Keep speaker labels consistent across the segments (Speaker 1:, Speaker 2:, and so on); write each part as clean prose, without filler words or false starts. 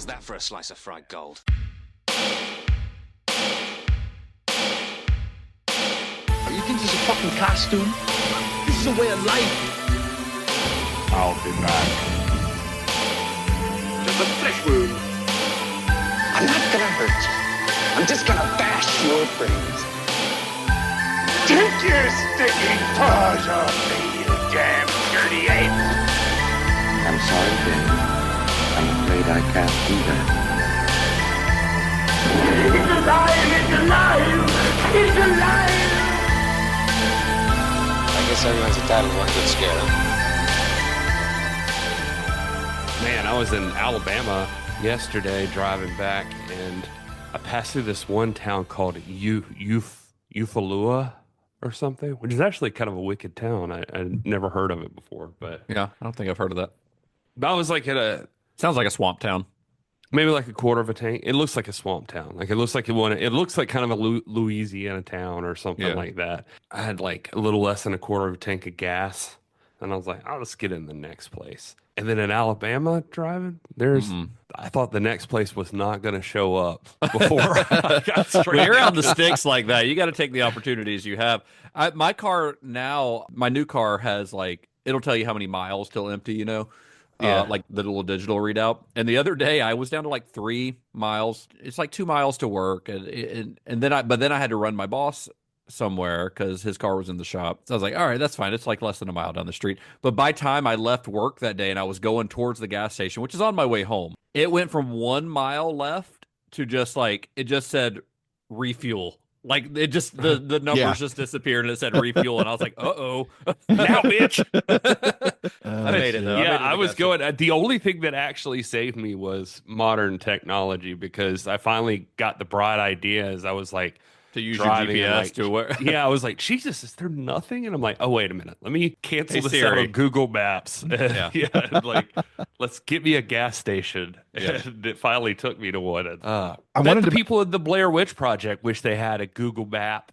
Speaker 1: How's that for a slice of fried gold?
Speaker 2: You think this is a fucking costume? This is a way of life.
Speaker 3: I'll be back.
Speaker 2: Just a flesh wound. I'm not gonna hurt you. I'm just gonna bash your brains.
Speaker 3: Take your sticking paws off me, you damn dirty ape!
Speaker 4: I'm sorry, Dave. I'm afraid I can't do that.
Speaker 3: It's alive! It's alive! It's alive!
Speaker 1: I guess everyone's entitled to one good scare, huh?
Speaker 5: Man, I was in Alabama yesterday driving back, and I passed through this one town called Eufaula or something, which is actually kind of a wicked town. I never heard of it before, but
Speaker 6: Yeah, I don't think I've heard of that.
Speaker 5: I was like
Speaker 6: Sounds like a swamp town.
Speaker 5: maybe like a quarter of a tank. It looks like a swamp town. Like it looks like it looks like kind of a Louisiana town or something like that. I had like a little less than a quarter of a tank of gas, and I was like, "Oh, let's get in the next place." And then in Alabama driving, I thought the next place was not going to show up before I got straight.
Speaker 6: When you're on the sticks like that, you got to take the opportunities you have. My car now, my new car has like, it'll tell you how many miles till empty, you know? Like the little digital readout. And the other day I was down to like 3 miles. It's like 2 miles to work. And then I had to run my boss somewhere because his car was in the shop. So I was like, all right, that's fine. It's like less than a mile down the street. But by time I left work that day and I was going towards the gas station, which is on my way home, it went from 1 mile left to just like, it just said refuel. Like it just, the numbers just disappeared and it said refuel. And I was like, uh-oh, now bitch. I made it though.
Speaker 5: Yeah, I was going. The only thing that actually saved me was modern technology, because I finally got the bright idea as I was like,
Speaker 6: to use your
Speaker 5: driving
Speaker 6: GPS
Speaker 5: like,
Speaker 6: to where?
Speaker 5: Yeah, I was like, Jesus, is there nothing? And I'm like, oh, wait a minute. Let me cancel
Speaker 6: Hey,
Speaker 5: this
Speaker 6: Siri.
Speaker 5: out of Google Maps.
Speaker 6: Yeah.
Speaker 5: Like, let's get me a gas station.
Speaker 6: Yeah.
Speaker 5: And it finally took me to one. And,
Speaker 7: I
Speaker 5: I
Speaker 7: wanted
Speaker 5: the
Speaker 7: to
Speaker 5: people at the Blair Witch Project wish they had a Google Map.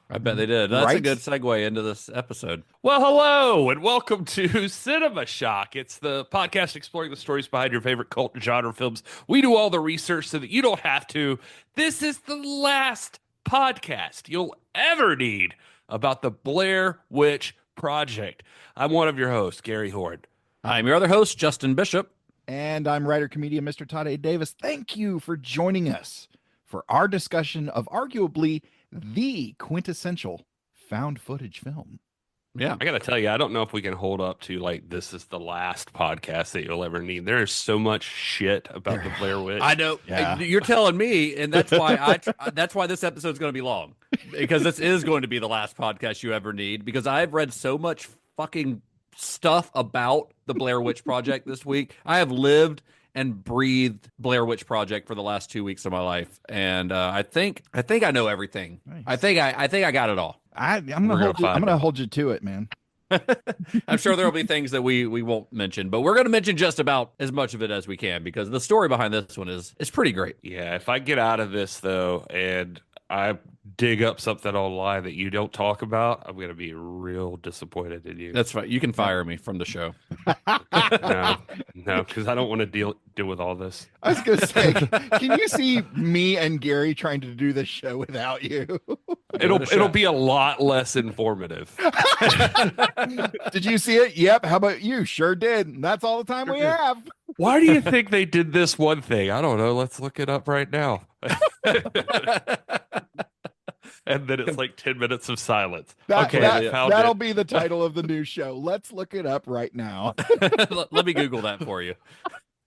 Speaker 6: I bet they did. That's a
Speaker 7: Right?
Speaker 6: good segue into this episode.
Speaker 5: Well, hello, and welcome to Cinema Shock. It's the podcast exploring the stories behind your favorite cult genre films. We do all the research so that you don't have to. This is the last podcast you'll ever need about the Blair Witch Project. I'm one of your hosts, Gary Horde.
Speaker 6: I'm your other host, Justin Bishop.
Speaker 7: And I'm writer-comedian Mr. Todd A. Davis. Thank you for joining us for our discussion of arguably the quintessential found footage film.
Speaker 6: Yeah.
Speaker 5: I got to tell you, I don't know if we can hold up to, like, this is the last podcast that you'll ever need. There is so much shit about the Blair Witch.
Speaker 6: I know.
Speaker 7: Yeah.
Speaker 6: You're telling me, and that's why that's why this episode's going to be long, because this is going to be the last podcast you ever need, because I've read so much fucking stuff about the Blair Witch Project this week. I have lived and breathed Blair Witch Project for the last 2 weeks of my life, and I think I know everything.
Speaker 7: Nice.
Speaker 6: I think I got it all.
Speaker 7: I'm gonna hold you to it, man.
Speaker 6: I'm sure there'll be things that we won't mention, but we're going to mention just about as much of it as we can, because the story behind this one is pretty great.
Speaker 5: Yeah, if I get out of this, though, and I dig up something online that you don't talk about, I'm going to be real disappointed in you.
Speaker 6: That's fine. You can fire me from the show.
Speaker 5: No, because I don't want to deal with all this.
Speaker 7: I was gonna say, can you see me and Gary trying to do this show without you?
Speaker 5: It'll be a lot less informative.
Speaker 7: Did you see it? Yep. How about you? Sure did. And that's all the time we have.
Speaker 5: Why do you think they did this one thing? I don't know. Let's look it up right now. And then it's like 10 minutes of silence.
Speaker 7: That'll be the title of the new show. Let's look it up right now.
Speaker 6: Let me Google that for you.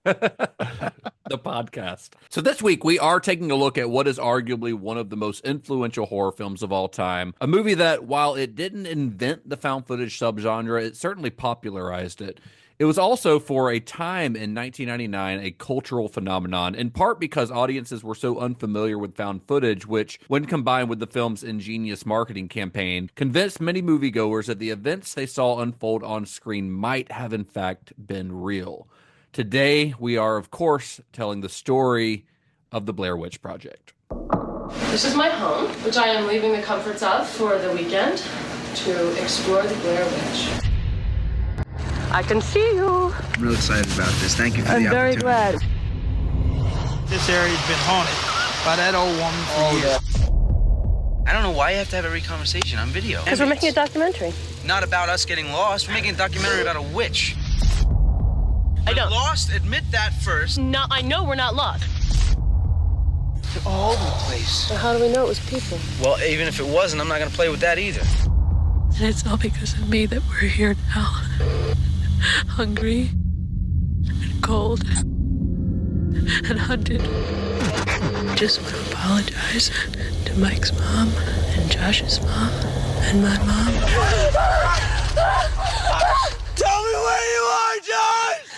Speaker 6: The podcast. So this week we are taking a look at what is arguably one of the most influential horror films of all time. A movie that, while it didn't invent the found footage subgenre, it certainly popularized it. It was also, for a time in 1999, a cultural phenomenon, in part because audiences were so unfamiliar with found footage, which, when combined with the film's ingenious marketing campaign, convinced many moviegoers that the events they saw unfold on screen might have in fact been real. Today, we are, of course, telling the story of the Blair Witch Project.
Speaker 8: This is my home, which I am leaving the comforts of for the weekend to explore the Blair Witch. I can see you.
Speaker 9: I'm real excited about this. Thank you for
Speaker 8: I'm
Speaker 9: the
Speaker 8: very
Speaker 9: opportunity.
Speaker 8: glad.
Speaker 9: this area's been haunted by that old woman for years.
Speaker 10: I don't know why you have to have every conversation on video.
Speaker 8: Because we're making a documentary.
Speaker 10: Not about us getting lost. We're making a documentary about a witch.
Speaker 8: I don't.
Speaker 10: We're lost. Admit that first.
Speaker 8: No, I know we're not lost.
Speaker 10: They're all over the place.
Speaker 8: But how do we know it was people?
Speaker 10: Well, even if it wasn't, I'm not going to play with that either.
Speaker 11: And it's all because of me that we're here now. Hungry and cold and hunted. Just want to apologize to Mike's mom and Josh's mom and my mom.
Speaker 10: Tell me where you are, Josh!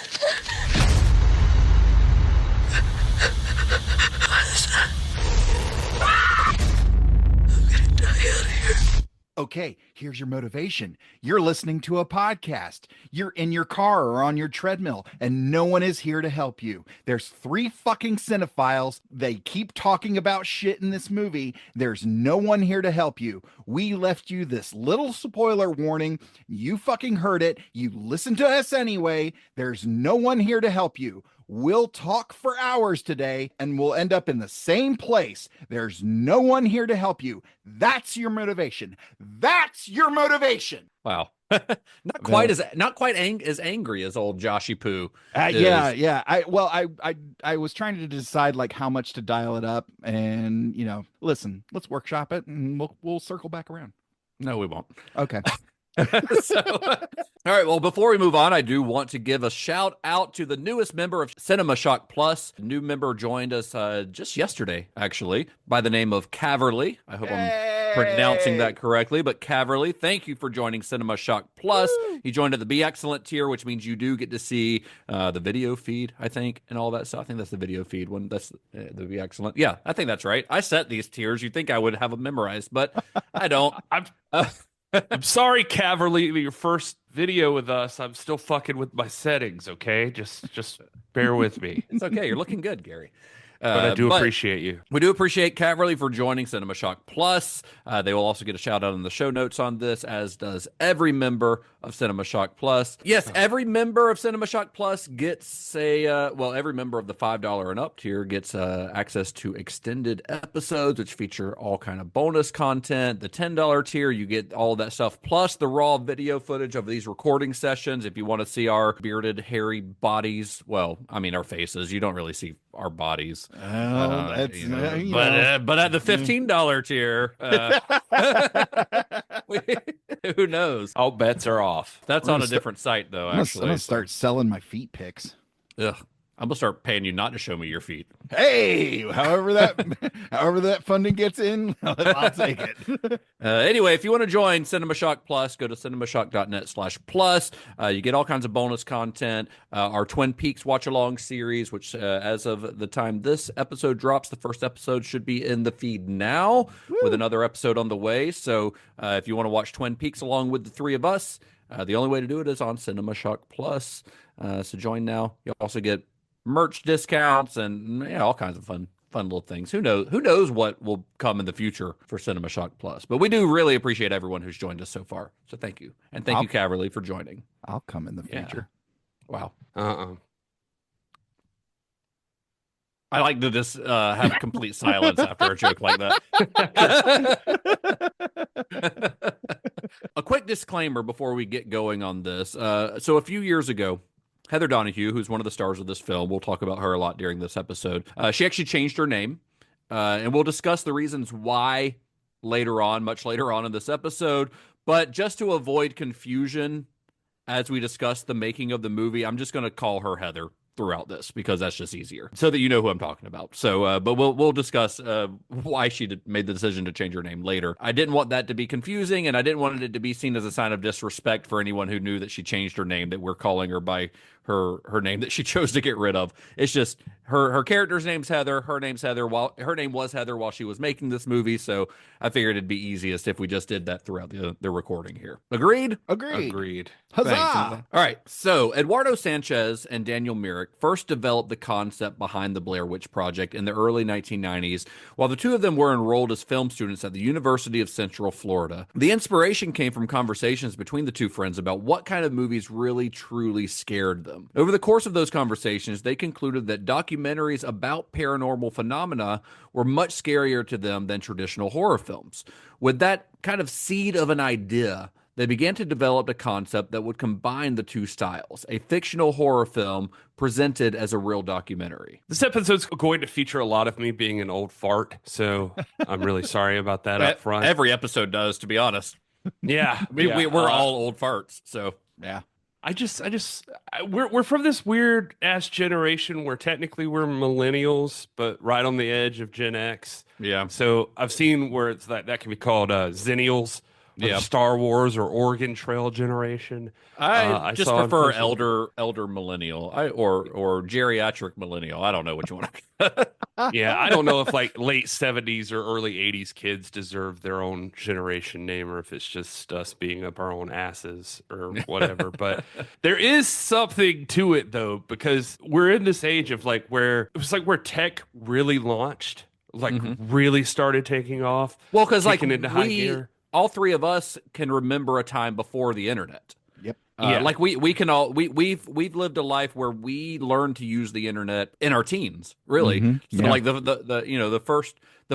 Speaker 11: I'm gonna die out here.
Speaker 7: Okay, here's your motivation. You're listening to a podcast. You're in your car or on your treadmill, and no one is here to help you. There's 3 fucking cinephiles. They keep talking about shit in this movie. There's no one here to help you. We left you this little spoiler warning. You fucking heard it. You listened to us anyway. There's no one here to help you. We'll talk for hours today and we'll end up in the same place. There's no one here to help you. That's your motivation. That's your motivation.
Speaker 6: Wow. not quite as angry as old Joshy Poo.
Speaker 7: Yeah. I was trying to decide like how much to dial it up, and listen, let's workshop it and we'll circle back around.
Speaker 6: No, we won't.
Speaker 7: Okay.
Speaker 6: All right, well, before we move on, I do want to give a shout out to the newest member of Cinema Shock Plus. A new member joined us just yesterday, actually, by the name of Caverly. I hope I'm pronouncing that correctly, but Caverly, thank you for joining Cinema Shock Plus. You joined at the Be Excellent tier, which means you do get to see the video feed, I think, and all that stuff. I think that's the video feed one. That's the Be Excellent. Yeah, I think that's right. I set these tiers. You'd think I would have them memorized, but I don't.
Speaker 5: I'm sorry, Caverly, your first video with us. I'm still fucking with my settings, okay? Just bear with me.
Speaker 6: It's okay. You're looking good, Gary.
Speaker 5: But I do appreciate you.
Speaker 6: We do appreciate Caverly for joining Cinema Shock Plus. They will also get a shout out in the show notes on this, as does every member of Cinema Shock Plus. Yes, every member of Cinema Shock Plus gets every member of the $5 and up tier gets access to extended episodes, which feature all kind of bonus content. The $10 tier, you get all that stuff, plus the raw video footage of these recording sessions. If you want to see our bearded, hairy bodies, well, I mean, our faces, you don't really see our bodies.
Speaker 7: But at
Speaker 6: the $15 tier, who knows?
Speaker 5: All bets are off.
Speaker 6: That's on a different site, though. Actually,
Speaker 7: I'm gonna start selling my feet pics.
Speaker 6: Ugh. I'm gonna start paying you not to show me your feet.
Speaker 7: Hey, however that funding gets in, I'll take it.
Speaker 6: Anyway, if you want to join Cinema Shock Plus, go to cinemashock.net/plus. You get all kinds of bonus content. Our Twin Peaks watch along series, which as of the time this episode drops, the first episode should be in the feed now. Woo. With another episode on the way. So if you want to watch Twin Peaks along with the 3 of us, the only way to do it is on Cinema Shock Plus. So join now. You'll also get merch discounts and all kinds of fun little things. Who knows what will come in the future for Cinema Shock Plus. But we do really appreciate everyone who's joined us so far. So thank you. And thank you, Caverly, for joining.
Speaker 7: I'll come in the future.
Speaker 6: Yeah. Wow. I like to just have complete silence after a joke like that. A quick disclaimer before we get going on this. So a few years ago, Heather Donahue, who's one of the stars of this film, we'll talk about her a lot during this episode. She actually changed her name, and we'll discuss the reasons why much later on in this episode. But just to avoid confusion as we discuss the making of the movie, I'm just going to call her Heather throughout this because that's just easier, so that you know who I'm talking about. So, but we'll discuss why she made the decision to change her name later. I didn't want that to be confusing, and I didn't want it to be seen as a sign of disrespect for anyone who knew that she changed her name, that we're calling her by her name that she chose to get rid of. It's just her character's name's Heather. Her name's Heather. Her name was Heather while she was making this movie. So I figured it'd be easiest if we just did that throughout the recording here. Agreed?
Speaker 7: Agreed.
Speaker 6: Huzzah! Thanks. All right. So Eduardo Sanchez and Daniel Myrick first developed the concept behind the Blair Witch Project in the early 1990s, while the two of them were enrolled as film students at the University of Central Florida. The inspiration came from conversations between the two friends about what kind of movies really truly scared them. Over the course of those conversations, they concluded that documentaries documentaries about paranormal phenomena were much scarier to them than traditional horror films. With that kind of seed of an idea, they began to develop a concept that would combine the two styles, a fictional horror film presented as a real documentary.
Speaker 5: This episode's going to feature a lot of me being an old fart, so I'm really sorry about that up front.
Speaker 6: Every episode does, to be honest.
Speaker 5: Yeah.
Speaker 6: We're all old farts, so
Speaker 7: yeah.
Speaker 5: We're from this weird ass generation where technically we're millennials, but right on the edge of Gen X.
Speaker 6: Yeah.
Speaker 5: So I've seen where it's that can be called Zennials,
Speaker 6: yeah.
Speaker 5: Star Wars or Oregon Trail generation.
Speaker 6: I just prefer elder millennial, or geriatric millennial. I don't know which one.
Speaker 5: Yeah, I don't know if like late 70s or early 80s kids deserve their own generation name or if it's just us being up our own asses or whatever. But there is something to it though, because we're in this age of like where it was like where tech really launched, like really started taking off.
Speaker 6: Well, because like
Speaker 5: into high gear.
Speaker 6: All three of us can remember a time before the internet.
Speaker 7: Yep.
Speaker 6: Like we've lived a life where we learned to use the internet in our teens, really. So like the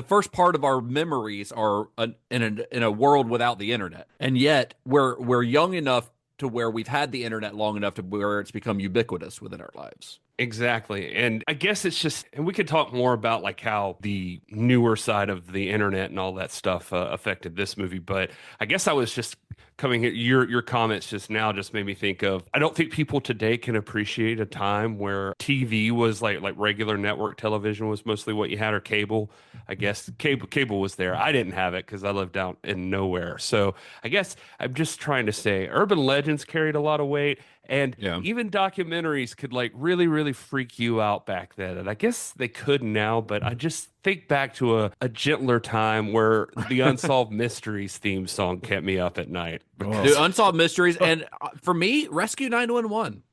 Speaker 6: first part of our memories are in a world without the internet, and yet we're young enough to where we've had the internet long enough to where it's become ubiquitous within our lives.
Speaker 5: Exactly. And I guess it's just, and we could talk more about like how the newer side of the internet and all that stuff affected this movie. But I guess I was just coming here. Your comments just now just made me think of, I don't think people today can appreciate a time where TV was like regular network television was mostly what you had, or cable. I guess cable was there. I didn't have it because I lived out in nowhere. So I guess I'm just trying to say urban legends carried a lot of weight. And even documentaries could like really, really freak you out back then. And I guess they could now, but I just think back to a gentler time where the Unsolved Mysteries theme song kept me up at night.
Speaker 6: Dude, Unsolved Mysteries. And for me, Rescue 911.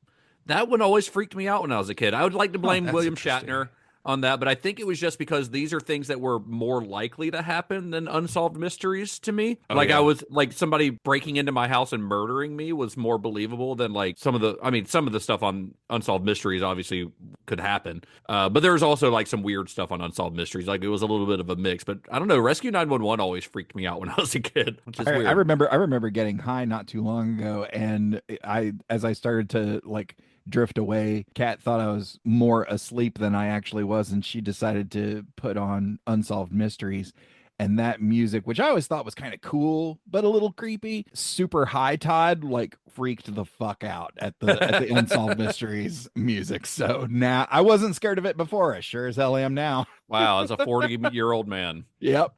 Speaker 6: That one always freaked me out when I was a kid. I would like to blame William Shatner on that, but I think it was just because these are things that were more likely to happen than Unsolved Mysteries to me. I was like somebody breaking into my house and murdering me was more believable than like some of the stuff on Unsolved Mysteries obviously could happen. But there was also like some weird stuff on Unsolved Mysteries. Like it was a little bit of a mix, but I don't know. Rescue 911 always freaked me out when I was a kid, which is weird.
Speaker 7: I remember getting high not too long ago, and as I started to like drift away, Kat thought I was more asleep than I actually was, and she decided to put on Unsolved Mysteries. And that music, which I always thought was kind of cool but a little creepy, super high tide, like freaked the fuck out at the Unsolved Mysteries music. So now I wasn't scared of it before. I sure as hell am now.
Speaker 6: Wow, as a 40-year-old man.
Speaker 7: Yep.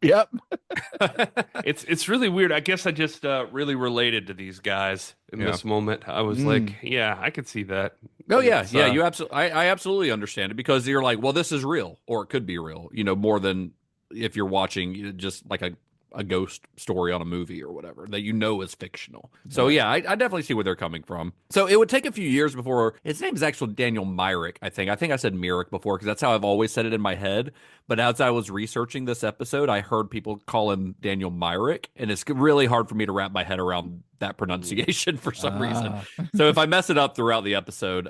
Speaker 5: It's really weird. I guess I just really related to these guys in this moment. I was like, yeah, I could see that.
Speaker 6: Oh yeah, you absolutely. I absolutely understand it because you're like, well, this is real, or it could be real. More than if you're watching just like a ghost story on a movie or whatever that is fictional. So yeah, I definitely see where they're coming from. So it would take a few years before his name is actually Daniel Myrick. I think I said Myrick before because that's how I've always said it in my head. But as I was researching this episode, I heard people call him Daniel Myrick, and it's really hard for me to wrap my head around that pronunciation for some reason. So if I mess it up throughout the episode,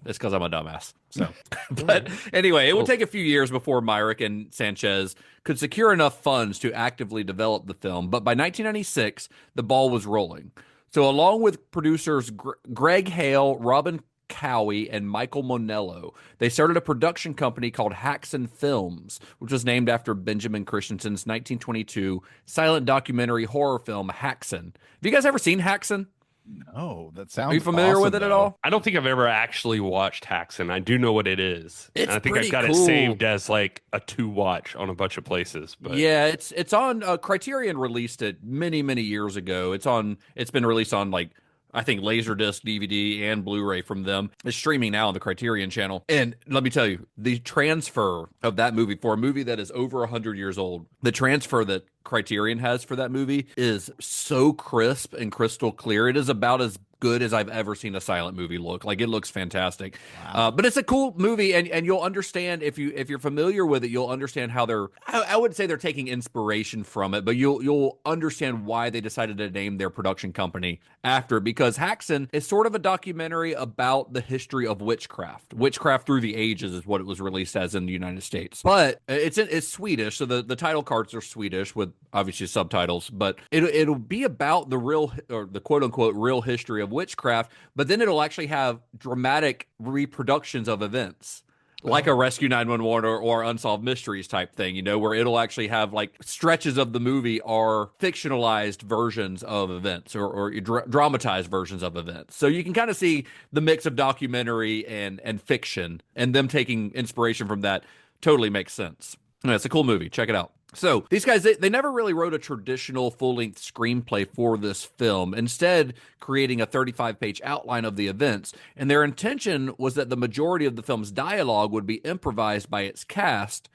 Speaker 6: it's because I'm a dumbass. So, but anyway, it would take a few years before Myrick and Sanchez could secure enough funds to actively develop the film. But by 1996, the ball was rolling. So along with producers Greg Hale, Robin Cowie, and Michael Monello, they started a production company called Haxan Films, which was named after Benjamin Christensen's 1922 silent documentary horror film Haxan. Have you guys ever seen Haxan?
Speaker 7: No, that sounds.
Speaker 6: Are you familiar
Speaker 7: awesome,
Speaker 6: with it at all?
Speaker 5: I don't think I've ever actually watched Haxan. I do know what it is.
Speaker 6: It's
Speaker 5: and I think
Speaker 6: pretty
Speaker 5: I've got
Speaker 6: cool.
Speaker 5: it saved as like a to watch on a bunch of places. But
Speaker 6: yeah, it's on Criterion released it many years ago. It's been released on like I think Laserdisc, DVD, and Blu-ray from them. It's streaming now on the Criterion channel. And let me tell you, the transfer of that movie for a movie that is over 100 years old, the transfer that Criterion has for that movie is so crisp and crystal clear. It is about as good as I've ever seen a silent movie look. Like, it looks fantastic. Wow. But it's a cool movie, and you'll understand if you're familiar with it, you'll understand how I would say they're taking inspiration from it, but you'll understand why they decided to name their production company after it, because Haxan is sort of a documentary about the history of witchcraft. Witchcraft through the ages is what it was released as in the United States. But it's Swedish, so the title cards are Swedish with obviously subtitles, but it'll be about the real, or the quote unquote real history of witchcraft, but then it'll actually have dramatic reproductions of events. Like a Rescue 911 or Unsolved Mysteries type thing, you know, where it'll actually have like stretches of the movie are fictionalized versions of events or dramatized versions of events. So you can kind of see the mix of documentary and fiction, and them taking inspiration from that totally makes sense. Yeah, it's a cool movie. Check it out. So these guys, they never really wrote a traditional full-length screenplay for this film, instead creating a 35-page outline of the events. And their intention was that the majority of the film's dialogue would be improvised by its cast.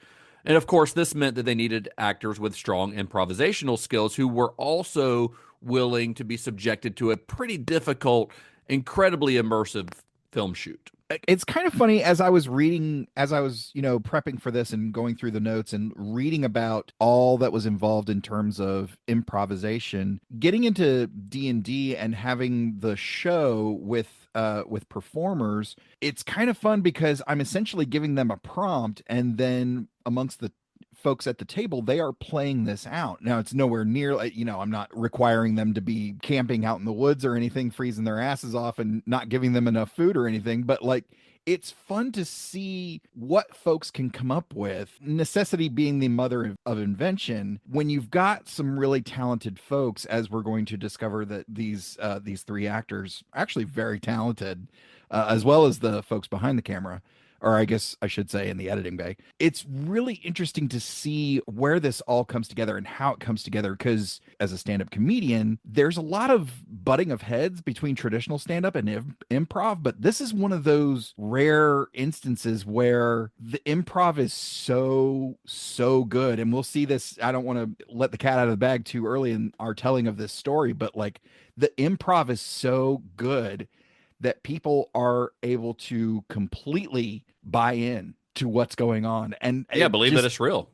Speaker 6: And of course, this meant that they needed actors with strong improvisational skills who were also willing to be subjected to a pretty difficult, incredibly immersive film shoot.
Speaker 7: It's kind of funny, as I was prepping for this and going through the notes and reading about all that was involved in terms of improvisation, getting into D&D and having the show with performers. It's kind of fun because I'm essentially giving them a prompt, and then amongst the folks at the table, they are playing this out. Now, it's nowhere near, I'm not requiring them to be camping out in the woods or anything, freezing their asses off and not giving them enough food or anything, but it's fun to see what folks can come up with. Necessity being the mother of invention. When you've got some really talented folks, as we're going to discover that these three actors actually very talented, as well as the folks behind the camera, or I guess I should say in the editing bay. It's really interesting to see where this all comes together and how it comes together, because as a stand-up comedian, there's a lot of butting of heads between traditional stand-up and improv, but this is one of those rare instances where the improv is so good. And we'll see this, I don't want to let the cat out of the bag too early in our telling of this story, but the improv is so good that people are able to completely buy in to what's going on, and
Speaker 6: believe that it's real.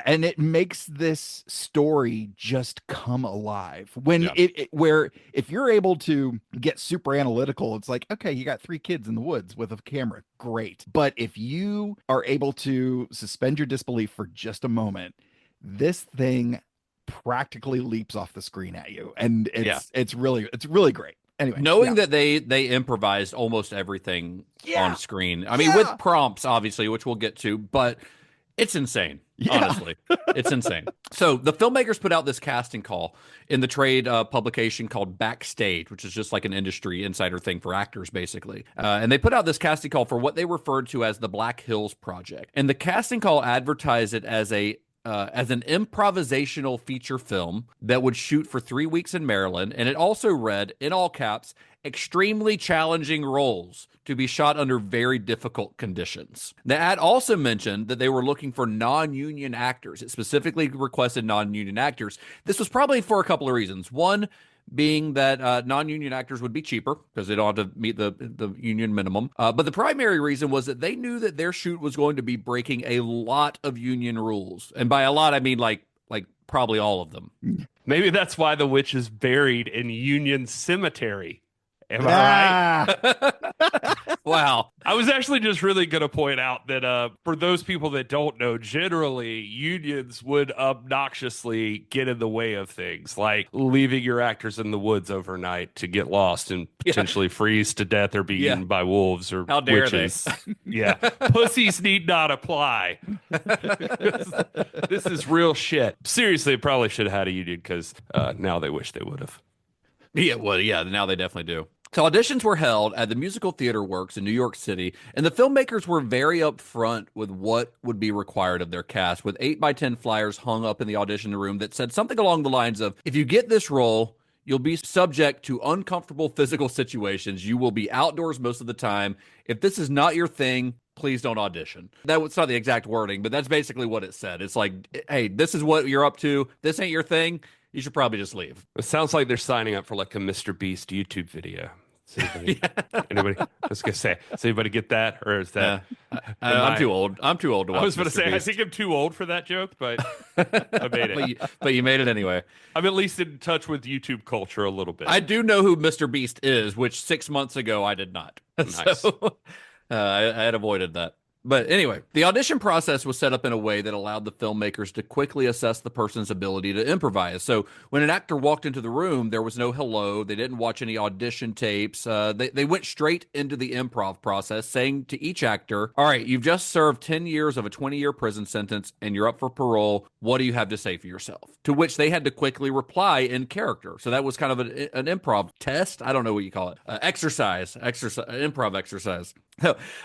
Speaker 7: And it makes this story just come alive when where if you're able to get super analytical, it's like, okay, you got three kids in the woods with a camera, great. But if you are able to suspend your disbelief for just a moment, this thing practically leaps off the screen at you, and it's really great. Anyway,
Speaker 6: knowing that they improvised almost everything on screen. I mean, with prompts, obviously, which we'll get to, but it's insane. Honestly, it's insane. So the filmmakers put out this casting call in the trade publication called Backstage, which is just like an industry insider thing for actors, basically. And they put out this casting call for what they referred to as the Black Hills Project. And the casting call advertised it as an improvisational feature film that would shoot for 3 weeks in Maryland. And it also read, in all caps, extremely challenging roles to be shot under very difficult conditions. The ad also mentioned that they were looking for non-union actors. It specifically requested non-union actors. This was probably for a couple of reasons. One, being that non-union actors would be cheaper because they don't have to meet the union minimum. But the primary reason was that they knew that their shoot was going to be breaking a lot of union rules. And by a lot, I mean like probably all of them.
Speaker 5: Maybe that's why the witch is buried in Union Cemetery. Am I right?
Speaker 6: Wow.
Speaker 5: I was actually just really going to point out that for those people that don't know, generally unions would obnoxiously get in the way of things, like leaving your actors in the woods overnight to get lost and potentially freeze to death or be eaten by wolves or
Speaker 6: how dare
Speaker 5: witches. They? Pussies need not apply. This is real shit. Seriously, it probably should have had a union because now they wish they would have.
Speaker 6: Now they definitely do. So auditions were held at the Musical Theater Works in New York City, and the filmmakers were very upfront with what would be required of their cast, with 8x10 flyers hung up in the audition room that said something along the lines of, if you get this role, you'll be subject to uncomfortable physical situations. You will be outdoors most of the time. If this is not your thing, please don't audition. That's not the exact wording, but that's basically what it said. It's like, hey, this is what you're up to. This ain't your thing. You should probably just leave.
Speaker 5: It sounds like they're signing up for like a Mr. Beast YouTube video. Anybody? I was gonna say, does anybody get that, or is that?
Speaker 6: I'm too old. I'm too old to watch.
Speaker 5: I was going to
Speaker 6: Mr.
Speaker 5: say, I
Speaker 6: Beast.
Speaker 5: think I'm too old for that joke, but I made it.
Speaker 6: but you made it anyway.
Speaker 5: I'm at least in touch with YouTube culture a little bit.
Speaker 6: I do know who Mr. Beast is, which 6 months ago I did not.
Speaker 5: Nice.
Speaker 6: So I had avoided that. But anyway, the audition process was set up in a way that allowed the filmmakers to quickly assess the person's ability to improvise. So when an actor walked into the room, there was no hello. They didn't watch any audition tapes. They went straight into the improv process, saying to each actor, all right, you've just served 10 years of a 20-year prison sentence and you're up for parole. What do you have to say for yourself? To which they had to quickly reply in character. So that was kind of an improv test. I don't know what you call it. Improv exercise.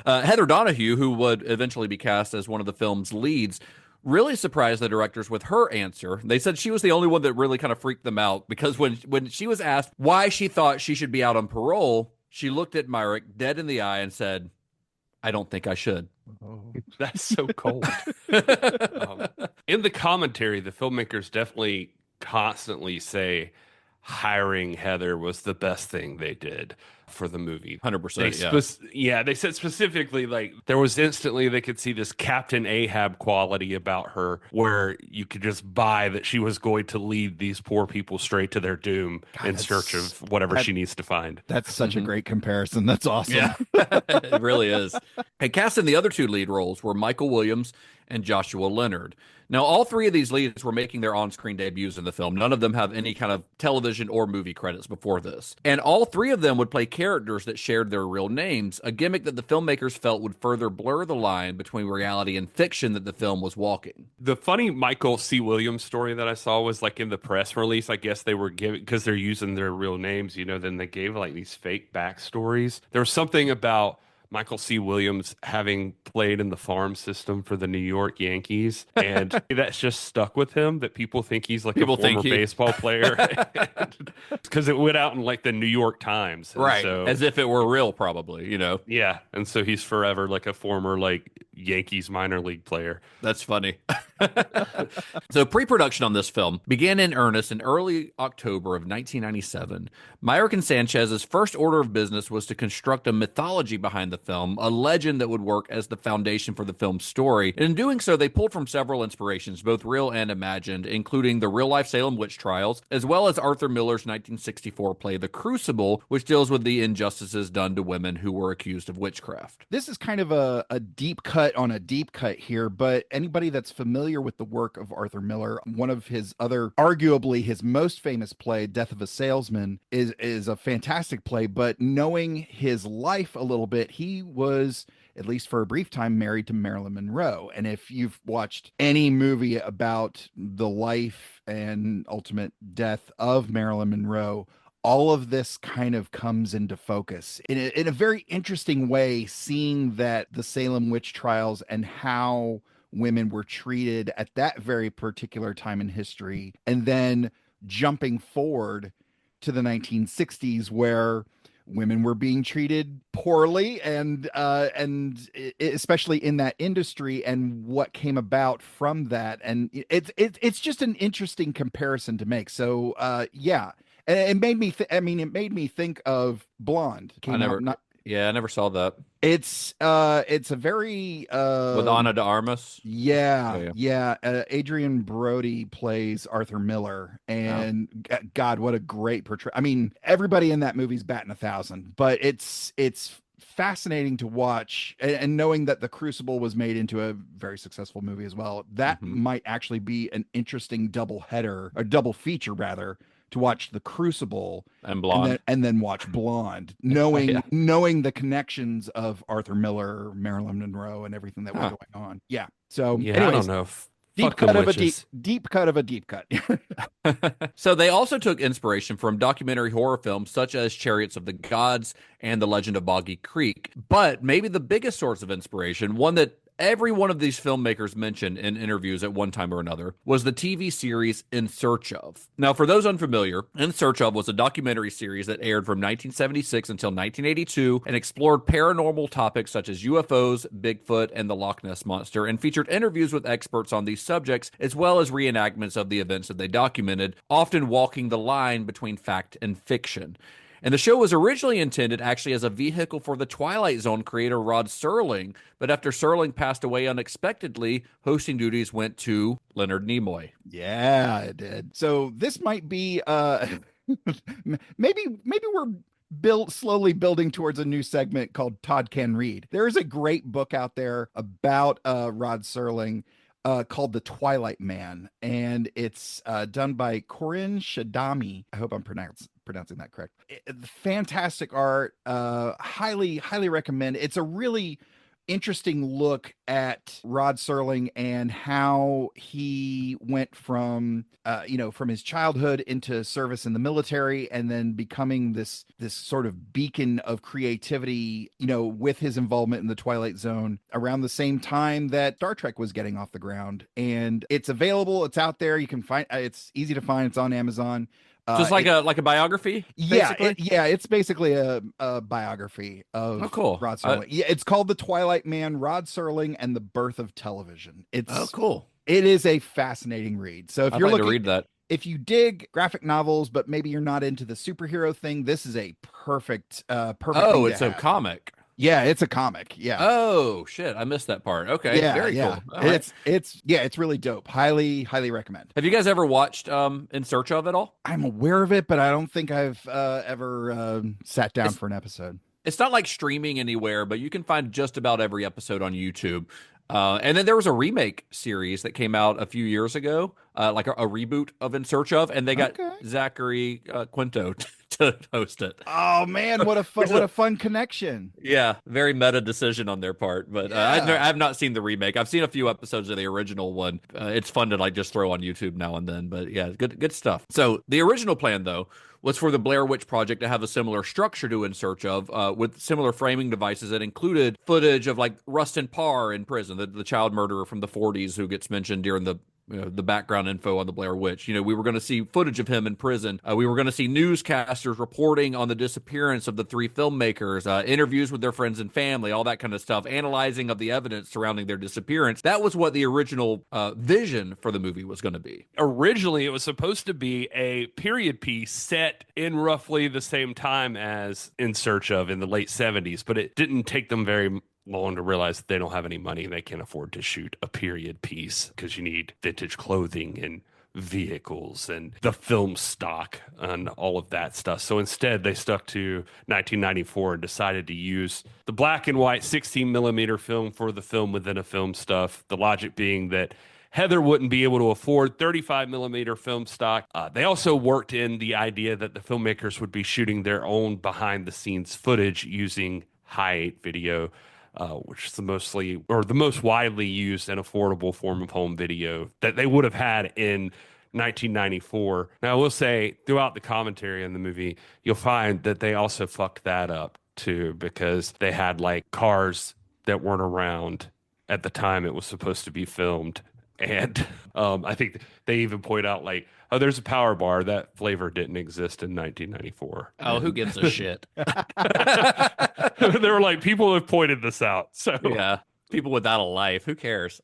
Speaker 6: Heather Donahue, who would eventually be cast as one of the film's leads, really surprised the directors with her answer. They said she was the only one that really kind of freaked them out because when she was asked why she thought she should be out on parole, she looked at Myrick dead in the eye and said, I don't think I should.
Speaker 5: Oh, that's so cold. In the commentary, the filmmakers definitely constantly say hiring Heather was the best thing they did for the movie.
Speaker 6: 100%.
Speaker 5: They said specifically, like, there was instantly they could see this Captain Ahab quality about her where you could just buy that she was going to lead these poor people straight to their doom in search of whatever she needs to find.
Speaker 7: That's such a great comparison. That's awesome.
Speaker 6: Yeah, it really is. And cast in the other two lead roles were Michael Williams and Joshua Leonard. Now, all three of these leads were making their on-screen debuts in the film. None of them have any kind of television or movie credits before this. And all three of them would play characters that shared their real names, a gimmick that the filmmakers felt would further blur the line between reality and fiction that the film was walking.
Speaker 5: The funny Michael C. Williams story that I saw was like in the press release. I guess they were giving, because they're using their real names, then they gave like these fake backstories. There was something about Michael C. Williams having played in the farm system for the New York Yankees, and that's just stuck with him, that people think he's like a former baseball player because it went out in like the New York Times.
Speaker 6: Right.
Speaker 5: So,
Speaker 6: as if it were real, probably,
Speaker 5: Yeah. And so he's forever like a former like Yankees minor league player.
Speaker 6: That's funny. So pre-production on this film began in earnest in early October of 1997. Myrick and Sanchez's first order of business was to construct a mythology behind the film, a legend that would work as the foundation for the film's story. And in doing so, they pulled from several inspirations, both real and imagined, including the real-life Salem witch trials, as well as Arthur Miller's 1964 play The Crucible, which deals with the injustices done to women who were accused of witchcraft.
Speaker 7: This is kind of a deep cut on a deep cut here, but anybody that's familiar with the work of Arthur Miller, one of his other, arguably his most famous play, Death of a Salesman, is a fantastic play, but knowing his life a little bit, he was, at least for a brief time, married to Marilyn Monroe. And if you've watched any movie about the life and ultimate death of Marilyn Monroe, all of this kind of comes into focus in a very interesting way, seeing that the Salem witch trials and how women were treated at that very particular time in history, and then jumping forward to the 1960s where women were being treated poorly, and especially in that industry, and what came about from that. And it's just an interesting comparison to make. So yeah. And it made me it made me think of Blonde.
Speaker 6: I never saw that.
Speaker 7: It's a very
Speaker 6: with Ana de Armas.
Speaker 7: Yeah. Adrian Brody plays Arthur Miller, and God, what a great portrayal. I mean, everybody in that movie's batting 1,000, but it's fascinating to watch, and knowing that The Crucible was made into a very successful movie as well. That might actually be an interesting double feature rather, to watch The Crucible
Speaker 6: and Blonde,
Speaker 7: and then watch Blonde, knowing the connections of Arthur Miller, Marilyn Monroe, and everything that was going on. Yeah. So anyways,
Speaker 5: I don't know.
Speaker 7: Deep cut of a deep cut.
Speaker 6: So they also took inspiration from documentary horror films such as Chariots of the Gods and The Legend of Boggy Creek. But maybe the biggest source of inspiration, one that every one of these filmmakers mentioned in interviews at one time or another, was the TV series In Search Of. Now, for those unfamiliar, In Search Of was a documentary series that aired from 1976 until 1982 and explored paranormal topics such as UFOs, Bigfoot, and the Loch Ness Monster, and featured interviews with experts on these subjects, as well as reenactments of the events that they documented, often walking the line between fact and fiction. And the show was originally intended actually as a vehicle for the Twilight Zone creator Rod Serling, but after Serling passed away unexpectedly, hosting duties went to Leonard Nimoy.
Speaker 7: Yeah, it did. So this might be maybe we're slowly building towards a new segment called Todd Can Read. There is a great book out there about Rod Serling called The Twilight Man, and it's done by Corinne Shadami. I hope I'm pronouncing that correct. Fantastic art. Highly recommend. It's a really interesting look at Rod Serling and how he went from from his childhood into service in the military, and then becoming this sort of beacon of creativity, with his involvement in the Twilight Zone around the same time that Star Trek was getting off the ground. And it's available, it's out there, you can find, it's easy to find, it's on Amazon.
Speaker 6: Just like a biography?
Speaker 7: It's basically a biography of Rod Serling. It's called The Twilight Man, Rod Serling and the Birth of Television. It's
Speaker 6: cool.
Speaker 7: It is a fascinating read. So if you're looking
Speaker 6: to read that,
Speaker 7: if you dig graphic novels, but maybe you're not into the superhero thing, this is a perfect
Speaker 6: Oh, it's a comic.
Speaker 7: Yeah, it's a comic. Yeah.
Speaker 6: Oh shit, I missed that part. Okay, very cool.
Speaker 7: It's really dope. Highly recommend.
Speaker 6: Have you guys ever watched In Search of at all?
Speaker 7: I'm aware of it, but I don't think I've ever sat down for an episode.
Speaker 6: It's not like streaming anywhere, but you can find just about every episode on YouTube. And then there was a remake series that came out a few years ago, like a reboot of In Search of, and they got Zachary Quinto to host it.
Speaker 7: Oh man, what a fun connection!
Speaker 6: Yeah, very meta decision on their part, but I've not seen the remake. I've seen a few episodes of the original one. It's fun to just throw on YouTube now and then, but yeah, good stuff. So the original plan though was for the Blair Witch Project to have a similar structure to In Search of, with similar framing devices that included footage of Rustin Parr in prison, the child murderer from the 40s who gets mentioned during the background info on the Blair Witch. We were going to see footage of him in prison. We were going to see newscasters reporting on the disappearance of the three filmmakers, interviews with their friends and family, all that kind of stuff, analyzing of the evidence surrounding their disappearance. That was what the original vision for the movie was going to be.
Speaker 5: Originally, it was supposed to be a period piece set in roughly the same time as In Search of in the late 70s, but it didn't take them very long to realize that they don't have any money and they can't afford to shoot a period piece because you need vintage clothing and vehicles and the film stock and all of that stuff. So instead they stuck to 1994 and decided to use the black and white 16 millimeter film for the film within a film stuff. The logic being that Heather wouldn't be able to afford 35 millimeter film stock. They also worked in the idea that the filmmakers would be shooting their own behind the scenes footage using high-8 video, which is the most widely used and affordable form of home video that they would have had in 1994. Now, I will say, throughout the commentary in the movie, you'll find that they also fucked that up too, because they had cars that weren't around at the time it was supposed to be filmed. And I think they even point out there's a power bar. That flavor didn't exist in 1994.
Speaker 6: Oh, who gives a shit?
Speaker 5: They were like, people have pointed this out. So
Speaker 6: yeah, people without a life. Who cares?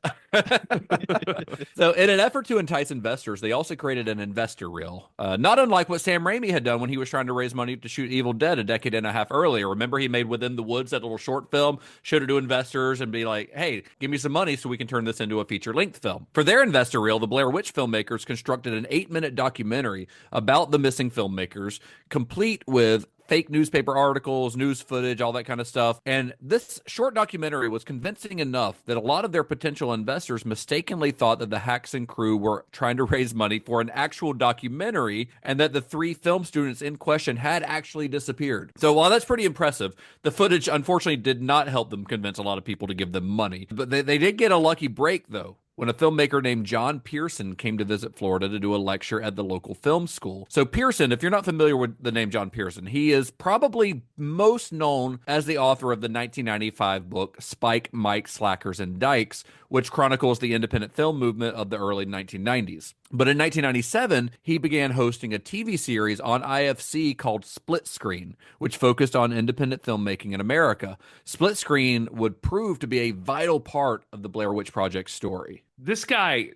Speaker 6: So in an effort to entice investors, they also created an investor reel, not unlike what Sam Raimi had done when he was trying to raise money to shoot Evil Dead a decade and a half earlier. Remember, he made Within the Woods, that little short film, showed it to investors and be like, hey, give me some money so we can turn this into a feature-length film. For their investor reel, the Blair Witch filmmakers constructed an 8-minute documentary about the missing filmmakers, complete with fake newspaper articles, news footage, all that kind of stuff. And this short documentary was convincing enough that a lot of their potential investors mistakenly thought that the Haxon crew were trying to raise money for an actual documentary and that the 3 film students in question had actually disappeared. So while that's pretty impressive, the footage unfortunately did not help them convince a lot of people to give them money. But they did get a lucky break, though, when a filmmaker named John Pearson came to visit Florida to do a lecture at the local film school. So Pearson, if you're not familiar with the name John Pearson, he is probably most known as the author of the 1995 book Spike, Mike, Slackers, and Dykes, which chronicles the independent film movement of the early 1990s. But in 1997, he began hosting a TV series on IFC called Split Screen, which focused on independent filmmaking in America. Split Screen would prove to be a vital part of the Blair Witch Project story.
Speaker 5: This guy,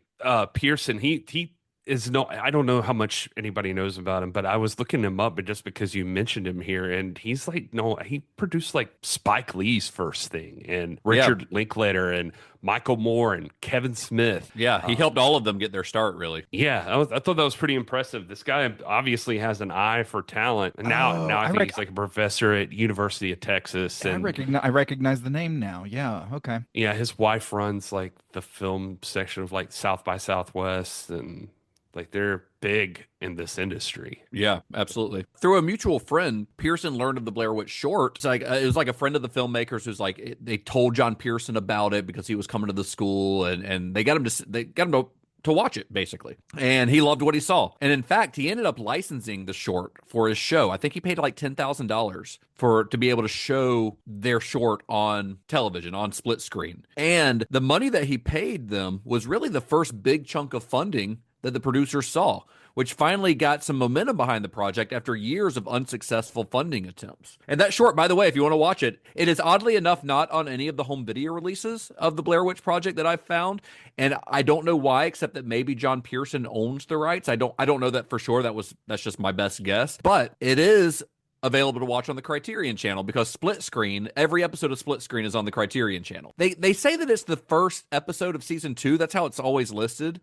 Speaker 5: Pearson, he I don't know how much anybody knows about him, but I was looking him up, but just because you mentioned him here, and he's like, no, he produced like Spike Lee's first thing, and Richard Linklater, and Michael Moore, and Kevin Smith.
Speaker 6: Yeah, he helped all of them get their start, really.
Speaker 5: Yeah, I thought that was pretty impressive. This guy obviously has an eye for talent. And now I think he's like a professor at University of Texas. And
Speaker 7: I recognize the name now. Yeah, okay.
Speaker 5: Yeah, his wife runs like the film section of like South by Southwest, and like they're big in this industry.
Speaker 6: Yeah, absolutely. Through a mutual friend, Pearson learned of the Blair Witch short. It's like it was like a friend of the filmmakers who's like they told John Pearson about it because he was coming to the school, and they got him to watch it, basically. And he loved what he saw. And in fact, he ended up licensing the short for his show. I think he paid like $10,000 to be able to show their short on television, on split screen. And the money that he paid them was really the first big chunk of funding that the producers saw, which finally got some momentum behind the project after years of unsuccessful funding attempts. And that short, by the way, if you want to watch it, it is oddly enough not on any of the home video releases of the Blair Witch Project that I've found. And I don't know why, except that maybe John Pearson owns the rights. I don't know that for sure. That's just my best guess. But it is available to watch on the Criterion channel, because Split Screen, every episode of Split Screen is on the Criterion channel. They say that it's the first episode of season 2. That's how it's always listed.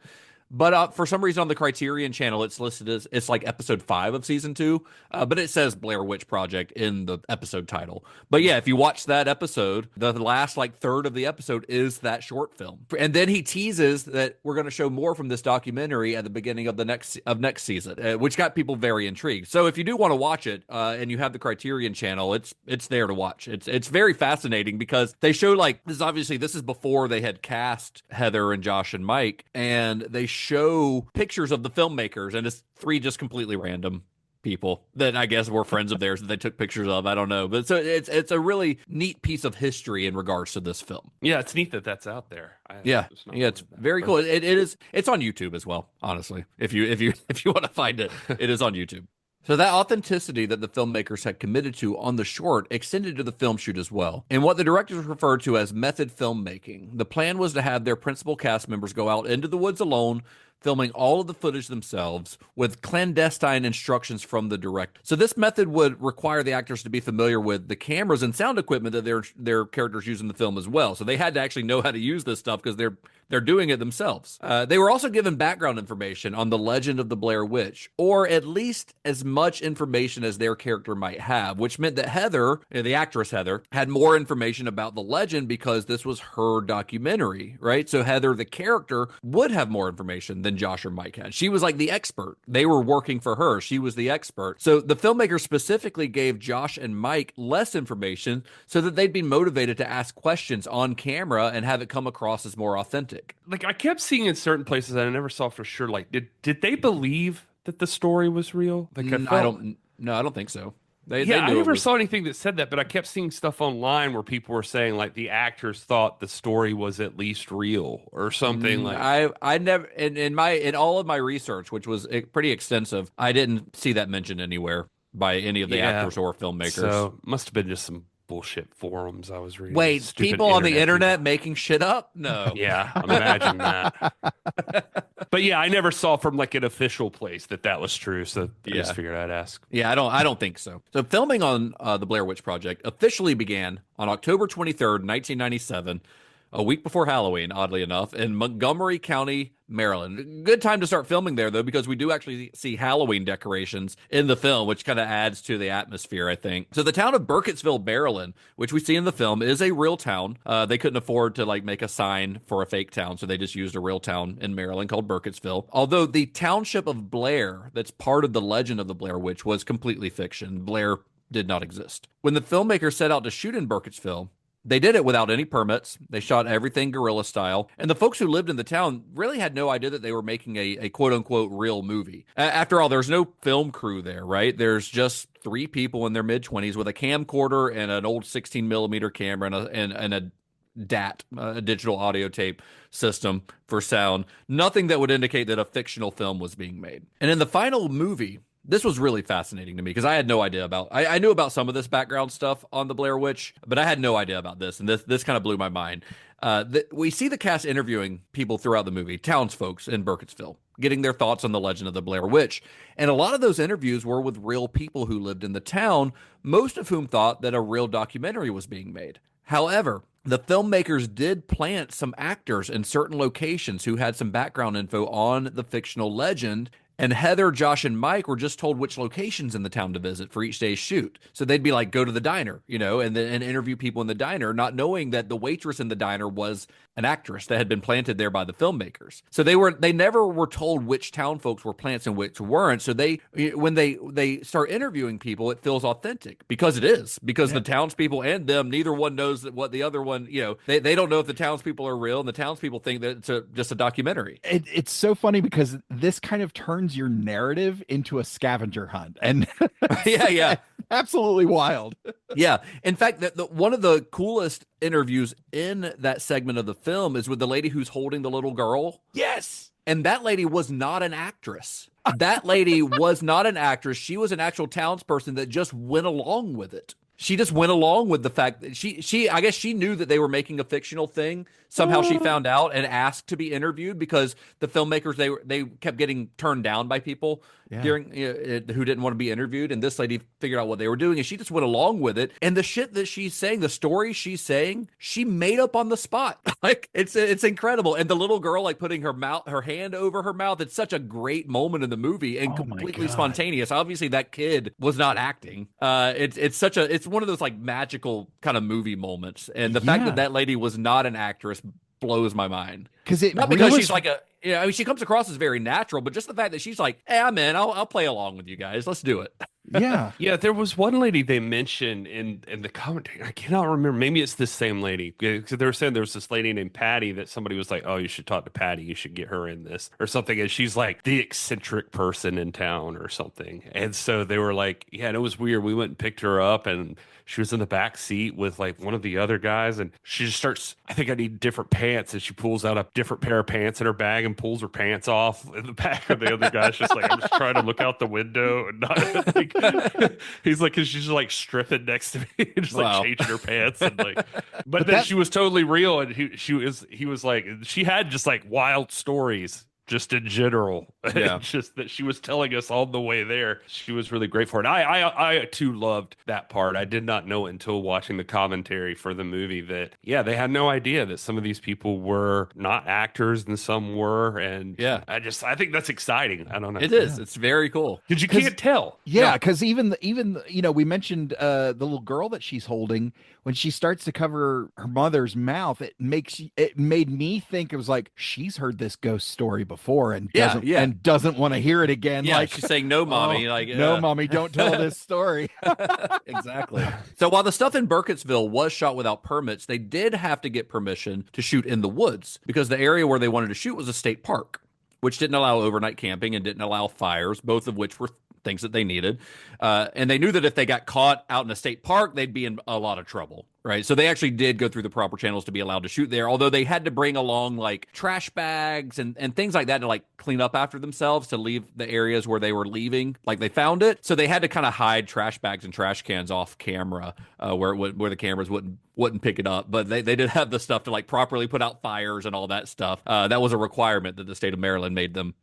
Speaker 6: But for some reason on the Criterion channel, it's listed as it's like episode 5 of season 2. But it says Blair Witch Project in the episode title. But yeah, if you watch that episode, the last like third of the episode is that short film. And then he teases that we're going to show more from this documentary at the beginning of the next season, which got people very intrigued. So if you do want to watch it and you have the Criterion channel, it's there to watch. It's very fascinating because they show like this is before they had cast Heather and Josh and Mike, and they show pictures of the filmmakers, and it's 3 just completely random people that I guess were friends of theirs that they took pictures of. I don't know, but so it's a really neat piece of history in regards to this film.
Speaker 5: Yeah, it's neat that that's out there.
Speaker 6: It's very cool. It's on YouTube as well. Honestly, if you want to find it, it is on YouTube. So that authenticity that the filmmakers had committed to on the short extended to the film shoot as well. In what the directors referred to as method filmmaking, the plan was to have their principal cast members go out into the woods alone, filming all of the footage themselves with clandestine instructions from the director. So this method would require the actors to be familiar with the cameras and sound equipment that their characters use in the film as well. So they had to actually know how to use this stuff because they're doing it themselves. They were also given background information on the legend of the Blair Witch, or at least as much information as their character might have, which meant that Heather, the actress Heather, had more information about the legend because this was her documentary, right? So Heather, the character, would have more information than Josh or Mike had. She was like the expert. They were working for her. She was the expert. So the filmmaker specifically gave Josh and Mike less information so that they'd be motivated to ask questions on camera and have it come across as more authentic.
Speaker 5: Like I kept seeing in certain places that I never saw for sure. Like, did they believe that the story was real? Like,
Speaker 6: I don't think so.
Speaker 5: I never saw anything that said that, but I kept seeing stuff online where people were saying like the actors thought the story was at least real or something.
Speaker 6: I never in all of my research, which was pretty extensive, I didn't see that mentioned anywhere by any of the actors or filmmakers. So
Speaker 5: must have been just some bullshit forums I was reading.
Speaker 6: Wait, people on the internet making shit up? No.
Speaker 5: Yeah, imagine that. But yeah, I never saw from like an official place that was true, so I just figured I'd ask.
Speaker 6: Yeah, I don't think so. So filming on the Blair Witch Project officially began on October 23rd, 1997, a week before Halloween, oddly enough, in Montgomery County, Maryland. Good time to start filming there, though, because we do actually see Halloween decorations in the film, which kind of adds to the atmosphere, I think. So the town of Burkittsville, Maryland, which we see in the film, is a real town. They couldn't afford to like make a sign for a fake town, so they just used a real town in Maryland called Burkittsville. Although the township of Blair, that's part of the legend of the Blair Witch, was completely fiction. Blair did not exist. When the filmmakers set out to shoot in Burkittsville, they did it without any permits. They shot everything guerrilla style. And the folks who lived in the town really had no idea that they were making a quote-unquote real movie. After all, there's no film crew there, right? There's just 3 people in their mid-20s with a camcorder and an old 16-millimeter camera and a DAT, a digital audio tape system for sound. Nothing that would indicate that a fictional film was being made. And in the final movie, this was really fascinating to me because I had no idea about. I knew about some of this background stuff on the Blair Witch, but I had no idea about this, and this kind of blew my mind. We see the cast interviewing people throughout the movie, townsfolk in Burkittsville, getting their thoughts on the legend of the Blair Witch. And a lot of those interviews were with real people who lived in the town, most of whom thought that a real documentary was being made. However, the filmmakers did plant some actors in certain locations who had some background info on the fictional legend. And Heather, Josh, and Mike were just told which locations in the town to visit for each day's shoot. So they'd be like, go to the diner, and interview people in the diner, not knowing that the waitress in the diner was an actress that had been planted there by the filmmakers. So they never were told which town folks were plants and which weren't. So when they start interviewing people, it feels authentic because it is, because the townspeople and them, neither one knows that what the other one, they don't know if the townspeople are real, and the townspeople think that it's just a documentary.
Speaker 7: It's so funny because this kind of turns your narrative into a scavenger hunt, and
Speaker 6: yeah,
Speaker 7: absolutely wild.
Speaker 6: Yeah, in fact, one of the coolest interviews in that segment of the film is with the lady who's holding the little girl.
Speaker 7: Yes,
Speaker 6: and that lady was not an actress. That lady was not an actress. She was an actual townsperson that just went along with it. She just went along with the fact that I guess she knew that they were making a fictional thing. Somehow she found out and asked to be interviewed, because the filmmakers, they kept getting turned down by people during who didn't want to be interviewed. And this lady figured out what they were doing, and she just went along with it. And the shit that she's saying, the story she's saying, she made up on the spot. Like it's incredible. And the little girl, like putting her hand over her mouth. It's such a great moment in the movie, and completely spontaneous. Obviously, that kid was not acting. It's one of those like magical kind of movie moments, and the fact that lady was not an actress blows my mind. Because she's like she comes across as very natural, but just the fact that she's like, hey, I'm in, I'll play along with you guys, let's do it.
Speaker 5: Yeah, there was one lady they mentioned in the commentary. I cannot remember. Maybe it's the same lady, because they were saying there was this lady named Patty that somebody was like, oh, you should talk to Patty, you should get her in this or something. And she's like the eccentric person in town or something. And so they were like, yeah, and it was weird. We went and picked her up, and she was in the back seat with like one of the other guys, and she just starts, I think I need different pants, and she pulls out a different pair of pants in her bag and pulls her pants off in the back of the other guy's just like, I'm just trying to look out the window and not like, he's like, cause she's like stripping next to me, just like changing her pants, and like, but then she was totally real, and he was like, she had just like wild stories just in general.
Speaker 6: Yeah.
Speaker 5: Just that she was telling us all the way there. She was really great for it. I too loved that part. I did not know it until watching the commentary for the movie that, they had no idea that some of these people were not actors and some were. And I think that's exciting. I don't know.
Speaker 6: It is. It's very cool.
Speaker 5: Because you can't tell.
Speaker 7: Yeah, because even we mentioned the little girl that she's holding, when she starts to cover her mother's mouth, it made me think, it was like, she's heard this ghost story before and doesn't want to hear it again.
Speaker 6: Yeah,
Speaker 7: like
Speaker 6: she's saying, no, mommy.
Speaker 7: No, mommy, don't tell this story.
Speaker 6: Exactly. So while the stuff in Burkittsville was shot without permits, they did have to get permission to shoot in the woods, because the area where they wanted to shoot was a state park, which didn't allow overnight camping and didn't allow fires, both of which were things that they needed. And they knew that if they got caught out in a state park, they'd be in a lot of trouble, right? So they actually did go through the proper channels to be allowed to shoot there, although they had to bring along like trash bags and things like that to like clean up after themselves, to leave the areas where they were leaving like they found it. So they had to kind of hide trash bags and trash cans off camera, where the cameras wouldn't pick it up. But they did have the stuff to like properly put out fires and all that stuff. That was a requirement that the state of Maryland made them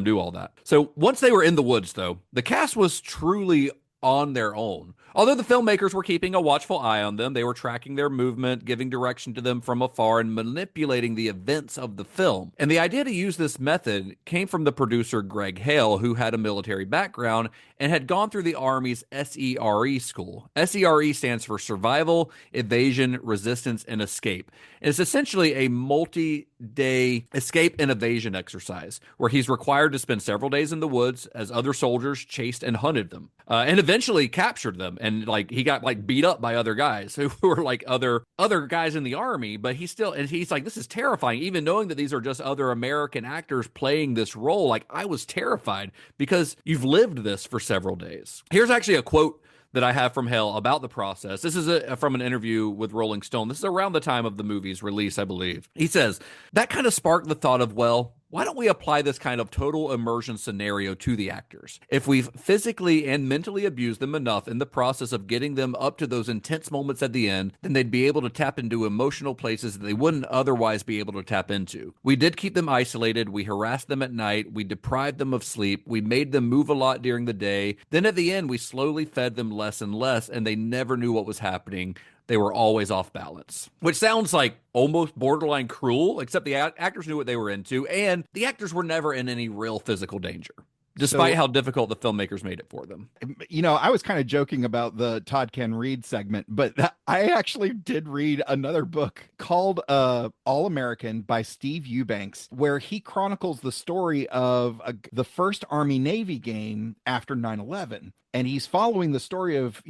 Speaker 6: do all that. So once they were in the woods, though, the cast was truly on their own. Although the filmmakers were keeping a watchful eye on them, they were tracking their movement, giving direction to them from afar, and manipulating the events of the film. And the idea to use this method came from the producer Greg Hale, who had a military background and had gone through the Army's SERE school. SERE stands for Survival, Evasion, Resistance, and Escape. And it's essentially a multi-day escape and evasion exercise where he's required to spend several days in the woods as other soldiers chased and hunted them, and eventually captured them. And like he got like beat up by other guys who were like other guys in the Army, but he's like, this is terrifying. Even knowing that these are just other American actors playing this role, like I was terrified, because you've lived this for several days. Here's actually a quote that I have from Hale about the process. This is from an interview with Rolling Stone. This is around the time of the movie's release, I believe. He says, that kind of sparked the thought of, well, why don't we apply this kind of total immersion scenario to the actors? If we've physically and mentally abused them enough in the process of getting them up to those intense moments at the end, then they'd be able to tap into emotional places that they wouldn't otherwise be able to tap into. We did keep them isolated. We harassed them at night. We deprived them of sleep. We made them move a lot during the day. Then at the end, we slowly fed them less and less, and they never knew what was happening. They were always off balance, which sounds like almost borderline cruel, except the actors knew what they were into, and the actors were never in any real physical danger, despite how difficult the filmmakers made it for them.
Speaker 7: I was kind of joking about the Todd Can Read segment, but I actually did read another book called All American by Steve Eubanks, where he chronicles the story of the first Army-Navy game after 9/11. And he's following the story of,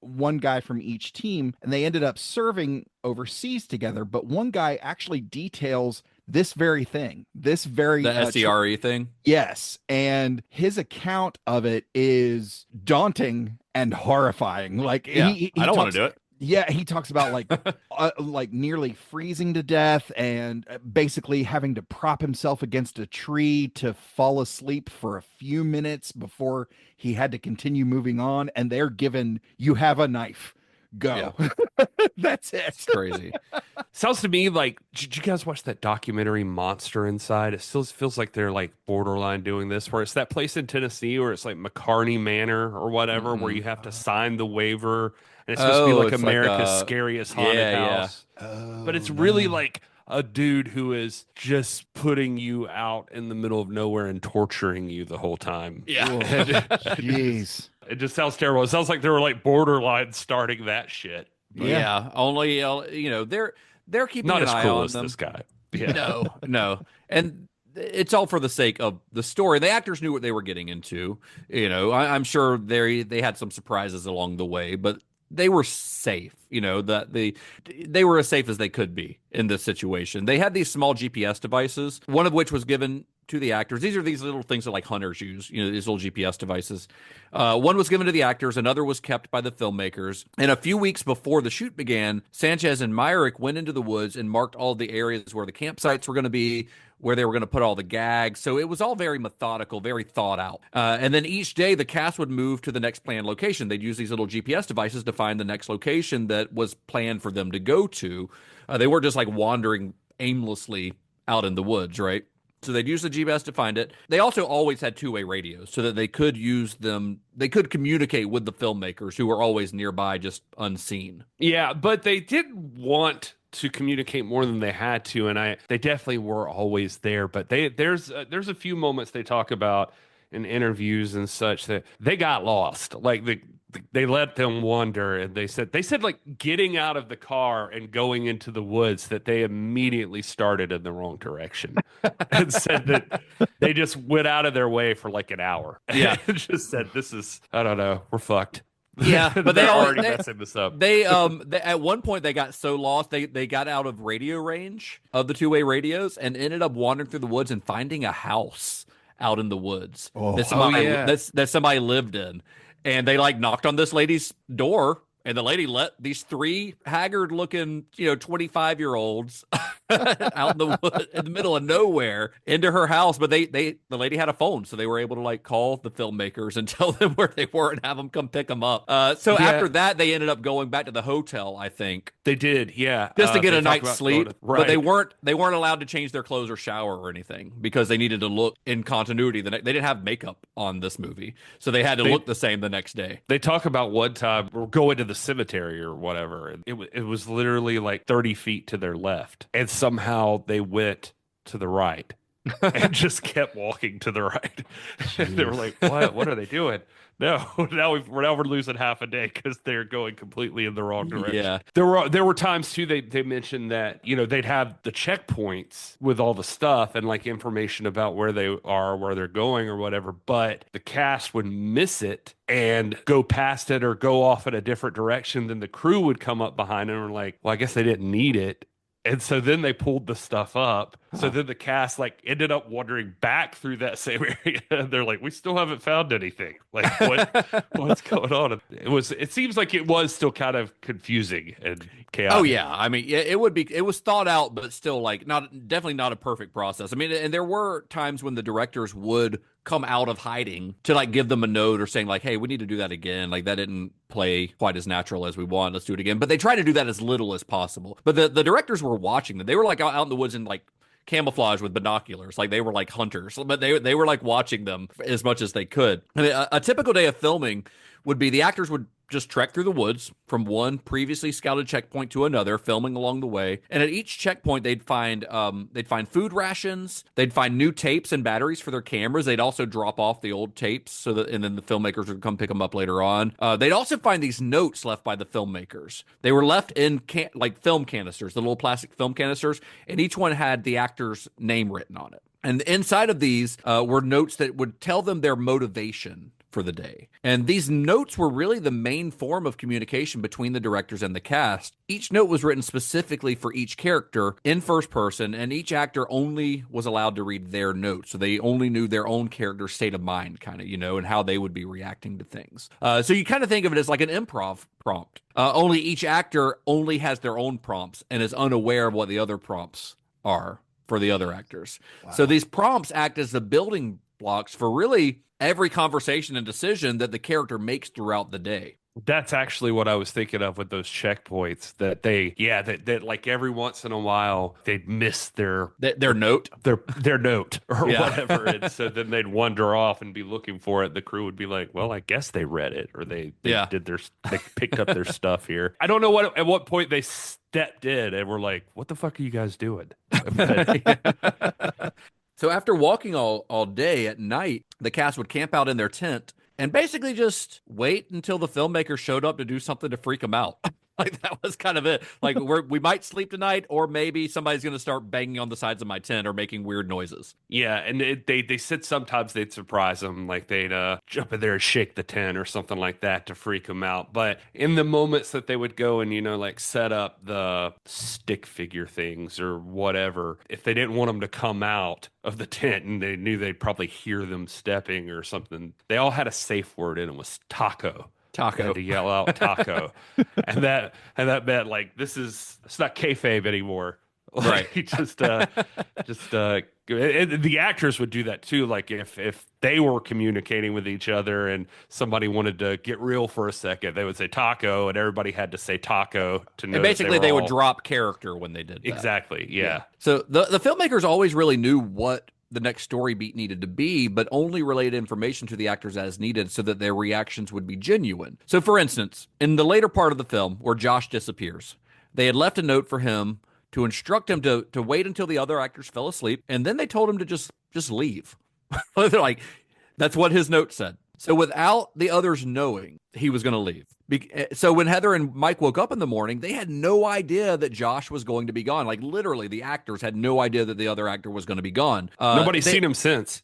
Speaker 7: one guy from each team, and they ended up serving overseas together. But one guy actually details this very thing, the
Speaker 6: SCRE thing.
Speaker 7: Yes. And his account of it is daunting and horrifying. Like, he
Speaker 6: I don't want to do it.
Speaker 7: Yeah, he talks about like nearly freezing to death and basically having to prop himself against a tree to fall asleep for a few minutes before he had to continue moving on. And they're given, you have a knife, go. Yeah. That's it.
Speaker 6: It's crazy.
Speaker 5: Sounds to me like, did you guys watch that documentary Monster Inside? It still feels like they're like borderline doing this, where it's that place in Tennessee where it's like McCarney Manor or whatever, where you have to sign the waiver. And it's supposed to be like America's scariest haunted house. But it's really like a dude who is just putting you out in the middle of nowhere and torturing you the whole time.
Speaker 6: Yeah.
Speaker 7: Jeez.
Speaker 5: It just sounds terrible. It sounds like they were like borderline starting that shit.
Speaker 6: Yeah. Only, they're keeping
Speaker 5: not
Speaker 6: an
Speaker 5: as
Speaker 6: eye
Speaker 5: cool
Speaker 6: on
Speaker 5: as
Speaker 6: them.
Speaker 5: this guy. Yeah.
Speaker 6: No. And it's all for the sake of the story. The actors knew what they were getting into. I'm sure they had some surprises along the way, but they were safe, that they were as safe as they could be in this situation. They had these small GPS devices, one of which was given to the actors. These are these little things that like hunters use, these little GPS devices. One was given to the actors, another was kept by the filmmakers. And a few weeks before the shoot began, Sanchez and Myrick went into the woods and marked all the areas where the campsites were going to be, where they were going to put all the gags. So it was all very methodical, very thought out. And then each day the cast would move to the next planned location. They'd use these little GPS devices to find the next location that was planned for them to go to. They weren't just like wandering aimlessly out in the woods, right? So they'd use the GPS to find it. They also always had two-way radios so that they could use them. They could communicate with the filmmakers who were always nearby, just unseen.
Speaker 5: Yeah, but they did want to communicate more than they had to, and they definitely were always there. But there's a few moments they talk about in interviews and such that they got lost. Like they let them wander, and they said like getting out of the car and going into the woods that they immediately started in the wrong direction, and said that they just went out of their way for like an hour.
Speaker 6: Yeah,
Speaker 5: and just said, "This is, I don't know, we're fucked."
Speaker 6: Yeah, but
Speaker 5: they're already messing this up.
Speaker 6: They at one point they got so lost they got out of radio range of the two-way radios and ended up wandering through the woods and finding a house out in the woods that somebody lived in. And they like knocked on this lady's door, and the lady let these three haggard-looking, 25-year-olds out in the middle of nowhere into her house. But the lady had a phone, so they were able to like call the filmmakers and tell them where they were and have them come pick them up. After that, they ended up going back to the hotel. I think
Speaker 5: they did, yeah,
Speaker 6: just to get a night's sleep.
Speaker 5: Right.
Speaker 6: But they weren't allowed to change their clothes or shower or anything because they needed to look in continuity. They didn't have makeup on this movie, so they had to look the same the next day.
Speaker 5: They talk about one time we're going to the cemetery or whatever, and it was literally like 30 feet to their left, and somehow they went to the right and just kept walking to the right. And they were like, what are they doing? No, now we're losing half a day because they're going completely in the wrong direction.
Speaker 6: Yeah,
Speaker 5: there were times too they mentioned that they'd have the checkpoints with all the stuff and like information about where they are, where they're going, or whatever. But the cast would miss it and go past it or go off in a different direction. Then the crew would come up behind them and were like, well, I guess they didn't need it. And so then they pulled the stuff up So then the cast like ended up wandering back through that same area. And they're like, we still haven't found anything. Like what's going on? It seems like it was still kind of confusing and chaotic.
Speaker 6: Oh yeah. I mean, it was thought out, but still like definitely not a perfect process. I mean, and there were times when the directors would come out of hiding to like give them a note or saying like, hey, we need to do that again. Like that didn't play quite as natural as we want. Let's do it again. But they try to do that as little as possible. But the directors were watching them. They were like out in the woods and like camouflage with binoculars, like they were like hunters, but they were like watching them as much as they could. I mean, a typical day of filming would be the actors would just trek through the woods from one previously scouted checkpoint to another, filming along the way. And at each checkpoint, they'd find food rations, they'd find new tapes and batteries for their cameras. They'd also drop off the old tapes, and then the filmmakers would come pick them up later on. They'd also find these notes left by the filmmakers. They were left in like film canisters, the little plastic film canisters, and each one had the actor's name written on it. And inside of these were notes that would tell them their motivation for the day. And these notes were really the main form of communication between the directors and the cast. Each note was written specifically for each character in first person, and each actor only was allowed to read their notes. So they only knew their own character's state of mind, kind of, and how they would be reacting to things. So you kind of think of it as like an improv prompt. Only each actor only has their own prompts and is unaware of what the other prompts are for the other actors. Wow. So these prompts act as the building blocks for really every conversation and decision that the character makes throughout the day.
Speaker 5: That's actually what I was thinking of with those checkpoints, that like every once in a while they'd miss their
Speaker 6: note,
Speaker 5: their note or whatever. And so then they'd wander off and be looking for it. The crew would be like, well, I guess they read it, or they picked up their stuff here. I don't know at what point they stepped in and were like, what the fuck are you guys doing?
Speaker 6: So after walking all day, at night, the cast would camp out in their tent and basically just wait until the filmmaker showed up to do something to freak them out. Like that was kind of it. Like we might sleep tonight, or maybe somebody's going to start banging on the sides of my tent or making weird noises.
Speaker 5: Yeah, and they said sometimes they'd surprise them, like they'd jump in there and shake the tent or something like that to freak them out. But in the moments that they would go and like set up the stick figure things or whatever, if they didn't want them to come out of the tent and they knew they'd probably hear them stepping or something, they all had a safe word, and it was taco.
Speaker 6: Taco.
Speaker 5: To yell out taco. and that meant like it's not kayfabe anymore. Like,
Speaker 6: right.
Speaker 5: And the actors would do that too. Like if they were communicating with each other and somebody wanted to get real for a second, they would say taco, and everybody had to say taco to know.
Speaker 6: And basically they would drop character when they did that.
Speaker 5: Exactly. Yeah.
Speaker 6: So the filmmakers always really knew what the next story beat needed to be, but only relayed information to the actors as needed so that their reactions would be genuine. So for instance, in the later part of the film where Josh disappears, they had left a note for him to instruct him to wait until the other actors fell asleep, and then they told him to just leave. They're like, that's what his note said. So without the others knowing, he was going to leave. So when Heather and Mike woke up in the morning, they had no idea that Josh was going to be gone. Like literally, the actors had no idea that the other actor was going to be gone.
Speaker 5: Nobody's seen him since.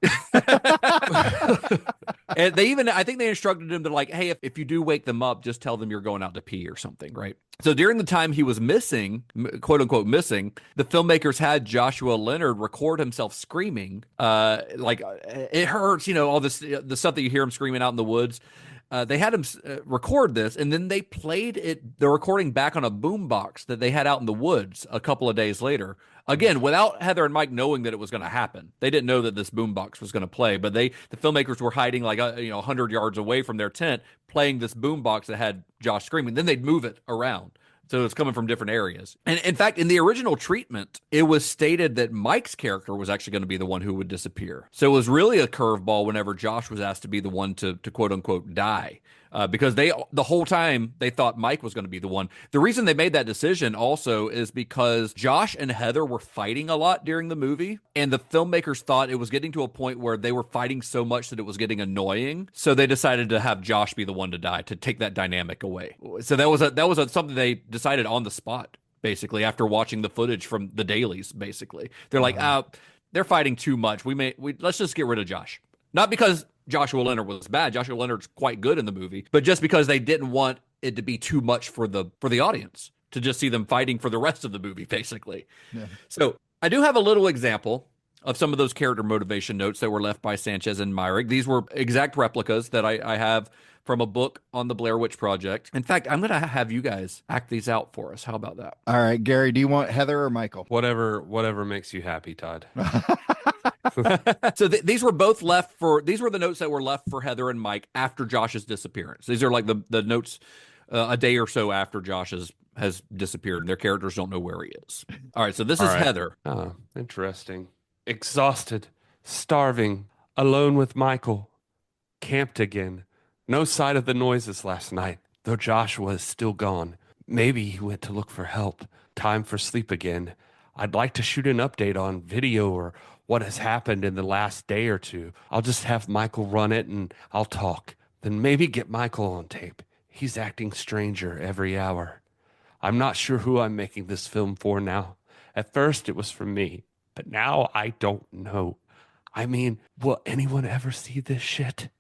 Speaker 6: And I think they instructed him to like, hey, if you do wake them up, just tell them you're going out to pee or something, right? So during the time he was missing, quote unquote missing, the filmmakers had Joshua Leonard record himself screaming, like it hurts, all this, the stuff that you hear him screaming out in the woods. They had him record this, and then they played the recording back on a boombox that they had out in the woods a couple of days later. Again, without Heather and Mike knowing that it was going to happen. They didn't know that this boombox was going to play, but the filmmakers were hiding like 100 yards away from their tent, playing this boombox that had Josh screaming. Then they'd move it around. So it's coming from different areas. And in fact, in the original treatment, it was stated that Mike's character was actually going to be the one who would disappear. So it was really a curveball whenever Josh was asked to be the one to quote unquote die. Because the whole time they thought Mike was going to be the one. The reason they made that decision also is because Josh and Heather were fighting a lot during the movie, and the filmmakers thought it was getting to a point where they were fighting so much that it was getting annoying. So they decided to have Josh be the one to die, to take that dynamic away. So that was something they decided on the spot, basically, after watching the footage from the dailies. Basically, they're like, they're fighting too much. Let's just get rid of Josh. Not because Joshua Leonard was bad. Joshua Leonard's quite good in the movie, but just because they didn't want it to be too much for the audience to just see them fighting for the rest of the movie, basically. Yeah. So I do have a little example of some of those character motivation notes that were left by Sanchez and Myrick. These were exact replicas that I have from a book on the Blair Witch Project. In fact, I'm going to have you guys act these out for us. How about that?
Speaker 7: All right, Gary, do you want Heather or Michael?
Speaker 5: Whatever makes you happy, Todd.
Speaker 6: So these were both left for, these were the notes that were left for Heather and Mike after Josh's disappearance. These are like the notes a day or so after Josh has disappeared and their characters don't know where he is. All right, so this is Heather.
Speaker 5: Oh, interesting. Exhausted, starving, alone with Michael, camped again. No sight of the noises last night, though Joshua is still gone. Maybe he went to look for help. Time for sleep again. I'd like to shoot an update on video or what has happened in the last day or two. I'll just have Michael run it and I'll talk. Then maybe get Michael on tape. He's acting stranger every hour. I'm not sure who I'm making this film for now. At first it was for me, but now I don't know. I mean, will anyone ever see this shit?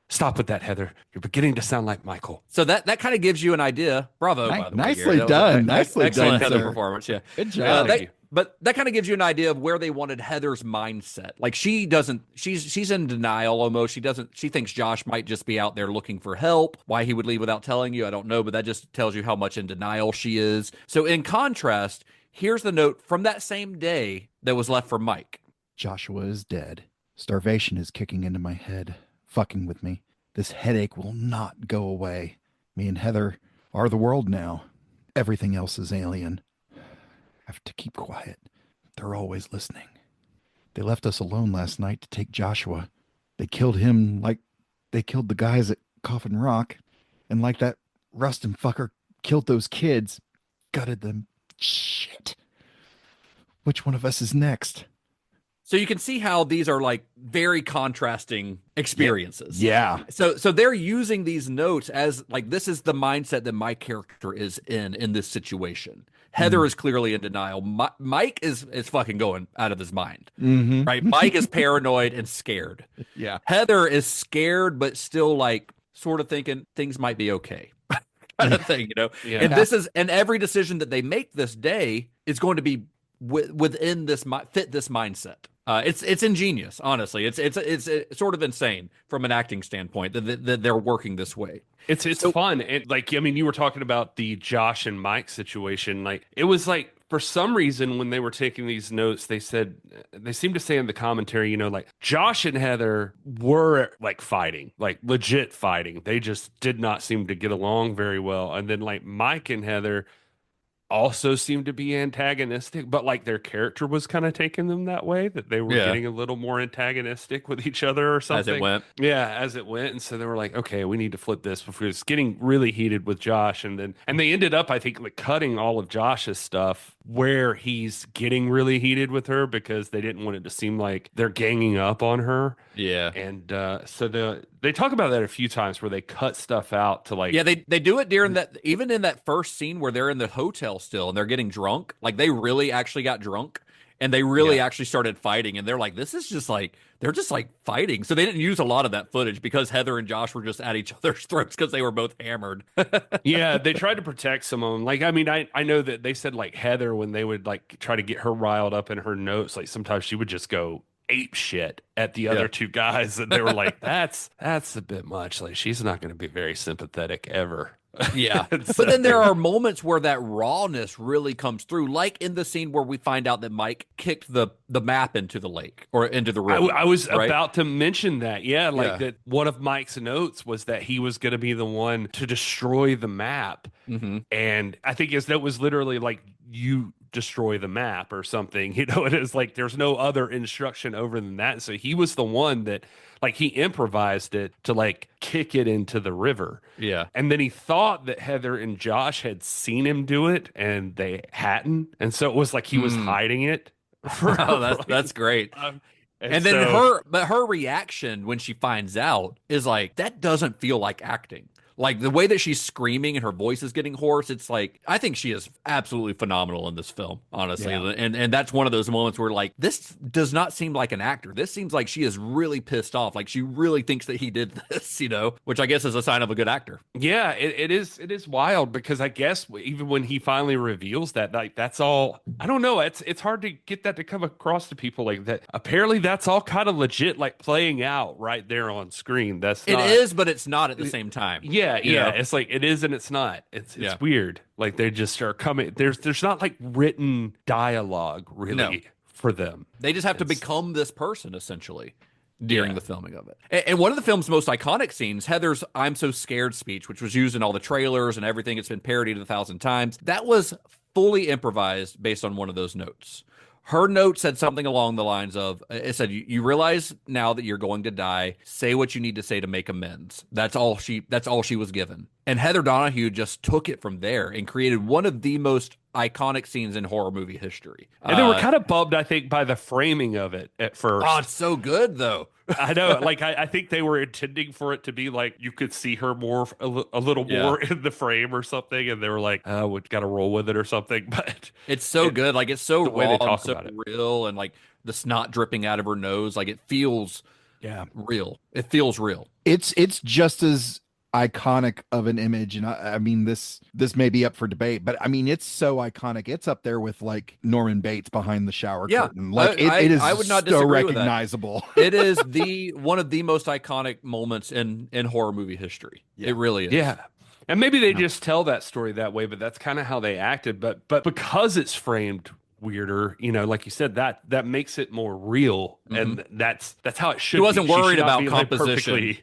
Speaker 5: Stop with that, Heather. You're beginning to sound like Michael.
Speaker 6: So that kind of gives you an idea. Bravo, by the way.
Speaker 7: Nicely done. Nicely
Speaker 6: excellent
Speaker 7: done,
Speaker 6: Heather
Speaker 7: sir.
Speaker 6: performance. Yeah,
Speaker 7: Good job.
Speaker 6: But that kind of gives you an idea of where they wanted Heather's mindset. Like she doesn't, she's in denial almost. She thinks Josh might just be out there looking for help. Why he would leave without telling you, I don't know. But that just tells you how much in denial she is. So in contrast, here's the note from that same day that was left for Mike.
Speaker 7: Joshua is dead. Starvation is kicking into my head, fucking with me. This headache will not go away. Me and Heather are the world now. Everything else is alien. I have to keep quiet. They're always listening. They left us alone last night to take Joshua. They killed him like they killed the guys at Coffin Rock. And like that Rustin fucker killed those kids, gutted them. Shit. Which one of us is next?
Speaker 6: So you can see how these are like very contrasting experiences.
Speaker 7: Yeah.
Speaker 6: So they're using these notes as like, this is the mindset that my character is in this situation. Heather is clearly in denial. Mike is fucking going out of his mind, right? Mike is paranoid and scared.
Speaker 7: Yeah.
Speaker 6: Heather is scared, but still like sort of thinking things might be okay. Kind of thing, you know?
Speaker 5: Yeah.
Speaker 6: And every decision that they make this day is going to be within this fit this mindset. It's ingenious, honestly. It's sort of insane from an acting standpoint that they're working this way.
Speaker 5: It's fun. Like, I mean, you were talking about the Josh and Mike situation. Like, it was like, for some reason, when they were taking these notes, they seemed to say in the commentary, you know, like Josh and Heather were like fighting, like legit fighting. They just did not seem to get along very well. And then like Mike and Heather also seemed to be antagonistic, but like their character was kind of taking them that way, that they were getting a little more antagonistic with each other or something.
Speaker 6: As it went.
Speaker 5: Yeah, as it went. And so they were like, okay, we need to flip this before it's getting really heated with Josh. And they ended up, I think, like cutting all of Josh's stuff where he's getting really heated with her because they didn't want it to seem like they're ganging up on her.
Speaker 6: Yeah.
Speaker 5: And so they talk about that a few times where they cut stuff out to like...
Speaker 6: Yeah, they do it during that, even in that first scene where they're in the hotel still and they're getting drunk. Like they really actually got drunk and they really actually started fighting. And they're like, this is just like, they're just like fighting. So they didn't use a lot of that footage because Heather and Josh were just at each other's throats because they were both hammered.
Speaker 5: Yeah, they tried to protect some of them. Like, I mean, I know that they said like Heather, when they would like try to get her riled up in her notes, like sometimes she would just go ape shit at the other two guys. And they were like, that's a bit much. Like, she's not going to be very sympathetic ever.
Speaker 6: Yeah. But then there are moments where that rawness really comes through, like in the scene where we find out that Mike kicked the map into the lake or into the river.
Speaker 5: I was about to mention that. Yeah, like that one of Mike's notes was that he was going to be the one to destroy the map. And I think his note was literally like, you destroy the map or something. You know, it is like there's no other instruction over than that. So he was the one that like he improvised it to like kick it into the river.
Speaker 6: Yeah.
Speaker 5: And then he thought that Heather and Josh had seen him do it and they hadn't. And so it was like he was hiding it.
Speaker 6: That's great. And then her reaction when she finds out is like, that doesn't feel like acting. Like the way that she's screaming and her voice is getting hoarse, it's like I think she is absolutely phenomenal in this film, honestly.
Speaker 7: Yeah.
Speaker 6: And that's one of those moments where like this does not seem like an actor. This seems like she is really pissed off. Like she really thinks that he did this, which I guess is a sign of a good actor.
Speaker 5: Yeah, it is wild because I guess even when he finally reveals that, like that's all, I don't know, it's hard to get that to come across to people like that. Apparently that's all kind of legit, like playing out right there on screen.
Speaker 6: It is, but it's not at the same time.
Speaker 5: Yeah, it's like it is and it's not. It's weird. Like they just are coming. There's not like written dialogue really for them.
Speaker 6: They just have to become this person essentially during the filming of it. And one of the film's most iconic scenes, Heather's "I'm so scared" speech, which was used in all the trailers and everything. It's been parodied 1,000 times. That was fully improvised based on one of those notes. Her note said something along the lines of, it said, you realize now that you're going to die, say what you need to say to make amends. That's all she was given. And Heather Donahue just took it from there and created one of the most iconic scenes in horror movie history.
Speaker 5: And they were kind of bummed, I think, by the framing of it at first.
Speaker 6: Oh, it's so good, though.
Speaker 5: I know. Like, I think they were intending for it to be like you could see her a little more in the frame or something. And they were like, we got to roll with it or something. But
Speaker 6: it's so good. Like, it's so raw and so
Speaker 5: about it.
Speaker 6: real. And like the snot dripping out of her nose. Like, it feels real. It feels real.
Speaker 7: It's just as iconic of an image, and I mean this may be up for debate, but I mean it's so iconic. It's up there with like Norman Bates behind the shower curtain. Like it is. I would not so recognizable.
Speaker 6: It is one of the most iconic moments in horror movie history. It really is.
Speaker 5: Yeah. And maybe they just tell that story that way, but that's kind of how they acted. But because it's framed weirder, like you said, that makes it more real, and that's how it should.
Speaker 6: He wasn't
Speaker 5: be.
Speaker 6: worried about
Speaker 5: be
Speaker 6: composition.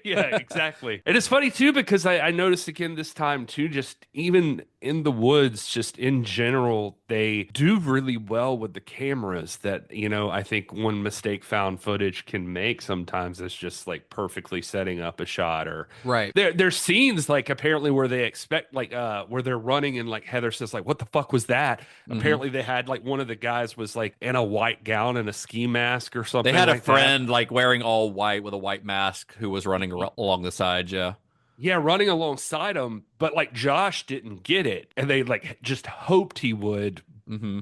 Speaker 5: Yeah, exactly. And it's funny too because I noticed again this time too, just even in the woods, just in general, they do really well with the cameras. That I think one mistake found footage can make sometimes is just like perfectly setting up a shot, or there's scenes like apparently where they expect like where they're running and like Heather says like, what the fuck was that? Apparently they had like one of the guys was like in a white gown and a ski mask or something.
Speaker 6: They had
Speaker 5: like
Speaker 6: a friend like wearing all white with a white mask who was running along the sides.
Speaker 5: Yeah, running alongside him, but like Josh didn't get it, and they like just hoped he would.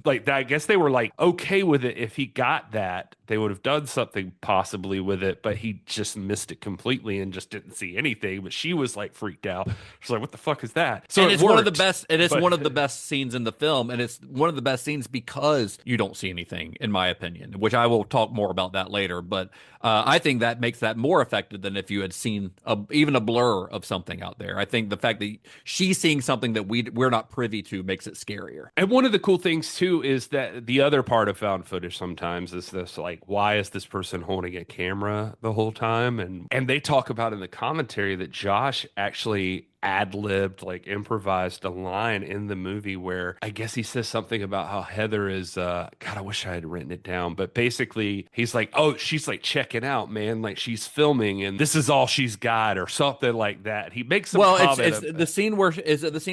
Speaker 5: Like I guess they were like okay with it if he got that. They would have done something possibly with it, but he just missed it completely and just didn't see anything. But she was like freaked out. She's like, "What the fuck is that?" So
Speaker 6: it's one of the best. It is one of the best scenes in the film, and it's one of the best scenes because you don't see anything, in my opinion. Which I will talk more about that later. But I think that makes that more effective than if you had seen even a blur of something out there. I think the fact that she's seeing something that we're not privy to makes it scarier.
Speaker 5: And one of the cool things too is that the other part of found footage sometimes is this like, why is this person holding a camera the whole time? And they talk about in the commentary that Josh actually ad-libbed, like improvised a line in the movie where I guess he says something about how Heather is God, I wish I had written it down, but basically he's like, oh, she's like checking out, man, like she's filming and this is all she's got or something like that. He makes some
Speaker 6: it's the scene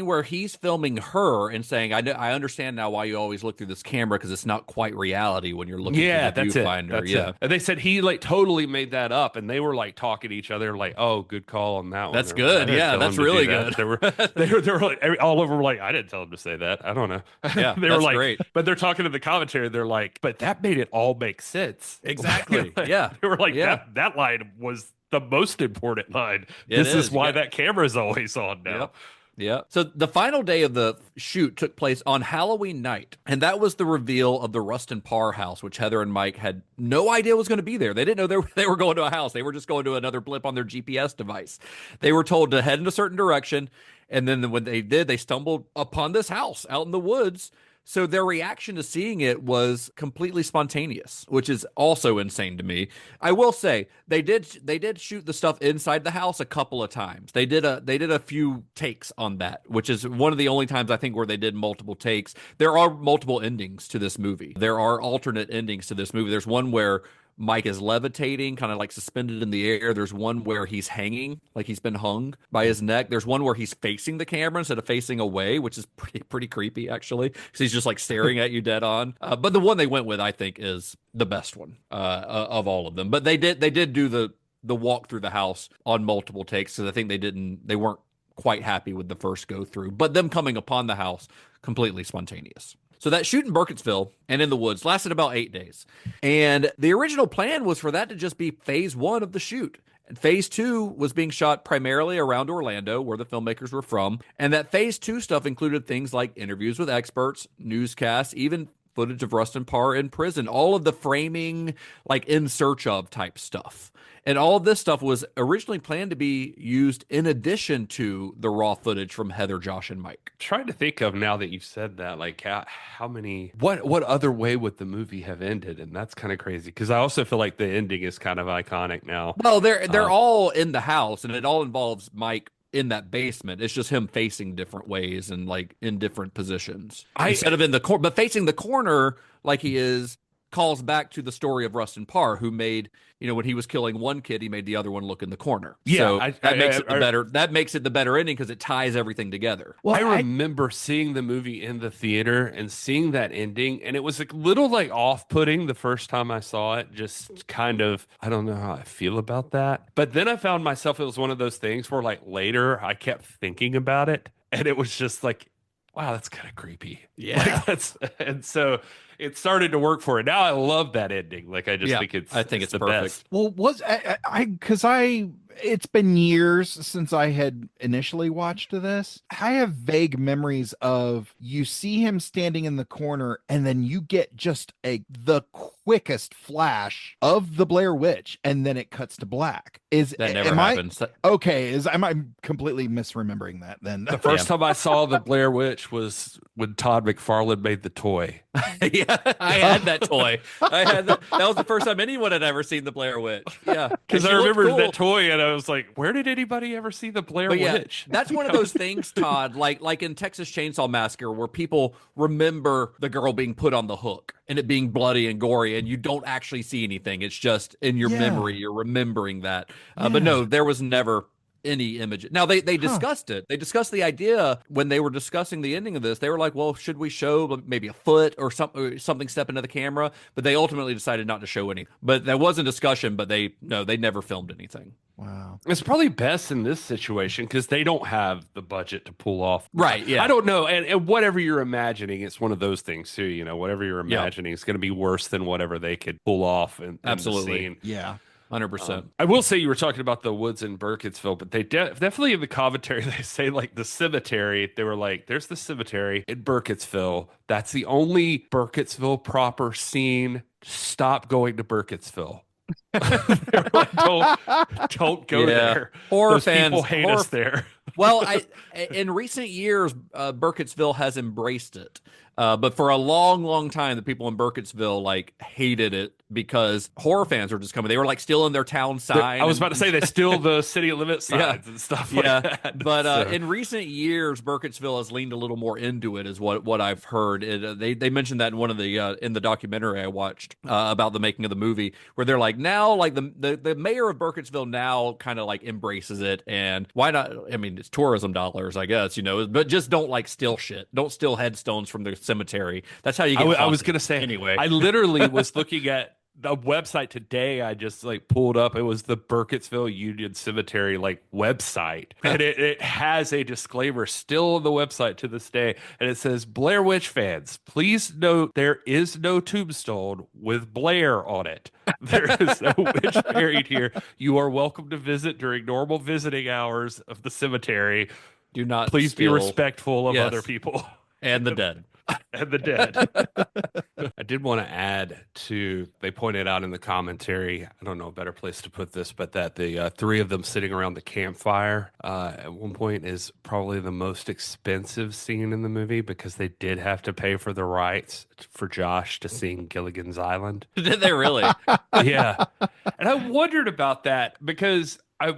Speaker 6: where he's filming her and saying, I understand now why you always look through this camera because it's not quite reality when you're looking through the viewfinder.
Speaker 5: That's it. And they said he like totally made that up, and they were like talking to each other like, oh, good call on that one.
Speaker 6: That's good. Yeah, that's really good.
Speaker 5: They were like all over like, I didn't tell him to say that. I don't know.
Speaker 6: Yeah,
Speaker 5: they were like,
Speaker 6: great.
Speaker 5: But they're talking to the commentary. They're like, but that made it all make sense.
Speaker 6: Exactly.
Speaker 5: Like,
Speaker 6: yeah.
Speaker 5: They were like, that line was the most important line. This is why that camera is always on now.
Speaker 6: Yep. Yeah. So the final day of the shoot took place on Halloween night, and that was the reveal of the Rustin Parr house, which Heather and Mike had no idea was going to be there. They didn't know they were going to a house. They were just going to another blip on their GPS device. They were told to head in a certain direction, and then when they did, they stumbled upon this house out in the woods. So their reaction to seeing it was completely spontaneous, which is also insane to me. I will say they did shoot the stuff inside the house a couple of times. They did a few takes on that, which is one of the only times I think where they did multiple takes. There are multiple endings to this movie. There are alternate endings to this movie. There's one where Mike is levitating, kind of like suspended in the air. There's one where he's hanging, like he's been hung by his neck. There's one where he's facing the camera instead of facing away, which is pretty creepy, actually, because he's just like staring at you dead on. But the one they went with, I think, is the best one of all of them. But they did do the the walk through the house on multiple takes because I think they weren't quite happy with the first go through. But them coming upon the house, completely spontaneous. So that shoot in Burkittsville and in the woods lasted about 8 days. And the original plan was for that to just be phase 1 of the shoot. And phase 2 was being shot primarily around Orlando, where the filmmakers were from. And that phase 2 stuff included things like interviews with experts, newscasts, even footage of Rustin Parr in prison, all of the framing, like in search of type stuff. And all of this stuff was originally planned to be used in addition to the raw footage from Heather, Josh, and Mike.
Speaker 5: Trying to think of now that you've said that, like how many, what other way would the movie have ended? And that's kind of crazy because I also feel like the ending is kind of iconic now.
Speaker 6: Well, they're all in the house, and it all involves Mike in that basement. It's just him facing different ways and like in different positions instead of in the corner, but facing the corner like he is. Calls back to the story of Rustin Parr, who made, when he was killing one kid, he made the other one look in the corner.
Speaker 5: Yeah,
Speaker 6: so that makes it the better ending because it ties everything together.
Speaker 5: Well, I remember seeing the movie in the theater and seeing that ending, and it was a little like off-putting the first time I saw it. Just kind of, I don't know how I feel about that. But then I found myself, it was one of those things where like later I kept thinking about it, and it was just like, wow, that's kind of creepy.
Speaker 6: Yeah,
Speaker 5: and so it started to work for it. Now I love that ending. Like I think it's the
Speaker 6: perfect.
Speaker 5: best.
Speaker 7: Well, it's been years since I had initially watched this. I have vague memories of you see him standing in the corner and then you get just the quickest flash of the Blair Witch and then it cuts to black.
Speaker 6: That never happens.
Speaker 7: Am I completely misremembering that then?
Speaker 5: The first time I saw the Blair Witch was when Todd McFarlane made the toy.
Speaker 6: Yeah, I had that toy. That was the first time anyone had ever seen the Blair Witch. Yeah,
Speaker 5: because I remember that toy, and I was like, "Where did anybody ever see the Blair Witch?"
Speaker 6: That's one of those things, Todd. Like in Texas Chainsaw Massacre, where people remember the girl being put on the hook and it being bloody and gory, and you don't actually see anything. It's just in your memory. You're remembering that. But no, there was never any image. Now they discussed it. They discussed the idea when they were discussing the ending of this. They were like, well, should we show maybe a foot or something step into the camera? But they ultimately decided not to show any. But there was a discussion, but they never filmed anything.
Speaker 7: Wow.
Speaker 5: It's probably best in this situation because they don't have the budget to pull off.
Speaker 6: Right. Yeah.
Speaker 5: I don't know. And whatever you're imagining, it's one of those things too. Whatever you're imagining is going to be worse than whatever they could pull off in
Speaker 6: Absolutely.
Speaker 5: the scene.
Speaker 7: Yeah.
Speaker 6: 100%.
Speaker 5: I will say you were talking about the woods in Burkittsville, but they definitely in the commentary, they say like the cemetery. They were like, there's the cemetery in Burkittsville. That's the only Burkittsville proper scene. Stop going to Burkittsville. Like, don't go there.
Speaker 6: Horror
Speaker 5: Those
Speaker 6: fans
Speaker 5: people hate us there.
Speaker 6: Well, in recent years, Burkittsville has embraced it. But for a long, long time, the people in Burkittsville like hated it because horror fans were just coming. They were like still in their town sign.
Speaker 5: I was about to say they still the city limit signs and stuff like that.
Speaker 6: But in recent years, Burkittsville has leaned a little more into it, is what I've heard. They mentioned that in one of the in the documentary I watched about the making of the movie, where they're like now like the mayor of Burkittsville now kind of like embraces it, and why not? I mean, it's tourism dollars, I guess, but just don't like steal shit. Don't steal headstones from the cemetery. That's how you get.
Speaker 5: I was gonna say
Speaker 6: anyway.
Speaker 5: I literally was looking at the website today. I just like pulled up. It was the Burkittsville Union Cemetery like website, and it has a disclaimer still on the website to this day, and it says, "Blair Witch fans, please note there is no tombstone with Blair on it. There is no witch buried here. You are welcome to visit during normal visiting hours of the cemetery.
Speaker 6: Do not
Speaker 5: please be respectful of other people
Speaker 6: and the dead."
Speaker 5: And the dead. I did want to add to, they pointed out in the commentary, I don't know a better place to put this, but that the three of them sitting around the campfire at one point is probably the most expensive scene in the movie because they did have to pay for the rights for Josh to sing Gilligan's Island.
Speaker 6: Did they really?
Speaker 5: Yeah. And I wondered about that because I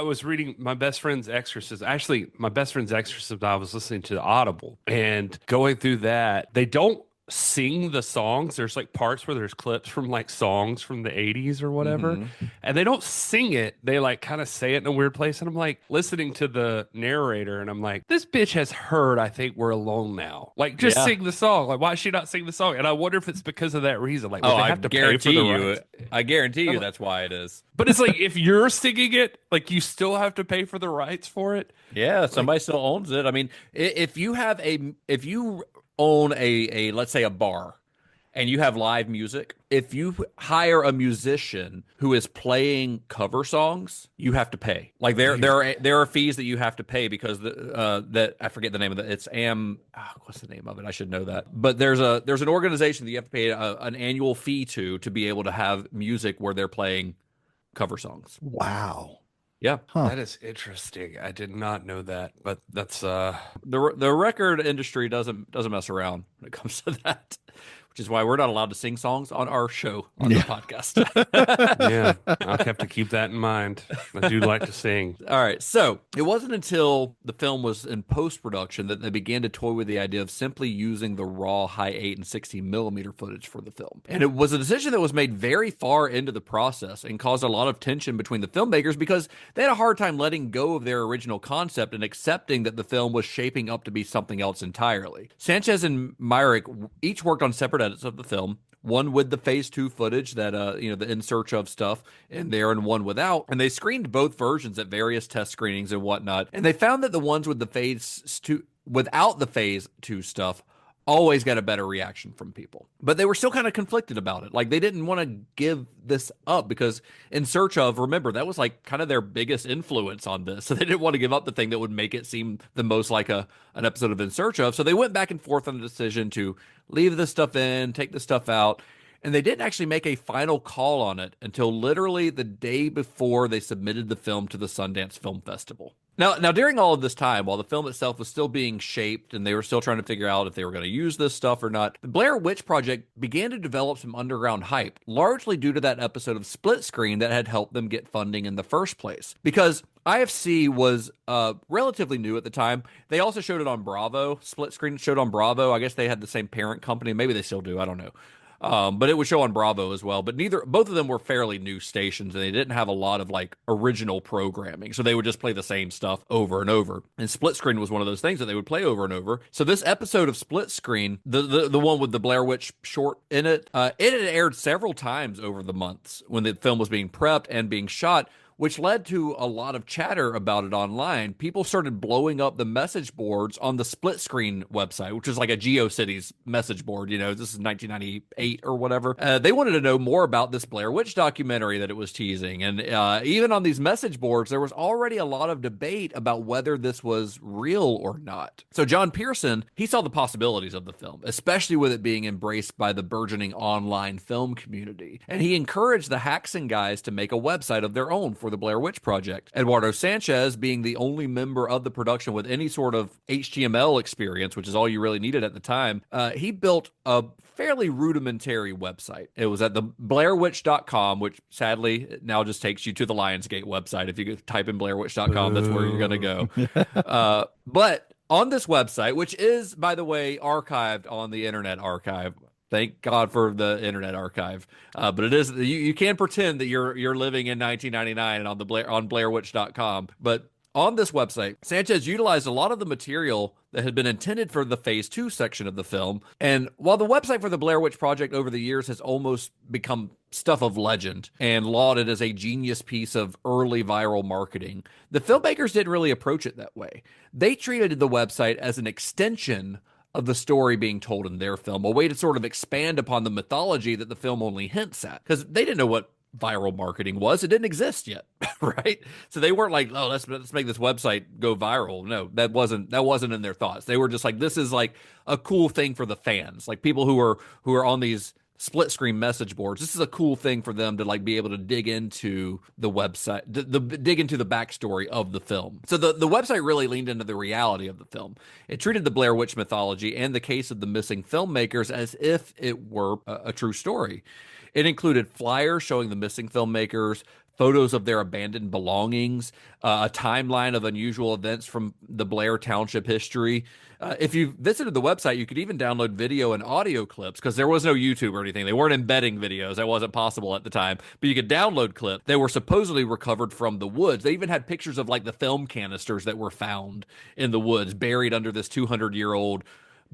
Speaker 5: was reading My Best Friend's Exorcism. Actually, My Best Friend's Exorcism, I was listening to the Audible and going through that. They don't sing the songs. There's like parts where there's clips from like songs from the 80s or whatever, and they don't sing it. They like kind of say it in a weird place. And I'm like listening to the narrator and I'm like, this bitch has heard I Think We're Alone Now. Like, just sing the song. Like, why is she not singing the song? And I wonder if it's because of that reason. Like, they have to pay for the rights.
Speaker 6: I guarantee you that's why it is.
Speaker 5: But it's like, if you're singing it, like, you still have to pay for the rights for it.
Speaker 6: Yeah, somebody still owns it. I mean, if you own a let's say a bar and you have live music, if you hire a musician who is playing cover songs, you have to pay. Like there are fees that you have to pay because that I forget the name of it. It's what's the name of it? I should know that. But there's an organization that you have to pay an annual fee to be able to have music where they're playing cover songs.
Speaker 7: Wow.
Speaker 6: Yeah,
Speaker 5: that is interesting. I did not know that, but that's
Speaker 6: the record industry doesn't mess around when it comes to that, which is why we're not allowed to sing songs on our show on the podcast.
Speaker 5: Yeah, I'll have to keep that in mind. I do like to sing.
Speaker 6: All right, so it wasn't until the film was in post-production that they began to toy with the idea of simply using the raw high 8 and 16 millimeter footage for the film. And it was a decision that was made very far into the process and caused a lot of tension between the filmmakers because they had a hard time letting go of their original concept and accepting that the film was shaping up to be something else entirely. Sanchez and Myrick each worked on separate edits of the film, one with the phase 2 footage that the In Search Of stuff in there and one without, and they screened both versions at various test screenings and whatnot, and they found that the ones with the phase 2 without the phase 2 stuff always got a better reaction from people. But they were still kind of conflicted about it. Like, they didn't want to give this up because In Search Of, remember, that was like kind of their biggest influence on this. So they didn't want to give up the thing that would make it seem the most like an episode of In Search Of. So they went back and forth on the decision to leave this stuff in, take this stuff out. And they didn't actually make a final call on it until literally the day before they submitted the film to the Sundance Film Festival. Now, during all of this time, while the film itself was still being shaped and they were still trying to figure out if they were going to use this stuff or not, the Blair Witch Project began to develop some underground hype, largely due to that episode of Split Screen that had helped them get funding in the first place. Because IFC was relatively new at the time. They also showed it on Bravo. Split Screen showed on Bravo. I guess they had the same parent company. Maybe they still do. I don't know. But it would show on Bravo as well. But both of them were fairly new stations, and they didn't have a lot of like original programming. So they would just play the same stuff over and over. And Split Screen was one of those things that they would play over and over. So this episode of Split Screen, the one with the Blair Witch short in it, it had aired several times over the months when the film was being prepped and being shot, which led to a lot of chatter about it online. People started blowing up the message boards on the Split Screen website, which is like a GeoCities message board. You know, this is 1998 or whatever. They wanted to know more about this Blair Witch documentary that it was teasing. And even on these message boards, there was already a lot of debate about whether this was real or not. So John Pearson, he saw the possibilities of the film, especially with it being embraced by the burgeoning online film community. And he encouraged the Haxon guys to make a website of their own for the Blair Witch Project. Eduardo Sanchez, being the only member of the production with any sort of HTML experience, which is all you really needed at the time, he built a fairly rudimentary website. It was at the blairwitch.com, which sadly now just takes you to the Lionsgate website. If you type in blairwitch.com, that's where you're going to go. But on this website, which is, by the way, archived on the Internet Archive. Thank God for the Internet Archive. But it is, you can pretend that you're living in 1999 and on blairwitch.com. But on this website, Sanchez utilized a lot of the material that had been intended for the Phase 2 section of the film. And while the website for the Blair Witch Project over the years has almost become stuff of legend and lauded as a genius piece of early viral marketing, the filmmakers didn't really approach it that way. They treated the website as an extension of the story being told in their film, a way to sort of expand upon the mythology that the film only hints at. Because they didn't know what viral marketing was. It didn't exist yet, right? So they weren't like, oh, let's make this website go viral. No, that wasn't in their thoughts. They were just like, this is like a cool thing for the fans, like people who are on these Split Screen message boards. This is a cool thing for them to like be able to dig into the website, dig into the backstory of the film. So the website really leaned into the reality of the film. It treated the Blair Witch mythology and the case of the missing filmmakers as if it were a true story. It included flyers showing the missing filmmakers, photos of their abandoned belongings, a timeline of unusual events from the Blair Township history. If you visited the website, you could even download video and audio clips because there was no YouTube or anything. They weren't embedding videos. That wasn't possible at the time. But you could download clips. They were supposedly recovered from the woods. They even had pictures of like the film canisters that were found in the woods, buried under this 200-year-old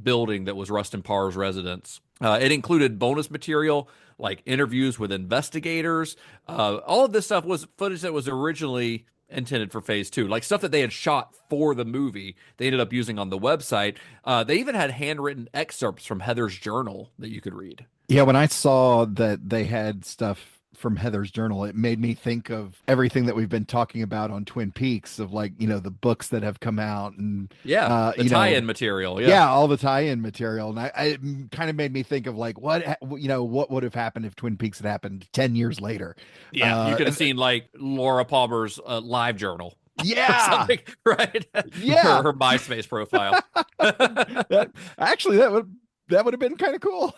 Speaker 6: building that was Rustin Parr's residence. It included bonus material like interviews with investigators. All of this stuff was footage that was originally intended for phase 2, like stuff that they had shot for the movie they ended up using on the website. They even had handwritten excerpts from Heather's journal that you could read.
Speaker 7: Yeah, when I saw that they had stuff from Heather's journal, it made me think of everything that we've been talking about on Twin Peaks, of like, the books that have come out, and
Speaker 6: the tie-in material.
Speaker 7: All the tie-in material. And it kind of made me think of like what would have happened if Twin Peaks had happened 10 years later.
Speaker 6: You could have seen like Laura Palmer's live journal.
Speaker 7: Yeah.
Speaker 6: Right.
Speaker 7: Yeah.
Speaker 6: her MySpace profile.
Speaker 7: That would have been kind of cool.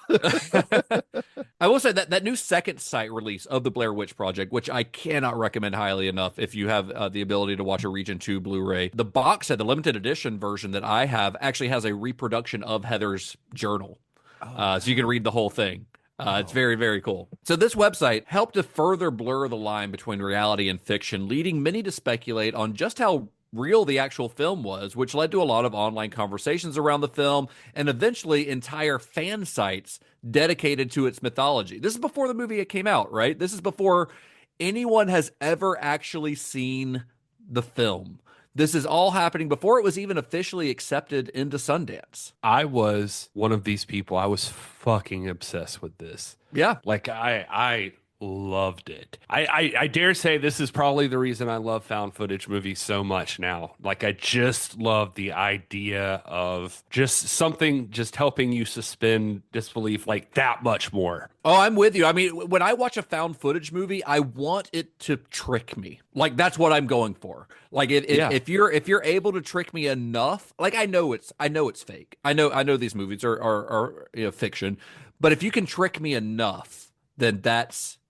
Speaker 6: I will say that new second site release of the Blair Witch Project, which I cannot recommend highly enough if you have the ability to watch a Region 2 Blu-ray. The box set, the limited edition version that I have, actually has a reproduction of Heather's journal. So you can read the whole thing. It's very, very cool. So this website helped to further blur the line between reality and fiction, leading many to speculate on just how real the actual film was, which led to a lot of online conversations around the film and eventually entire fan sites dedicated to its mythology. This is before the movie came out, right? This is before anyone has ever actually seen the film. This is all happening before it was even officially accepted into Sundance.
Speaker 5: I was one of these people. I was fucking obsessed with this.
Speaker 6: Yeah.
Speaker 5: Like I loved it. I dare say this is probably the reason I love found footage movies so much now. Like, I just love the idea of just something just helping you suspend disbelief like that much more.
Speaker 6: Oh, I'm with you. I mean, when I watch a found footage movie, I want it to trick me. Like, that's what I'm going for. Like, if you're able to trick me enough, like, I know it's fake. I know these movies are fiction, but if you can trick me enough, then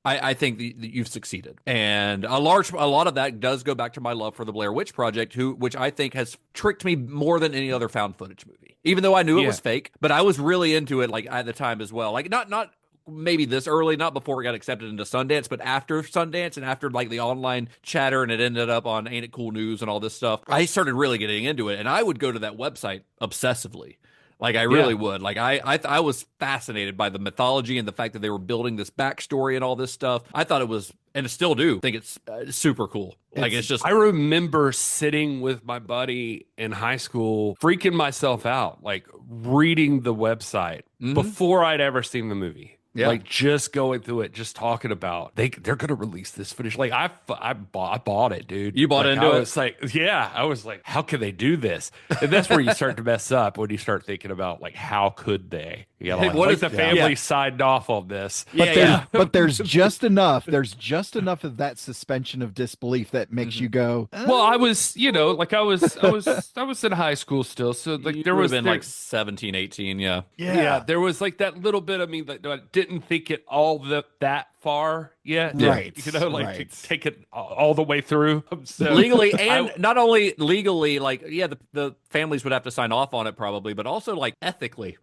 Speaker 6: I think that you've succeeded. And a lot of that does go back to my love for the Blair Witch Project, which I think has tricked me more than any other found footage movie. Even though I knew it was fake, but I was really into it, like, at the time as well. Like, not maybe this early, not before it got accepted into Sundance, but after Sundance and after like the online chatter and it ended up on Ain't It Cool News and all this stuff, I started really getting into it. And I would go to that website obsessively. Like, I really would. Like, I was fascinated by the mythology and the fact that they were building this backstory and all this stuff. I thought it was, and I still do think it's super cool. Like, it's just,
Speaker 5: I remember sitting with my buddy in high school, freaking myself out, like reading the website before I'd ever seen the movie. Yeah. Like, just going through it, just talking about they're gonna release this footage. Like, I bought it, dude.
Speaker 6: You bought into it?
Speaker 5: I was like, yeah. I was like, how can they do this? And that's where you start to mess up, when you start thinking about, like, how could they? You know, like the family signed off on this.
Speaker 7: But there's just enough. There's just enough of that suspension of disbelief that makes you go.
Speaker 5: Well, I was, like, I was in high school still, so like there was
Speaker 6: been like 17, 18,
Speaker 5: yeah. There was like that little bit of me that didn't think it all that far yet,
Speaker 7: right?
Speaker 5: To take it all the way through. So,
Speaker 6: legally, and not only legally, like, the families would have to sign off on it probably, but also like ethically.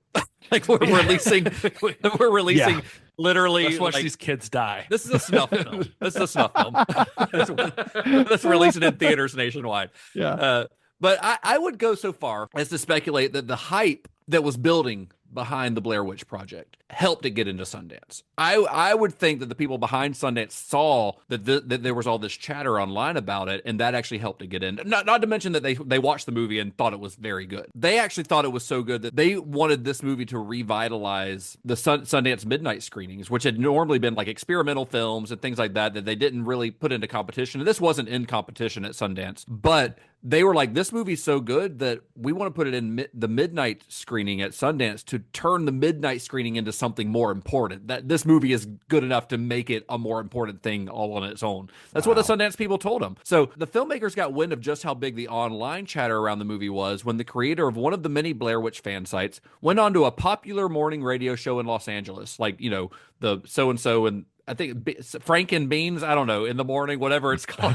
Speaker 6: Like, we're releasing literally.
Speaker 5: Let's watch these kids die.
Speaker 6: This is a snuff film. This is a snuff film. Let's release it in theaters nationwide.
Speaker 7: Yeah.
Speaker 6: But I would go so far as to speculate that the hype that was building behind the Blair Witch Project helped it get into Sundance. I would think that the people behind Sundance saw that there was all this chatter online about it, and that actually helped it get in. Not to mention that they watched the movie and thought it was very good. They actually thought it was so good that they wanted this movie to revitalize the Sundance midnight screenings, which had normally been like experimental films and things like that they didn't really put into competition. And this wasn't in competition at Sundance, but they were like, this movie's so good that we want to put it in the midnight screening at Sundance to turn the midnight screening into something more important. That this movie is good enough to make it a more important thing all on its own. That's what the Sundance people told him. So the filmmakers got wind of just how big the online chatter around the movie was when the creator of one of the many Blair Witch fan sites went on to a popular morning radio show in Los Angeles, like, you know, the so-and-so and I think Frank and Beans, I don't know, in the morning, whatever it's called.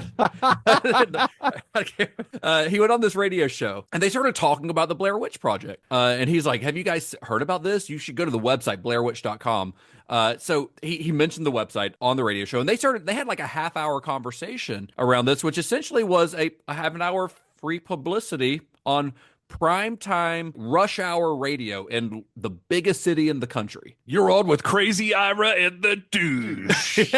Speaker 6: He went on this radio show and they started talking about the Blair Witch Project. And he's like, have you guys heard about this? You should go to the website, blairwitch.com. So he mentioned the website on the radio show and they had like a half-hour conversation around this, which essentially was a half-an-hour free publicity on primetime rush hour radio in the biggest city in the country.
Speaker 5: You're on with Crazy Ira and the Douche.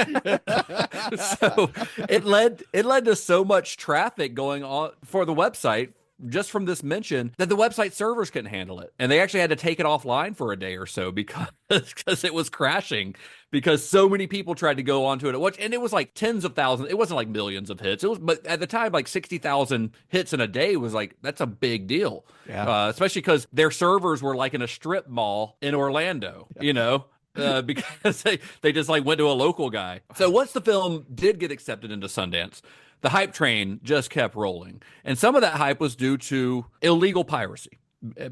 Speaker 6: So it led to so much traffic going on for the website just from this mention that the website servers couldn't handle it. And they actually had to take it offline for a day or so because it was crashing, because so many people tried to go onto it. And it was like tens of thousands. It wasn't like millions of hits. But at the time, like 60,000 hits in a day was like, that's a big deal.
Speaker 7: Yeah.
Speaker 6: Especially because their servers were like in a strip mall in Orlando, you know? Because they just like went to a local guy. So once the film did get accepted into Sundance, the hype train just kept rolling. And some of that hype was due to illegal piracy,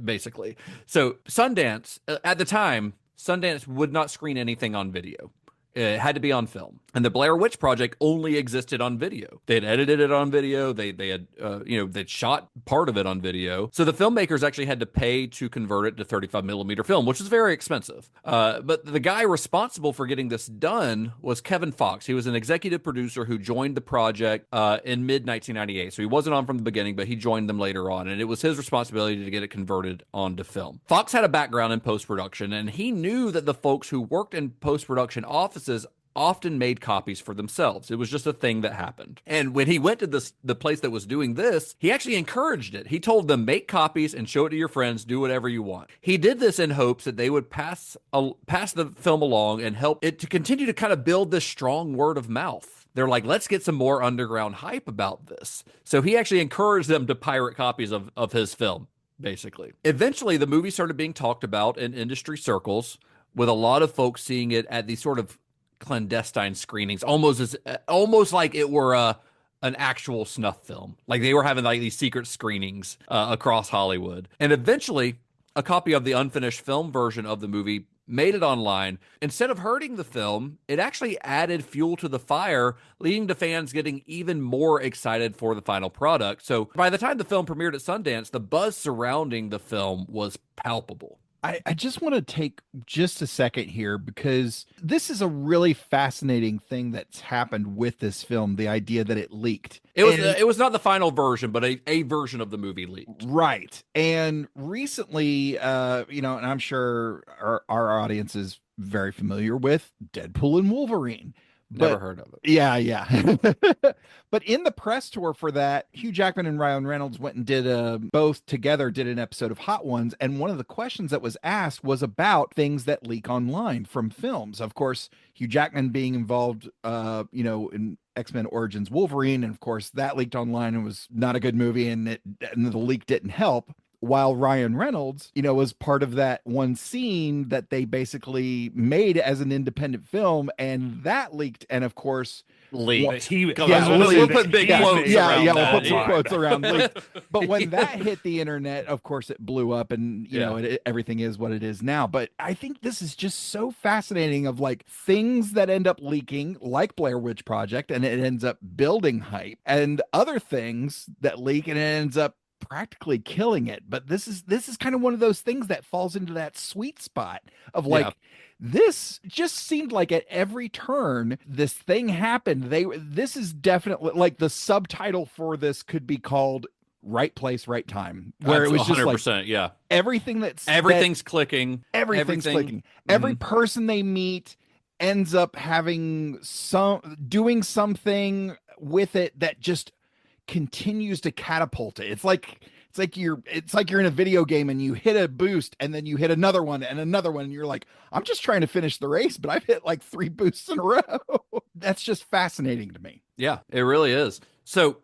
Speaker 6: basically. So Sundance, at the time, Sundance would not screen anything on video. It had to be on film. And the Blair Witch Project only existed on video. They had edited it on video. They had, they'd shot part of it on video. So the filmmakers actually had to pay to convert it to 35 millimeter film, which is very expensive. But the guy responsible for getting this done was Kevin Fox. He was an executive producer who joined the project in mid-1998. So he wasn't on from the beginning, but he joined them later on. And it was his responsibility to get it converted onto film. Fox had a background in post-production, and he knew that the folks who worked in post-production offices often made copies for themselves. It was just a thing that happened. And when he went to the place that was doing this, he actually encouraged it. He told them, make copies and show it to your friends, do whatever you want. He did this in hopes that they would pass the film along and help it to continue to kind of build this strong word of mouth. They're like, let's get some more underground hype about this. So he actually encouraged them to pirate copies of his film, basically. Eventually, the movie started being talked about in industry circles, with a lot of folks seeing it at these sort of clandestine screenings, almost like it were an actual snuff film. Like they were having like these secret screenings across Hollywood. And eventually, a copy of the unfinished film version of the movie made it online. Instead of hurting the film, it actually added fuel to the fire, leading to fans getting even more excited for the final product. So by the time the film premiered at Sundance, the buzz surrounding the film was palpable.
Speaker 7: I just want to take just a second here, because this is a really fascinating thing that's happened with this film, the idea that it leaked.
Speaker 6: It was not the final version, but a version of the movie leaked.
Speaker 7: Right. And recently, and I'm sure our audience is very familiar with Deadpool and Wolverine.
Speaker 6: Never heard of it.
Speaker 7: Yeah. But in the press tour for that, Hugh Jackman and Ryan Reynolds went and did both together did an episode of Hot Ones. And one of the questions that was asked was about things that leak online from films. Of course, Hugh Jackman being involved, in X-Men Origins Wolverine. And of course, that leaked online and was not a good movie. And the leak didn't help. While Ryan Reynolds, was part of that one scene that they basically made as an independent film, and that leaked. And of course,
Speaker 6: leaked.
Speaker 7: We'll
Speaker 6: put big quotes around that.
Speaker 7: We'll put some quotes around leaked. But when that hit the internet, of course, it blew up, and everything is what it is now. But I think this is just so fascinating of like things that end up leaking, like Blair Witch Project, and it ends up building hype, and other things that leak and it ends up practically killing it. But this is kind of one of those things that falls into that sweet spot of like, this just seemed like at every turn this thing happened. This is definitely like the subtitle for this could be called Right Place, Right Time, where it was just 100%,
Speaker 6: like
Speaker 7: everything's
Speaker 6: clicking,
Speaker 7: everything's clicking. Every person they meet ends up having doing something with it that just continues to catapult it. It's like you're in a video game and you hit a boost and then you hit another one and another one and you're like, I'm just trying to finish the race, but I've hit like 3 boosts in a row. That's just fascinating to me.
Speaker 6: Yeah, it really is. So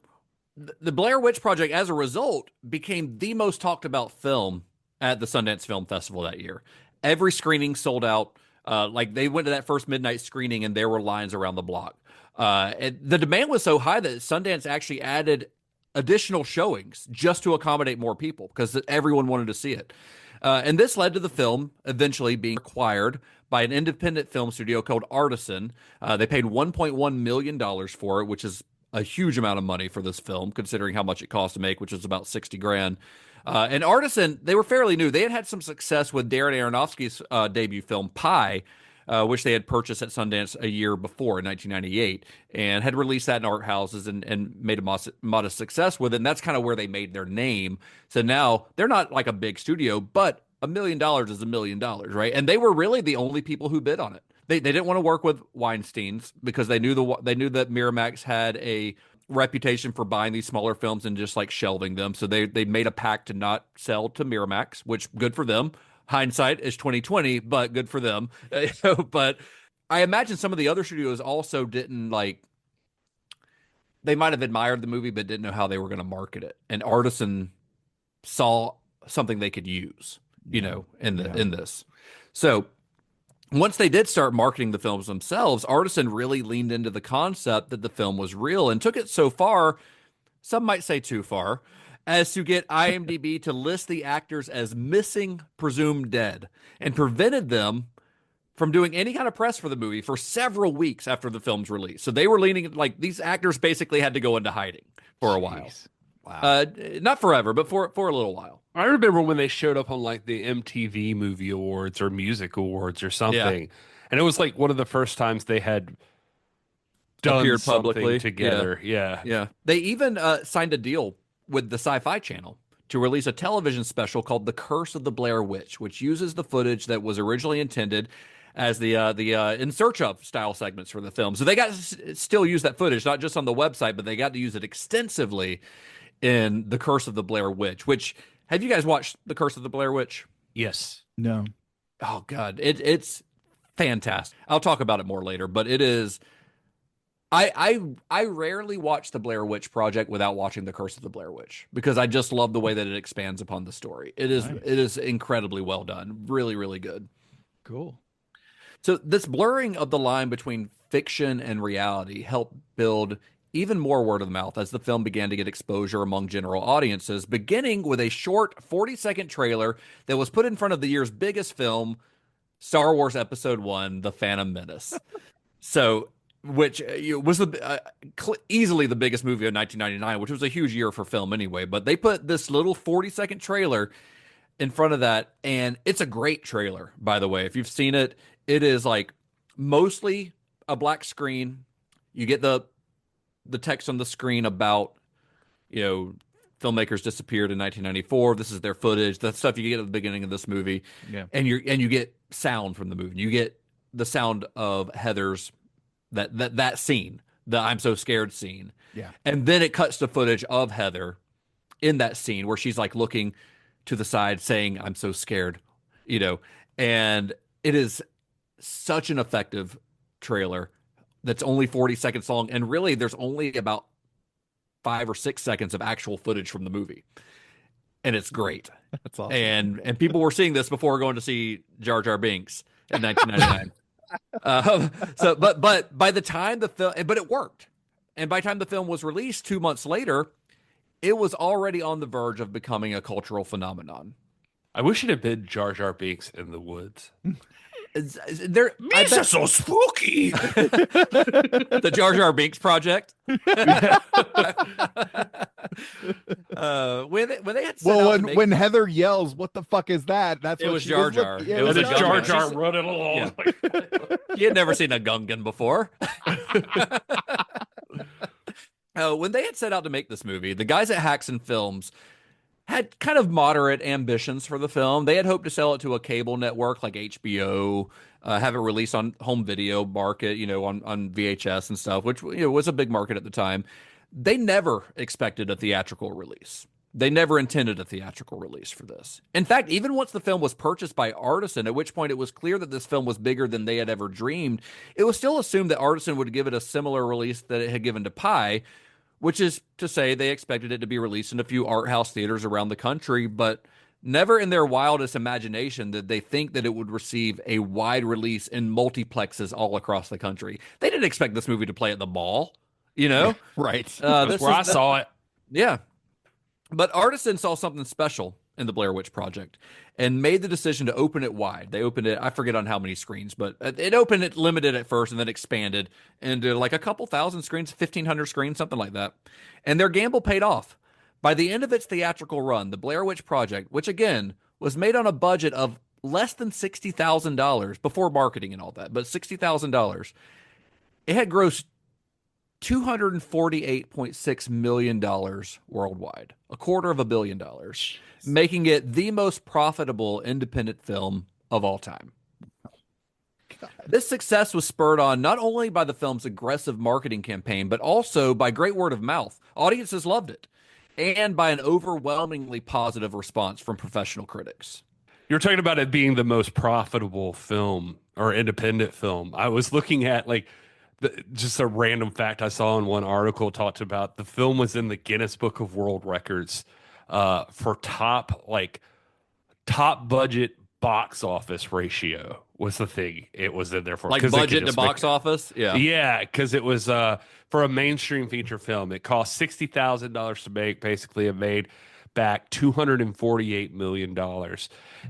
Speaker 6: the Blair Witch Project, as a result, became the most talked about film at the Sundance Film Festival that year. Every screening sold out. Like they went to that first midnight screening and there were lines around the block. And the demand was so high that Sundance actually added additional showings just to accommodate more people because everyone wanted to see it. And this led to the film eventually being acquired by an independent film studio called Artisan. They paid $1.1 million for it, which is a huge amount of money for this film, considering how much it cost to make, which is about 60 grand. And Artisan, they were fairly new. They had had some success with Darren Aronofsky's debut film, Pi, which they had purchased at Sundance a year before in 1998 and had released that in art houses and made a modest success with it. And that's kind of where they made their name. So now they're not like a big studio, but $1 million is $1 million, right? And they were really the only people who bid on it. They didn't want to work with Weinstein's because they knew that Miramax had a reputation for buying these smaller films and just like shelving them. So they made a pact to not sell to Miramax, which good for them. Hindsight is 2020, but good for them. But I imagine some of the other studios also didn't like. They might have admired the movie, but didn't know how they were going to market it. And Artisan saw something they could use, in this. So once they did start marketing the films themselves, Artisan really leaned into the concept that the film was real and took it so far, some might say too far, as to get IMDb to list the actors as missing, presumed dead, and prevented them from doing any kind of press for the movie for several weeks after the film's release. So they were leaning, like, these actors basically had to go into hiding for a while.
Speaker 7: Wow.
Speaker 6: Not forever, but for a little while.
Speaker 5: I remember when they showed up on like the MTV Movie Awards or Music Awards or something, and it was like one of the first times they had done
Speaker 6: appeared
Speaker 5: something
Speaker 6: publicly
Speaker 5: together. Yeah.
Speaker 6: They even signed a deal with the Sci-Fi Channel to release a television special called The Curse of the Blair Witch, which uses the footage that was originally intended as the In Search Of style segments for the film. So they got to still use that footage, not just on the website, but they got to use it extensively in The Curse of the Blair Witch, which, have you guys watched The Curse of the Blair Witch?
Speaker 5: Yes.
Speaker 7: No.
Speaker 6: Oh, God. It's fantastic. I'll talk about it more later, but it is... I rarely watch the Blair Witch Project without watching The Curse of the Blair Witch because I just love the way that it expands upon the story. It is incredibly well done. Really, really good.
Speaker 7: Cool.
Speaker 6: So this blurring of the line between fiction and reality helped build even more word of mouth as the film began to get exposure among general audiences, beginning with a short 40-second trailer that was put in front of the year's biggest film, Star Wars Episode 1, The Phantom Menace. So... which was easily the biggest movie of 1999, which was a huge year for film anyway. But they put this little 40-second trailer in front of that, and it's a great trailer, by the way. If you've seen it, it is like mostly a black screen. You get the text on the screen about, filmmakers disappeared in 1994. This is their footage. That's stuff you get at the beginning of this movie.
Speaker 7: Yeah.
Speaker 6: And you get sound from the movie. You get the sound of Heather's that scene, the I'm so scared scene.
Speaker 7: Yeah.
Speaker 6: And then it cuts to footage of Heather in that scene where she's like looking to the side saying, I'm so scared, and it is such an effective trailer that's only 40 seconds long. And really there's only about 5 or 6 seconds of actual footage from the movie. And it's great.
Speaker 7: That's awesome.
Speaker 6: And people were seeing this before going to see Jar Jar Binks in 1999. But by the time but it worked. And by the time the film was released 2 months later, it was already on the verge of becoming a cultural phenomenon.
Speaker 5: I wish it had been Jar Jar Binks in the woods.
Speaker 3: These are so spooky.
Speaker 6: The Jar Jar Binks Project. When they had
Speaker 7: when Heather yells, "What the fuck is that?" That's
Speaker 6: it
Speaker 7: what
Speaker 6: was
Speaker 7: she
Speaker 6: Jar Jar.
Speaker 7: Was
Speaker 6: it was
Speaker 5: a
Speaker 6: a
Speaker 5: Jar Jar running along.
Speaker 6: Yeah. He had never seen a Gungan before. When they had set out to make this movie, the guys at Haxan Films had kind of moderate ambitions for the film. They had hoped to sell it to a cable network like HBO, have it released on home video market, on VHS and stuff, which was a big market at the time. They never expected a theatrical release. They never intended a theatrical release for this. In fact, even once the film was purchased by Artisan, at which point it was clear that this film was bigger than they had ever dreamed, it was still assumed that Artisan would give it a similar release that it had given to Pi, which is to say they expected it to be released in a few art house theaters around the country, but Never in their wildest imagination did they think that it would receive a wide release in multiplexes all across the country. They didn't expect this movie to play at the mall, you know?
Speaker 7: Right.
Speaker 5: That's where I saw it.
Speaker 6: Yeah. But Artisan saw something special in the Blair Witch Project and made the decision to open it wide. They opened it, I forget on how many screens, but it opened it limited at first and then expanded into like a couple thousand screens, 1,500 screens, something like that. And their gamble paid off. By the end of its theatrical run, the Blair Witch Project, which again was made on a budget of less than $60,000 before marketing and all that, but $60,000, it had grossed $248.6 million worldwide, $250 million, making it the most profitable independent film of all time. God. This success was spurred on not only by the film's aggressive marketing campaign, but also by great word of mouth. Audiences loved it, and by an overwhelmingly positive response from professional critics.
Speaker 5: You're talking about it being the most profitable film or independent film. I was looking at like just a random fact I saw in one article talked about the film was in the Guinness Book of World Records for top budget box office ratio was the thing it was in there for.
Speaker 6: Like budget to box office? Yeah.
Speaker 5: Yeah, because it was for a mainstream feature film. It cost $60,000 to make. Basically, it made back $248 million.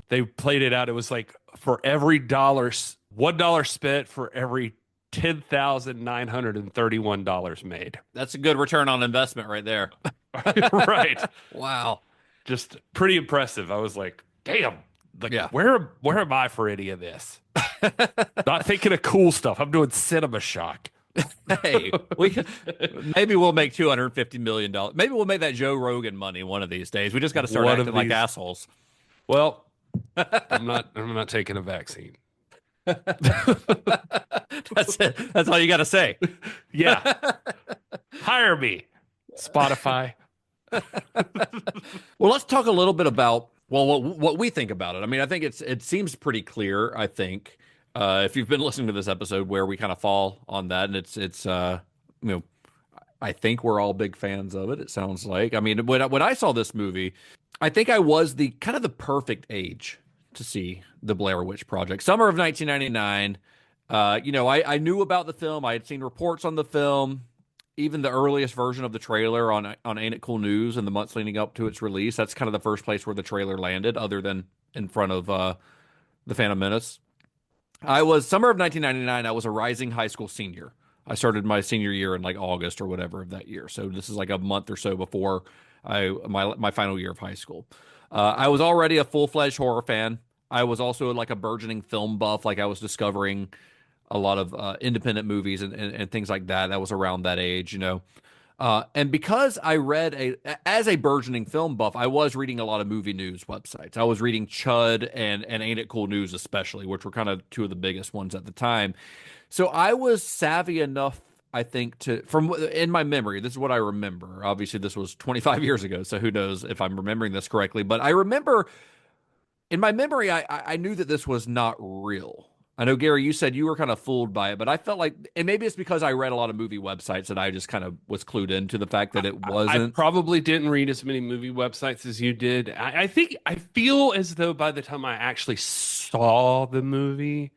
Speaker 5: They played it out. It was like for every $1 spent for every $10,931 made.
Speaker 6: That's a good return on investment right there.
Speaker 5: Right.
Speaker 6: Wow.
Speaker 5: Just pretty impressive. I was like, damn. Like, where am I for any of this? Not thinking of cool stuff. I'm doing cinema shock.
Speaker 6: Hey, maybe we'll make $250 million. Maybe we'll make that Joe Rogan money one of these days. We just got to start acting like assholes.
Speaker 5: Well, I'm not taking a vaccine.
Speaker 6: That's it. That's all you got to say.
Speaker 5: Yeah. Hire me, Spotify.
Speaker 6: Well, let's talk a little bit about what we think about it. I mean, I think it seems pretty clear. I think if you've been listening to this episode, where we kind of fall on that, and it's I think we're all big fans of it. It sounds like. I mean, when I saw this movie, I think I was the perfect age to see the Blair Witch Project. Summer of 1999. I knew about the film. I had seen reports on the film, even the earliest version of the trailer on Ain't It Cool News in the months leading up to its release. That's kind of the first place where the trailer landed, other than in front of The Phantom Menace. Summer of 1999, I was a rising high school senior. I started my senior year in like August or whatever of that year. So this is like a month or so before my final year of high school. I was already a full-fledged horror fan. I was also like a burgeoning film buff. Like I was discovering a lot of independent movies and things like that. That was around that age, and because I read as a burgeoning film buff, I was reading a lot of movie news websites. I was reading Chud and Ain't It Cool News especially, which were kind of two of the biggest ones at the time. So I was savvy enough, I think, in my memory, this is what I remember. Obviously, this was 25 years ago, so who knows if I'm remembering this correctly. But I remember, in my memory, I knew that this was not real. I know, Gary, you said you were kind of fooled by it, but I felt like, and maybe it's because I read a lot of movie websites that I just kind of was clued into the fact that it wasn't.
Speaker 5: I probably didn't read as many movie websites as you did. I feel as though by the time I actually saw the movie,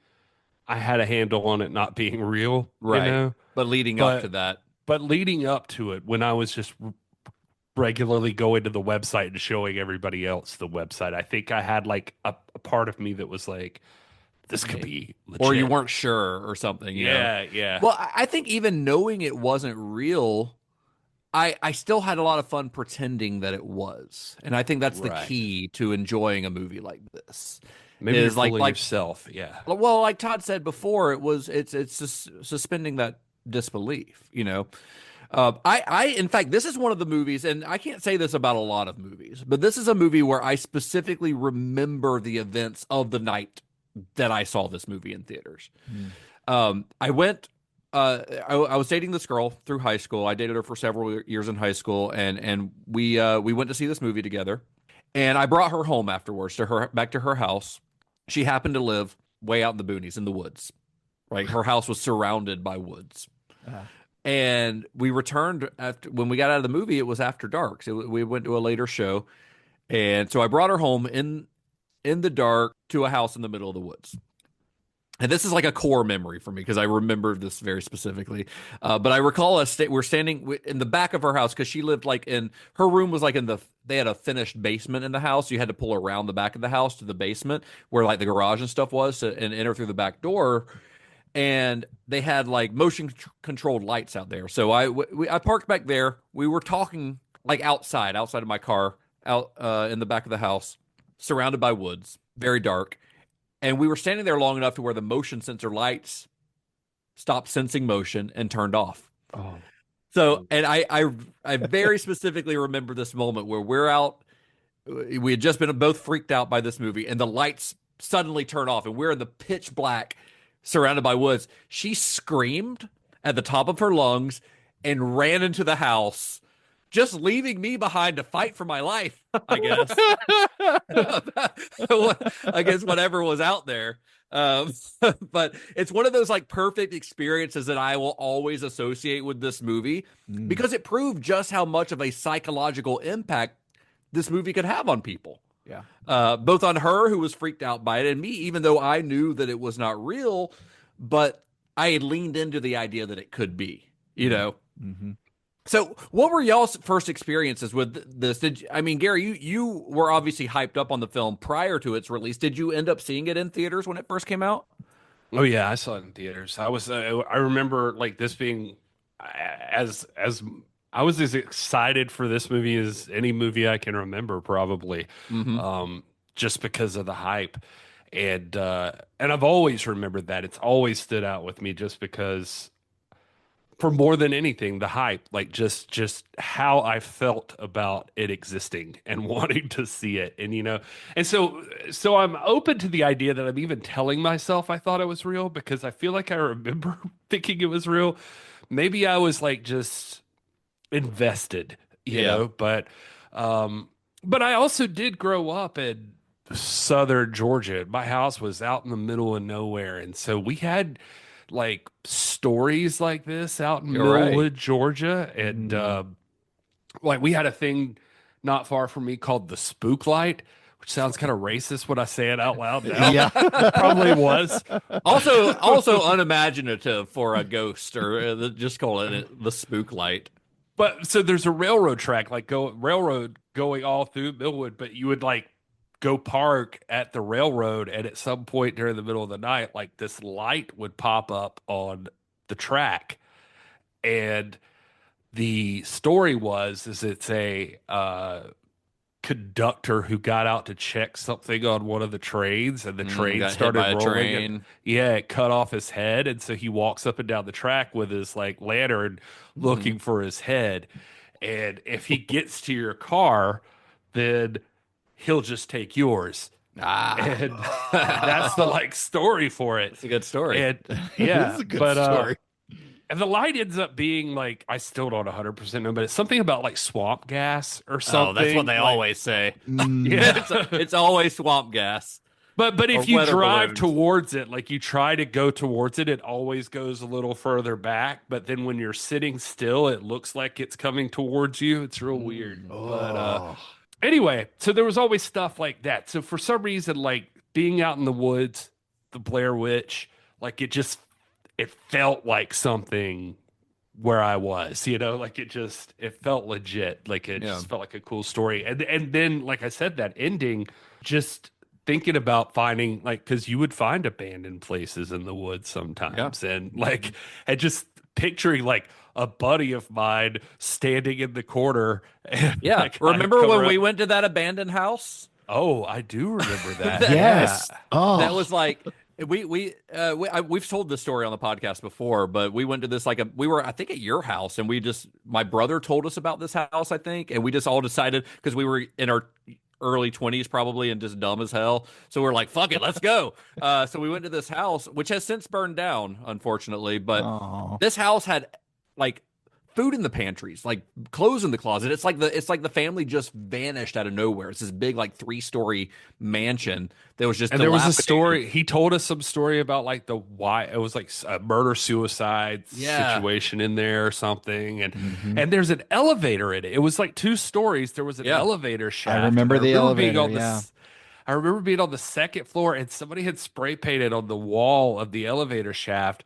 Speaker 5: I had a handle on it not being real.
Speaker 6: Right. But leading up to that.
Speaker 5: But leading up to it, when I was just regularly going to the website and showing everybody else the website, I think I had like a part of me that was like, this could be legit.
Speaker 6: Or you weren't sure or something.
Speaker 5: Yeah.
Speaker 6: Well, I think even knowing it wasn't real, I still had a lot of fun pretending that it was. And I think that's the key to enjoying a movie like this.
Speaker 5: Maybe is you're like yourself. Yeah.
Speaker 6: Well, like Todd said before, it's just suspending that disbelief, I in fact, this is one of the movies, and I can't say this about a lot of movies, but this is a movie where I specifically remember the events of the night that I saw this movie in theaters. I went, I was dating this girl through high school. I dated her for several years in high school, and we went to see this movie together. And I brought her home afterwards back to her house. She happened to live way out in the boonies, in the woods. Right, her house was surrounded by woods. And we returned when we got out of the movie. It was after dark, so we went to a later show. And so I brought her home in the dark to a house in the middle of the woods. And this is like a core memory for me because I remember this very specifically. But I recall we're standing in the back of her house because she lived like her room was like they had a finished basement in the house. You had to pull around the back of the house to the basement where like the garage and stuff was and enter through the back door. And they had like motion controlled lights out there. So I parked back there. We were talking like outside of my car, out in the back of the house, surrounded by woods, very dark. And we were standing there long enough to where the motion sensor lights stopped sensing motion and turned off.
Speaker 5: Oh.
Speaker 6: So, and I very specifically remember this moment where we're out. We had just been both freaked out by this movie, and the lights suddenly turn off, and we're in the pitch black, surrounded by woods. She screamed at the top of her lungs and ran into the house, just leaving me behind to fight for my life, I guess. I guess whatever was out there. But it's one of those like perfect experiences that I will always associate with this movie because it proved just how much of a psychological impact this movie could have on people.
Speaker 7: Yeah.
Speaker 6: Both on her, who was freaked out by it, and me, even though I knew that it was not real, but I had leaned into the idea that it could be, you know?
Speaker 7: Mm-hmm.
Speaker 6: So what were y'all's first experiences with this? Gary, you were obviously hyped up on the film prior to its release. Did you end up seeing it in theaters when it first came out?
Speaker 5: Oh yeah, I saw it in theaters. I remember like this being as I was as excited for this movie as any movie I can remember, probably. Just because of the hype. And I've always remembered that. It's always stood out with me just because, for more than anything, the hype, like just how I felt about it existing and wanting to see it. And, and so I'm open to the idea that I'm even telling myself I thought it was real because I feel like I remember thinking it was real. Maybe I was like just invested, you know, but I also did grow up in southern Georgia. My house was out in the middle of nowhere. And so we had like stories like this out in Millwood, Georgia. And like we had a thing not far from me called the Spook Light, which sounds kind of racist when I say it out loud now.
Speaker 7: Yeah.
Speaker 5: Probably was.
Speaker 6: Also unimaginative for a ghost, or just call it the Spook Light.
Speaker 5: But so there's a railroad track, railroad going all through Millwood, but you would like go park at the railroad, and at some point during the middle of the night, like this light would pop up on the track. And the story is it's a conductor who got out to check something on one of the trains, and the train started rolling. And, it cut off his head, and so he walks up and down the track with his like lantern looking for his head. And if he gets to your car, then he'll just take yours. And that's the like story for it.
Speaker 6: It's a good story.
Speaker 5: And
Speaker 7: It's a good story.
Speaker 5: And the light ends up being like, I still don't 100% know, but it's something about like swamp gas or something.
Speaker 6: Oh, that's what they always say.
Speaker 5: Yeah.
Speaker 6: It's always swamp gas.
Speaker 5: But if you drive towards it, like you try to go towards it, it always goes a little further back. But then when you're sitting still, it looks like it's coming towards you. It's real weird. But anyway, so there was always stuff like that. So for some reason, like being out in the woods, the Blair Witch, like it felt like something where I was, like it felt legit. Like it just felt like a cool story. And then, like I said, that ending, just thinking about finding, like, because you would find abandoned places in the woods sometimes. And like, and just picturing like a buddy of mine standing in the corner. And,
Speaker 6: remember when we went to that abandoned house?
Speaker 5: Oh, I do remember that.
Speaker 7: Yes. Oh,
Speaker 6: that was like we've told this story on the podcast before, but we went to this we were, I think, at your house, and my brother told us about this house, I think, and we just all decided, because we were in our early 20s probably and just dumb as hell, so we're like, fuck it, let's go. So we went to this house, which has since burned down, unfortunately, but this house had like food in the pantries, like clothes in the closet. It's like the family just vanished out of nowhere. It's this big like 3-story mansion that was just.
Speaker 5: And there was a story. He told us some story about like why it was like a murder suicide situation in there or something. And there's an elevator in it. It was like 2 stories. There was an elevator shaft.
Speaker 7: I remember the elevator.
Speaker 5: I remember being on the 2nd floor and somebody had spray painted on the wall of the elevator shaft,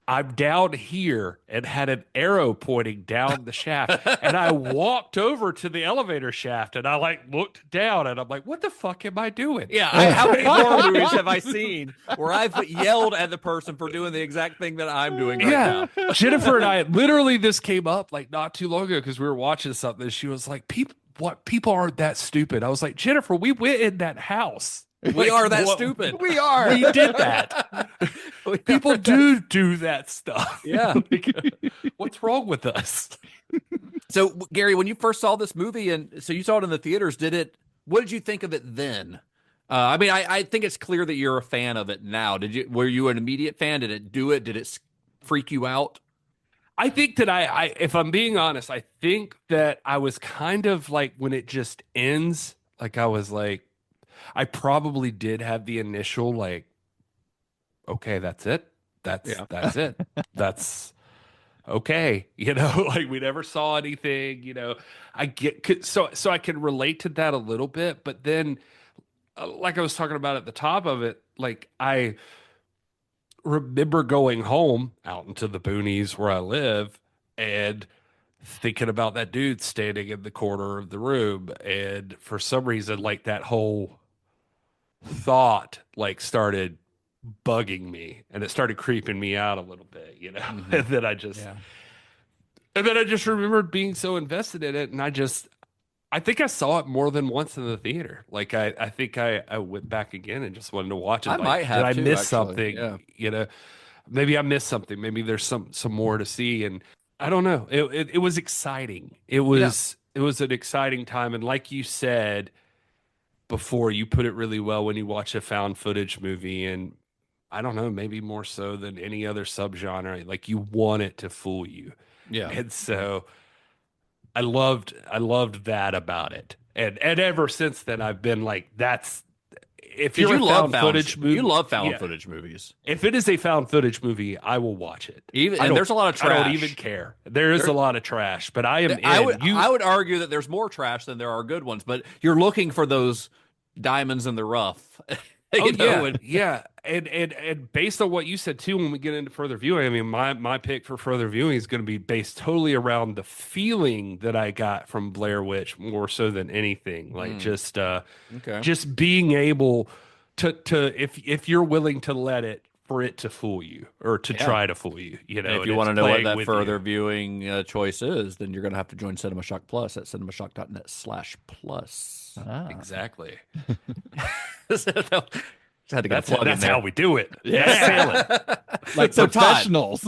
Speaker 5: "I'm down here," and had an arrow pointing down the shaft. And I walked over to the elevator shaft and I like looked down and I'm like, what the fuck am I doing?
Speaker 6: Yeah. How many horror movies have I seen where I've yelled at the person for doing the exact thing that I'm doing right now?
Speaker 5: Jennifer and I, literally this came up like not too long ago because we were watching something. She was like, people aren't that stupid. I was like, Jennifer, we went in that house.
Speaker 6: We are that stupid.
Speaker 7: We are.
Speaker 5: We did that. People do that stuff.
Speaker 6: Yeah.
Speaker 5: What's wrong with us?
Speaker 6: So, Gary, when you first saw this movie, and so you saw it in the theaters, what did you think of it then? I mean, I think it's clear that you're a fan of it now. Were you an immediate fan? Did it do it? Did it freak you out?
Speaker 5: I think that if I'm being honest, I think that I was kind of like when it just ends, like I was like, I probably did have the initial like, okay, that's it. That's it. That's okay. Like we never saw anything, I get so I can relate to that a little bit, but then like I was talking about at the top of it, like I remember going home out into the boonies where I live and thinking about that dude standing in the corner of the room. And for some reason, like that whole thought like started bugging me and it started creeping me out a little bit, and then I just remembered being so invested in it. And I think I saw it more than once in the theater. Like I think I went back again and just wanted to watch it.
Speaker 6: I might have.
Speaker 5: Did I miss
Speaker 6: actually.
Speaker 5: something? Yeah. Maybe I missed something. Maybe there's some more to see. And I don't know. It was exciting. It was an exciting time. And like you said before, you put it really well when you watch a found footage movie, and I don't know, maybe more so than any other subgenre, like you want it to fool you.
Speaker 6: Yeah.
Speaker 5: And so I loved that about it. And ever since then I've been like, if you're a found footage movie,
Speaker 6: you love found footage movies.
Speaker 5: If it is a found footage movie, I will watch it.
Speaker 6: And there's a lot of trash.
Speaker 5: I don't even care. There is a lot of trash, but I am.
Speaker 6: I would argue that there's more trash than there are good ones, but you're looking for those diamonds in the rough.
Speaker 5: And based on what you said too, when we get into further viewing, I mean, my pick for further viewing is going to be based totally around the feeling that I got from Blair Witch more so than anything. Like just being able to if you're willing to let it for it to fool you or to try to fool you,
Speaker 6: if you want to know what that further viewing choice is, then you're going to have to join Cinema Shock Plus at cinemashock.net/plus.
Speaker 5: Exactly.
Speaker 6: That's
Speaker 5: how we do it.
Speaker 7: Like so professionals.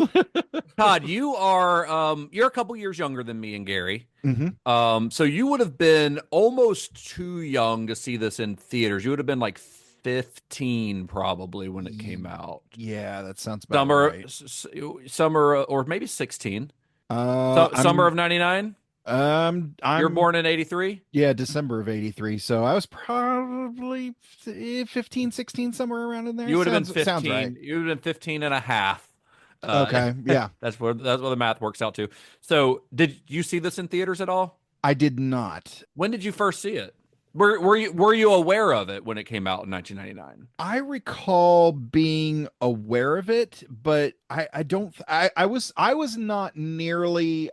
Speaker 6: Todd, you are you're a couple years younger than me and Gary.
Speaker 7: Mm-hmm.
Speaker 6: So you would have been almost too young to see this in theaters. You would have been like 15 probably when it came out.
Speaker 7: Yeah, that sounds about right.
Speaker 6: Summer or maybe 16. Summer of 99. You're born in 83?
Speaker 7: Yeah, December of 83. So I was probably 15, 16, somewhere around in there.
Speaker 6: You would have been 15.
Speaker 7: Sounds right.
Speaker 6: You would have been 15 and a half.
Speaker 7: Okay, yeah.
Speaker 6: That's where the math works out to. So did you see this in theaters at all?
Speaker 7: I did not.
Speaker 6: When did you first see it? Were you aware of it when it came out in 1999?
Speaker 7: I recall being aware of it, but I was not nearly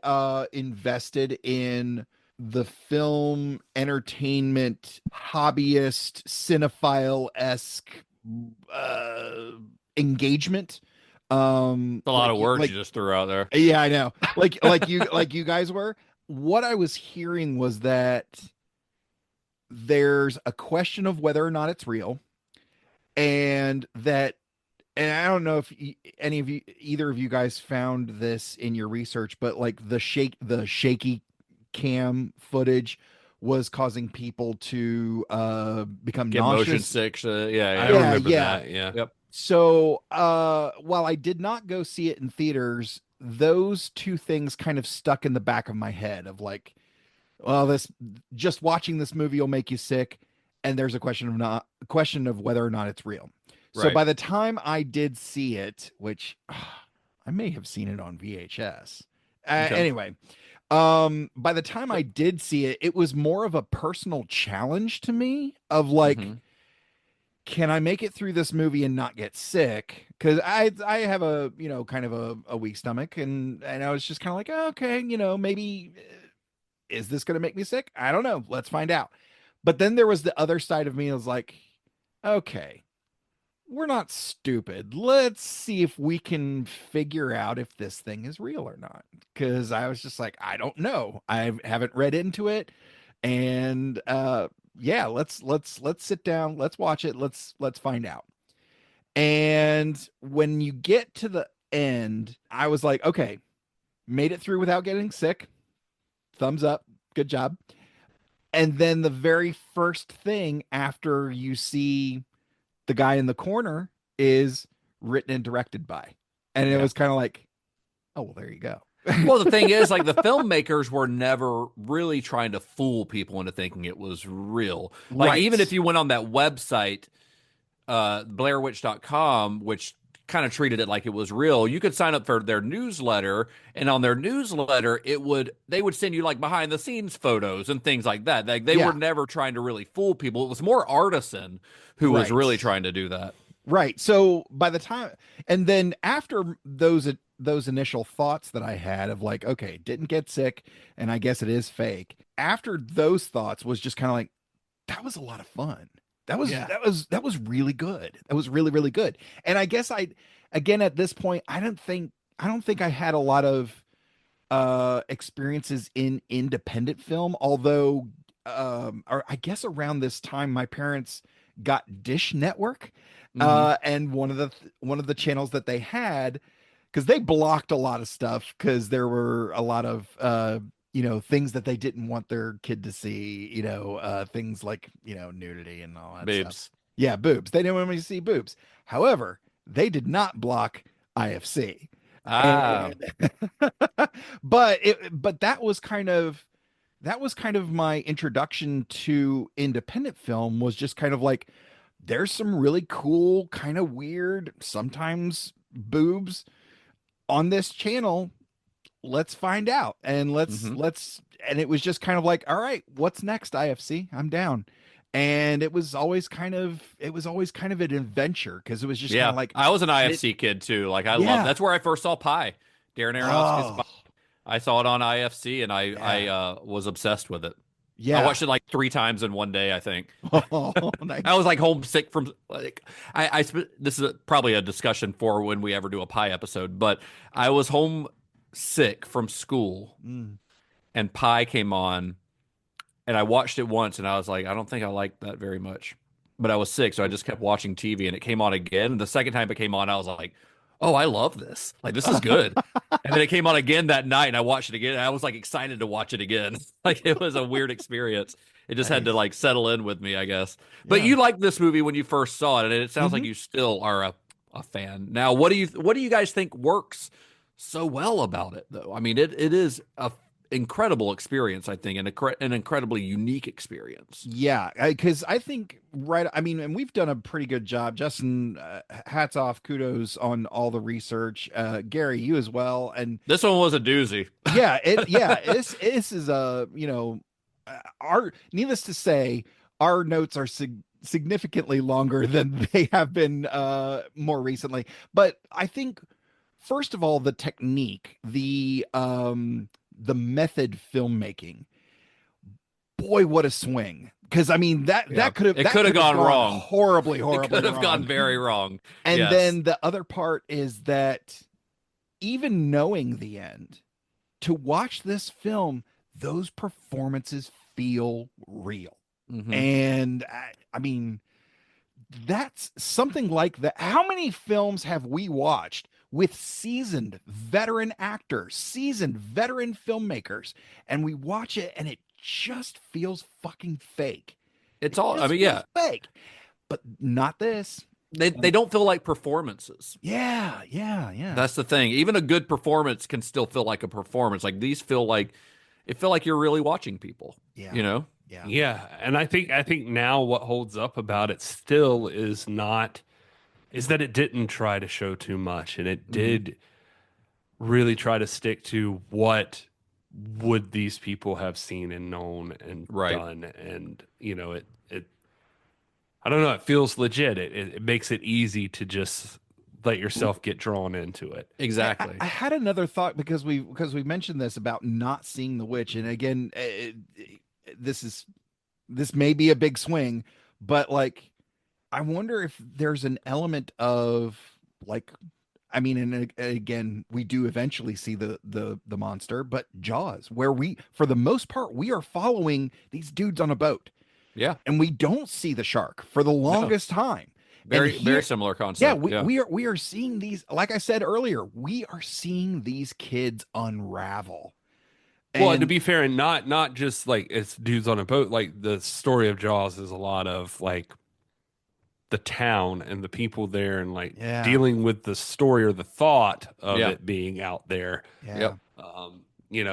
Speaker 7: invested in the film entertainment hobbyist cinephile-esque engagement.
Speaker 6: It's a lot of words you just threw out there.
Speaker 7: Yeah, I know. Like you guys were. What I was hearing was that there's a question of whether or not it's real, and I don't know if either of you guys found this in your research, but like the shaky cam footage was causing people to become nauseous.
Speaker 6: Motion sick.
Speaker 5: I remember that. Yeah.
Speaker 6: Yep.
Speaker 7: So while I did not go see it in theaters, those two things kind of stuck in the back of my head of like, well, this just watching this movie will make you sick, and there's a question of whether or not it's real. So
Speaker 6: Right.
Speaker 7: by the time I did see it, which I may have seen it on VHS.
Speaker 6: Okay.
Speaker 7: Anyway, by the time I did see it, it was more of a personal challenge to me of like, can I make it through this movie and not get sick? Because I have a kind of a weak stomach, and I was just kind of like, oh, okay, maybe is this going to make me sick? I don't know. Let's find out. But then there was the other side of me. I was like, okay, we're not stupid. Let's see if we can figure out if this thing is real or not. Because I was just like, I don't know. I haven't read into it, and yeah, let's sit down. Let's watch it. Let's find out. And when you get to the end, I was like, okay, made it through without getting sick. Thumbs up. Good job. And then the very first thing after you see the guy in the corner is written and directed by. And it was kind of like, oh, well, there you go.
Speaker 6: Well, the thing is, like, the filmmakers were never really trying to fool people into thinking it was real. Like, even if you went on that website, blairwitch.com, which kind of treated it like it was real, you could sign up for their newsletter, and on their newsletter they would send you like behind the scenes photos and things like that. Like, they were never trying to really fool people. It was more Artisan who was really trying to do that.
Speaker 7: Right. So by the time, and then after those initial thoughts that I had of like, okay, didn't get sick, and I guess it is fake. After those thoughts was just kind of like, that was a lot of fun. That was really good. That was really, really good. And I guess again, at this point, I don't think I had a lot of experiences in independent film, although or I guess around this time my parents got Dish Network. And one of the channels that they had, because they blocked a lot of stuff because there were a lot of things that they didn't want their kid to see, things like, nudity and all that
Speaker 6: boobs.
Speaker 7: Stuff. Yeah, boobs. They didn't want me to see boobs. However, they did not block IFC. But that was kind of my introduction to independent film, was just kind of like, there's some really cool, kind of weird, sometimes boobs on this channel. Let's find out. And and it was just kind of like, all right, what's next, IFC? I'm down. And it was always kind of an adventure, because it was just kind of like,
Speaker 6: I was an IFC kid too. Like, I love, that's where I first saw Pi. Darren Aronofsky's Pi. I saw it on IFC, and I was obsessed with it. Yeah, I watched it like 3 times in one day, I think.
Speaker 7: Oh, nice.
Speaker 6: I was like homesick from like this is probably a discussion for when we ever do a Pi episode, but I was homesick from school, and Pi came on, and I watched it once, and I was like, I don't think I liked that very much, but I was sick, so I just kept watching TV, and it came on again. And the second time it came on, I was like, oh, I love this. Like, this is good. And then it came on again that night, and I watched it again. And I was like excited to watch it again. Like, it was a weird experience. It just had to like settle in with me, I guess. But you liked this movie when you first saw it, and it sounds like you still are a fan. Now, what do you guys think works so well about it, though? I mean, it is a incredible experience, I think, and an incredibly unique experience.
Speaker 7: Yeah, because I think and we've done a pretty good job. Justin, hats off, kudos on all the research. Gary, you as well. And
Speaker 6: this one was a doozy.
Speaker 7: Yeah, this is a needless to say, our notes are significantly longer than they have been more recently. But I think, first of all, the technique, the method filmmaking, boy, what a swing. Because I mean, that could have
Speaker 6: gone wrong,
Speaker 7: horribly
Speaker 6: it could have gone very wrong.
Speaker 7: And then the other part is that, even knowing the end, to watch this film, those performances feel real. And I mean, that's something like that. How many films have we watched with seasoned veteran actors, seasoned veteran filmmakers, and we watch it and it just feels fucking fake?
Speaker 6: It's all, I mean, yeah,
Speaker 7: fake. But not this.
Speaker 6: They don't feel like performances.
Speaker 7: Yeah.
Speaker 6: That's the thing. Even a good performance can still feel like a performance. Like these feel like you're really watching people.
Speaker 7: Yeah.
Speaker 6: You know?
Speaker 5: Yeah. And I think now what holds up about it still is that it didn't try to show too much, and it did really try to stick to what would these people have seen and known and done. And it I don't know, it feels legit. It makes it easy to just let yourself get drawn into it.
Speaker 6: Exactly.
Speaker 7: I had another thought because we mentioned this about not seeing the witch, and again, this may be a big swing, but like, I wonder if there's an element of like, I mean, and again, we do eventually see the monster, but Jaws, where we, for the most part, we are following these dudes on a boat.
Speaker 6: Yeah.
Speaker 7: And we don't see the shark for the longest time.
Speaker 6: Very similar concept.
Speaker 7: We are seeing these, like I said earlier, we are seeing these kids unravel.
Speaker 5: Well, and to be fair, and not just like it's dudes on a boat, like the story of Jaws is a lot of like the town and the people there, and like dealing with the story or the thought of it being out there.
Speaker 7: Yeah.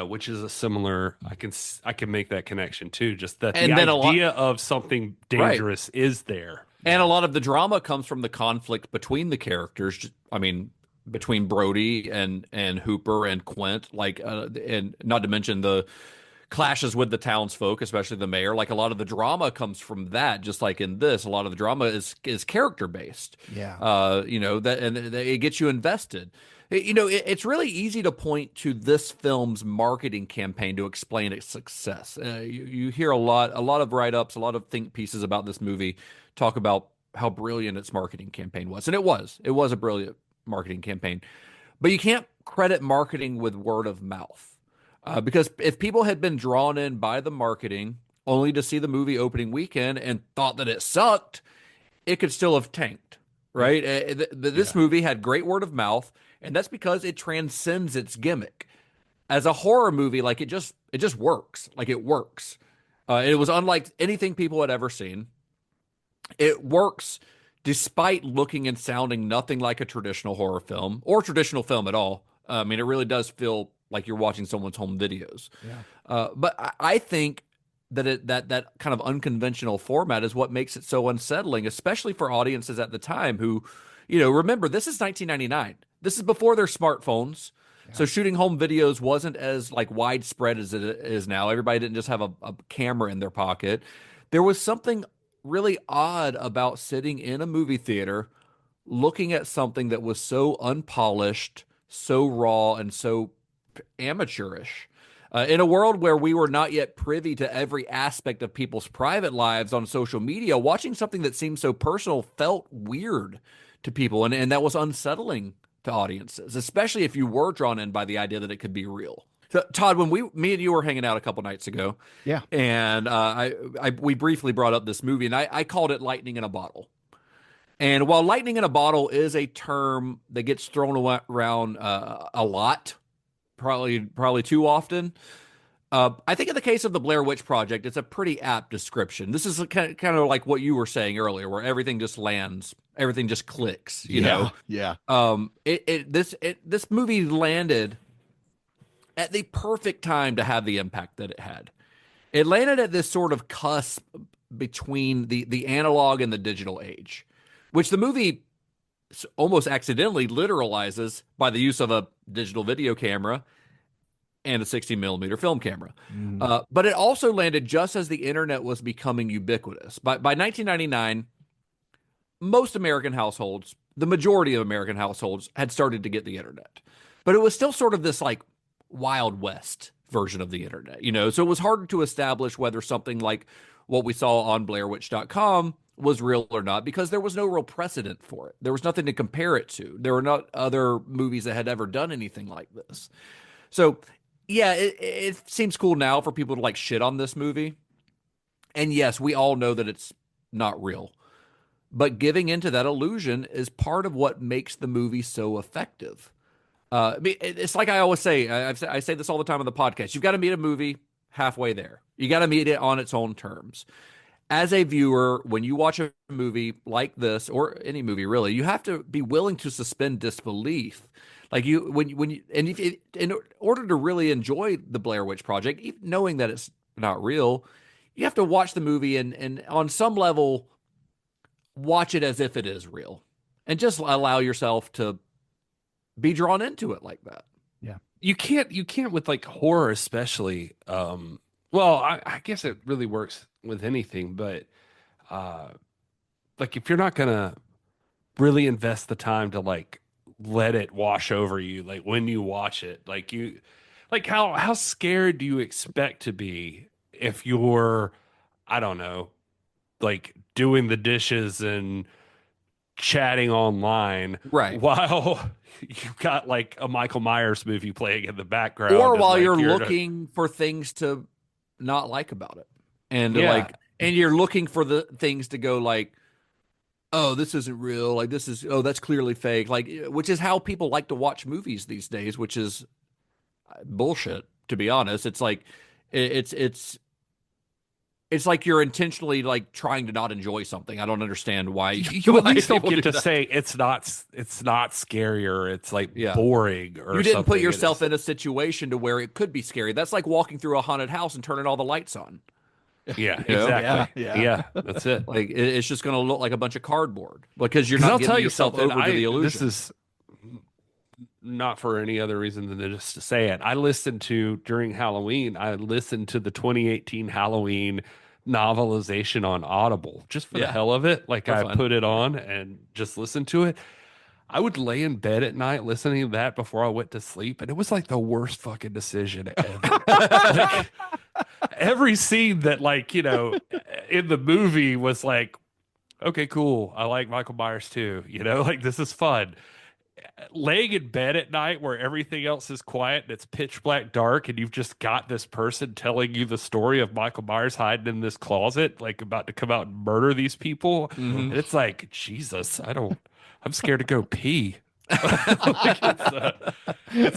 Speaker 5: Which is a similar. I can make that connection too. Just that
Speaker 6: and
Speaker 5: the
Speaker 6: then
Speaker 5: idea of something dangerous is there,
Speaker 6: and a lot of the drama comes from the conflict between the characters. I mean, between Brody and Hooper and Quint, like, and not to mention the clashes with the townsfolk, especially the mayor. Like a lot of the drama comes from that. Just like in this, a lot of the drama is character based.
Speaker 7: Yeah.
Speaker 6: It gets you invested. It's really easy to point to this film's marketing campaign to explain its success. You hear a lot of write-ups, a lot of think pieces about this movie talk about how brilliant its marketing campaign was. And it was a brilliant marketing campaign. But you can't credit marketing with word of mouth. Because if people had been drawn in by the marketing only to see the movie opening weekend and thought that it sucked, it could still have tanked, right? This movie had great word of mouth, and that's because it transcends its gimmick. As a horror movie, like it just works. Like it works. It was unlike anything people had ever seen. It works despite looking and sounding nothing like a traditional horror film or traditional film at all. I mean, it really does feel like you're watching someone's home videos.
Speaker 7: Yeah.
Speaker 6: But I think that that kind of unconventional format is what makes it so unsettling, especially for audiences at the time who, remember, this is 1999. This is before their smartphones. Yeah. So shooting home videos wasn't as like widespread as it is now. Everybody didn't just have a camera in their pocket. There was something really odd about sitting in a movie theater looking at something that was so unpolished, so raw, and so amateurish. In a world where we were not yet privy to every aspect of people's private lives on social media, watching something that seemed so personal felt weird to people, and that was unsettling to audiences, especially if you were drawn in by the idea that it could be real. So, Todd, when me and you were hanging out a couple nights ago, and we briefly brought up this movie, and I called it lightning in a bottle. And while lightning in a bottle is a term that gets thrown around a lot, probably too often, I think in the case of the Blair Witch Project, it's a pretty apt description. This is kind of like what you were saying earlier, where everything just lands, everything just clicks. You know?
Speaker 7: Yeah.
Speaker 6: This movie landed at the perfect time to have the impact that it had. It landed at this sort of cusp between the analog and the digital age, which the movie almost accidentally literalizes by the use of a digital video camera and a 60mm film camera. But it also landed just as the internet was becoming ubiquitous. By 1999, most American households, the majority of American households, had started to get the internet. But it was still sort of this like Wild West version of the internet, so it was harder to establish whether something like what we saw on BlairWitch.com was real or not, because there was no real precedent for it. There was nothing to compare it to. There were not other movies that had ever done anything like this. So yeah, it seems cool now for people to like shit on this movie. And yes, we all know that it's not real. But giving into that illusion is part of what makes the movie so effective. It's like I always say, I say this all the time on the podcast. You've got to meet a movie halfway there. You got to meet it on its own terms. as a viewer, when you watch a movie like this, or any movie really, you have to be willing to suspend disbelief. Like when you, and if it, in order to really enjoy the Blair Witch Project, even knowing that it's not real, you have to watch the movie and on some level watch it as if it is real, and just allow yourself to be drawn into it like that.
Speaker 7: Yeah,
Speaker 5: you can't with like horror, especially. Well, I guess it really works with anything, but like if you're not gonna really invest the time to like let it wash over you, like when you watch it, like how scared do you expect to be if you're, I don't know, like doing the dishes and chatting online
Speaker 6: Right.
Speaker 5: while you've got like a Michael Myers movie playing in the background,
Speaker 6: Or
Speaker 5: and
Speaker 6: while
Speaker 5: like
Speaker 6: you're looking for things to not like about it, and
Speaker 5: Yeah.
Speaker 6: and you're looking for the things to go like, oh, this isn't real, like this is, oh, that's clearly fake, like, which is how people like to watch movies these days, which is bullshit, to be honest. It's like it's like you're intentionally like trying to not enjoy something. I don't understand why
Speaker 5: you at
Speaker 6: why
Speaker 5: least don't
Speaker 6: people
Speaker 5: get
Speaker 6: do
Speaker 5: to
Speaker 6: that.
Speaker 5: say it's not scary, or it's like
Speaker 6: Yeah.
Speaker 5: boring, or
Speaker 6: You didn't
Speaker 5: something.
Speaker 6: put yourself in a situation to where it could be scary. That's like walking through a haunted house and turning all the lights on.
Speaker 5: Yeah,
Speaker 6: You know?
Speaker 5: exactly.
Speaker 7: Yeah.
Speaker 5: Yeah, that's it.
Speaker 6: Like it's just going to look like a bunch of cardboard because you're
Speaker 5: 'Cause
Speaker 6: not
Speaker 5: I'll
Speaker 6: giving
Speaker 5: tell you
Speaker 6: yourself
Speaker 5: something,
Speaker 6: over to the illusion.
Speaker 5: this is not for any other reason than just to say it. I listened to, during Halloween, I listened to the 2018 Halloween novelization on Audible just for the
Speaker 6: Yeah.
Speaker 5: hell of it. Like
Speaker 6: For
Speaker 5: I
Speaker 6: fun.
Speaker 5: put it on and just listened to it. I would lay in bed at night listening to that before I went to sleep, and it was like the worst fucking decision ever. Like, every scene that, like, in the movie was like, okay, cool. I like Michael Myers too. Like, this is fun. Laying in bed at night where everything else is quiet and it's pitch black dark, and you've just got this person telling you the story of Michael Myers hiding in this closet, like about to come out and murder these people.
Speaker 6: Mhm.
Speaker 5: And it's like, Jesus, I'm scared to go pee. Like,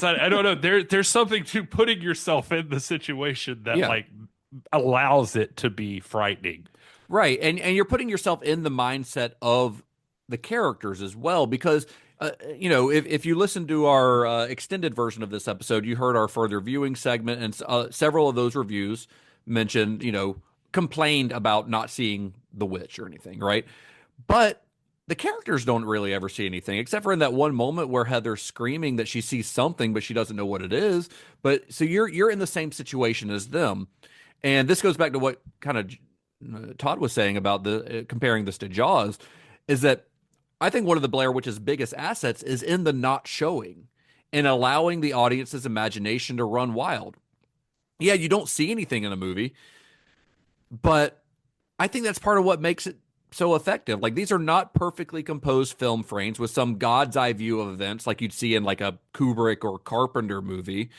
Speaker 5: I don't know. There's something to putting yourself in the situation that
Speaker 6: Yeah.
Speaker 5: like allows it to be frightening.
Speaker 6: Right. And you're putting yourself in the mindset of the characters as well, because if you listen to our extended version of this episode, you heard our further viewing segment, and several of those reviews mentioned, complained about not seeing the witch or anything, right? But the characters don't really ever see anything, except for in that one moment where Heather's screaming that she sees something, but she doesn't know what it is. But so you're in the same situation as them, and this goes back to what kind of Todd was saying about the comparing this to Jaws, is that I think one of the Blair Witch's biggest assets is in the not showing and allowing the audience's imagination to run wild. Yeah, you don't see anything in a movie, but I think that's part of what makes it so effective. Like, these are not perfectly composed film frames with some god's eye view of events like you'd see in like a Kubrick or Carpenter movie.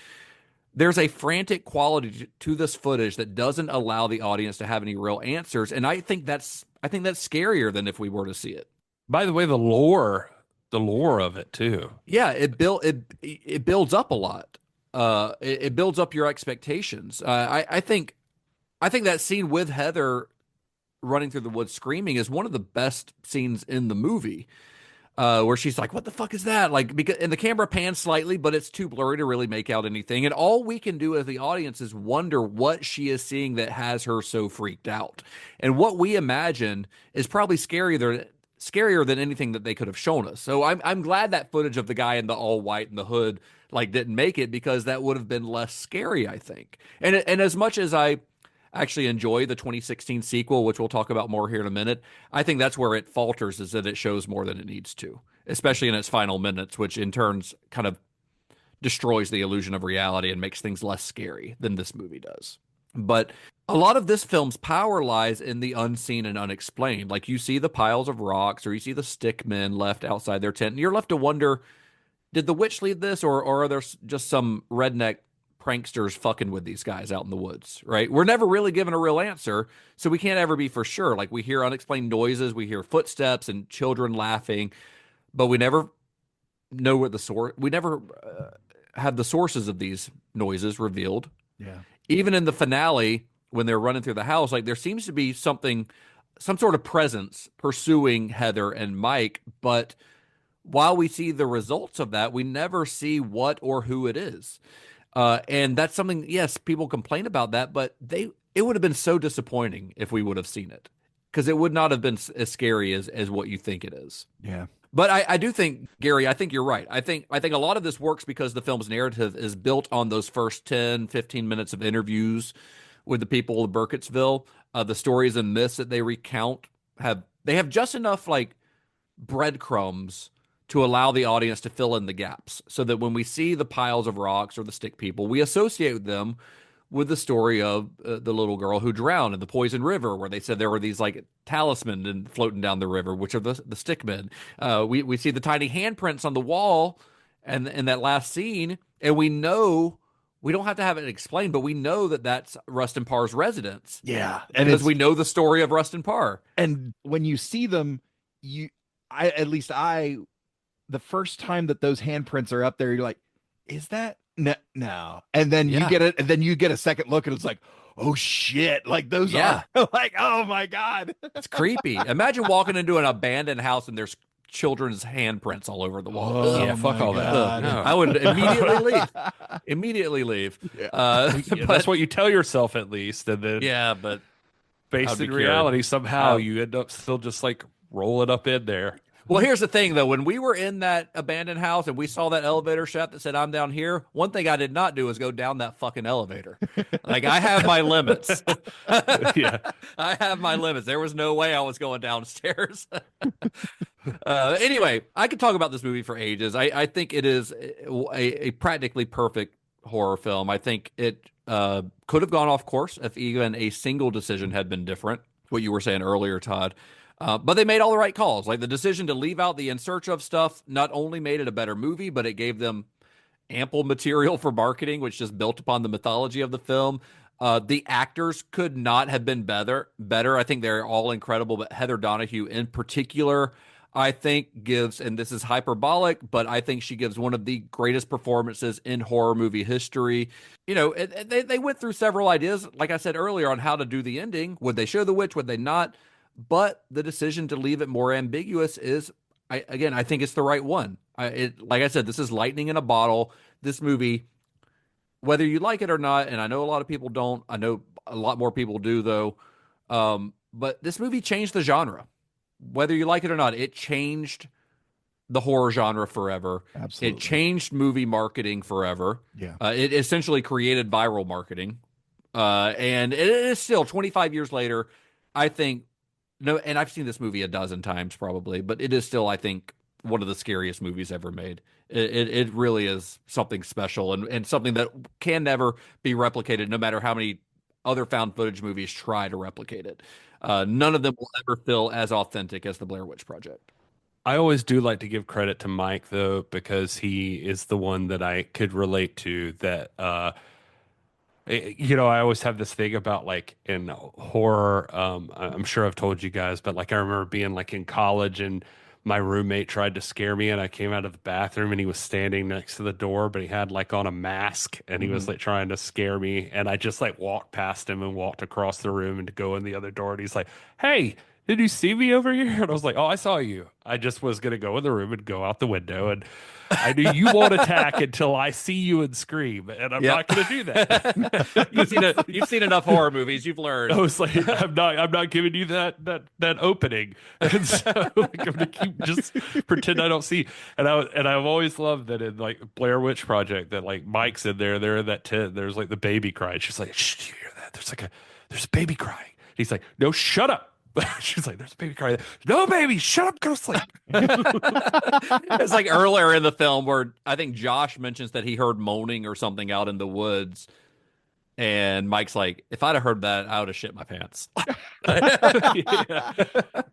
Speaker 6: There's a frantic quality to this footage that doesn't allow the audience to have any real answers, and I think that's scarier than if we were to see it.
Speaker 5: By the way, the lore of it too.
Speaker 6: Yeah, it builds up a lot. It builds up your expectations. I think that scene with Heather running through the woods screaming is one of the best scenes in the movie, where she's like, "What the fuck is that?" Like, and the camera pans slightly, but it's too blurry to really make out anything. And all we can do as the audience is wonder what she is seeing that has her so freaked out. And what we imagine is probably scarier than anything that they could have shown us. So I'm glad that footage of the guy in the all white and the hood like didn't make it, because that would have been less scary, I think. And as much as I actually enjoy the 2016 sequel, which we'll talk about more here in a minute, I think that's where it falters, is that it shows more than it needs to, especially in its final minutes, which in turns kind of destroys the illusion of reality and makes things less scary than this movie does. But a lot of this film's power lies in the unseen and unexplained. Like, you see the piles of rocks, or you see the stick men left outside their tent, and you're left to wonder, did the witch lead this, or are there just some redneck pranksters fucking with these guys out in the woods, right? We're never really given a real answer, so we can't ever be for sure. Like, we hear unexplained noises, we hear footsteps and children laughing, but we never know what the source. We never have the sources of these noises revealed.
Speaker 7: Yeah.
Speaker 6: Even in the finale, when they're running through the house, like there seems to be some sort of presence pursuing Heather and Mike, but while we see the results of that, we never see what or who it is. And that's something, yes, people complain about that, but it would have been so disappointing if we would have seen it, because it would not have been as scary as what you think it is.
Speaker 7: Yeah.
Speaker 6: But I do think, Gary, I think you're right. I think a lot of this works because the film's narrative is built on those first 10, 15 minutes of interviews with the people of Burkittsville. The stories and myths that they recount have just enough like breadcrumbs to allow the audience to fill in the gaps, so that when we see the piles of rocks or the stick people, we associate them with the story of the little girl who drowned in the poison river, where they said there were these like talisman and floating down the river, which are the stick men. We see the tiny handprints on the wall and in that last scene, and we know, we don't have to have it explained, but we know that that's Rustin Parr's residence.
Speaker 7: Yeah.
Speaker 6: And because we know the story of Rustin Parr.
Speaker 7: And when you see them, the first time that those handprints are up there, you're like, is that no? And then you get it, and then you get a second look, and it's like, oh shit! Like those are like, oh my god,
Speaker 6: it's creepy. Imagine walking into an abandoned house and there's children's handprints all over the wall.
Speaker 5: Oh, fuck all that.
Speaker 6: No. I would immediately leave. Immediately leave.
Speaker 5: That's what you tell yourself, at least, and then
Speaker 6: but
Speaker 5: based in reality, somehow you end up still just like rolling up in there.
Speaker 6: Well, here's the thing, though. When we were in that abandoned house and we saw that elevator shaft that said, I'm down here, one thing I did not do is go down that fucking elevator. Like, I have my limits.
Speaker 5: Yeah.
Speaker 6: I have my limits. There was no way I was going downstairs. Anyway, I could talk about this movie for ages. I think it is a practically perfect horror film. I think it could have gone off course if even a single decision had been different, what you were saying earlier, Todd. But they made all the right calls. Like the decision to leave out the in search of stuff not only made it a better movie, but it gave them ample material for marketing, which just built upon the mythology of the film. The actors could not have been better. I think they're all incredible, but Heather Donahue in particular, I think gives, and this is hyperbolic, but I think she gives one of the greatest performances in horror movie history. You know, they went through several ideas, like I said earlier, on how to do the ending. Would they show the witch? Would they not? But the decision to leave it more ambiguous is, I think it's the right one. Like I said, this is lightning in a bottle. This movie, whether you like it or not, and I know a lot of people don't. I know a lot more people do, though. But this movie changed the genre. Whether you like it or not, it changed the horror genre forever.
Speaker 7: Absolutely.
Speaker 6: It changed movie marketing forever.
Speaker 7: Yeah.
Speaker 6: It essentially created viral marketing. And it is still, 25 years later, I think, no, and I've seen this movie a dozen times probably, but it is still, I think, one of the scariest movies ever made. It really is something special and something that can never be replicated, no matter how many other found footage movies try to replicate it. None of them will ever feel as authentic as the Blair Witch Project.
Speaker 5: I always do like to give credit to Mike, though, because he is the one that I could relate to that, you know, I always have this thing about like in horror. I'm sure I've told you guys, but like I remember being like in college and my roommate tried to scare me and I came out of the bathroom and he was standing next to the door, but he had like on a mask and he was like trying to scare me. And I just like walked past him and walked across the room and to go in the other door. And he's like, "Hey, did you see me over here?" And I was like, "Oh, I saw you. I just was going to go in the room and go out the window. And I knew you won't attack until I see you and scream. And I'm not going to do that."
Speaker 6: You've seen enough horror movies. You've learned.
Speaker 5: I was like, I'm not giving you that opening. And so like, I'm going to keep just pretend I don't see. And I've always loved that in like Blair Witch Project that like Mike's in there. They're in that tent. There's like the baby crying. She's like, "Shh, do you hear that? There's a baby crying." He's like, "No, shut up." She's like, "There's a baby crying." "No, baby, shut up, go sleep."
Speaker 6: It's like earlier in the film where I think Josh mentions that he heard moaning or something out in the woods. And Mike's like, "If I'd have heard that, I would have shit my pants."
Speaker 5: Yeah.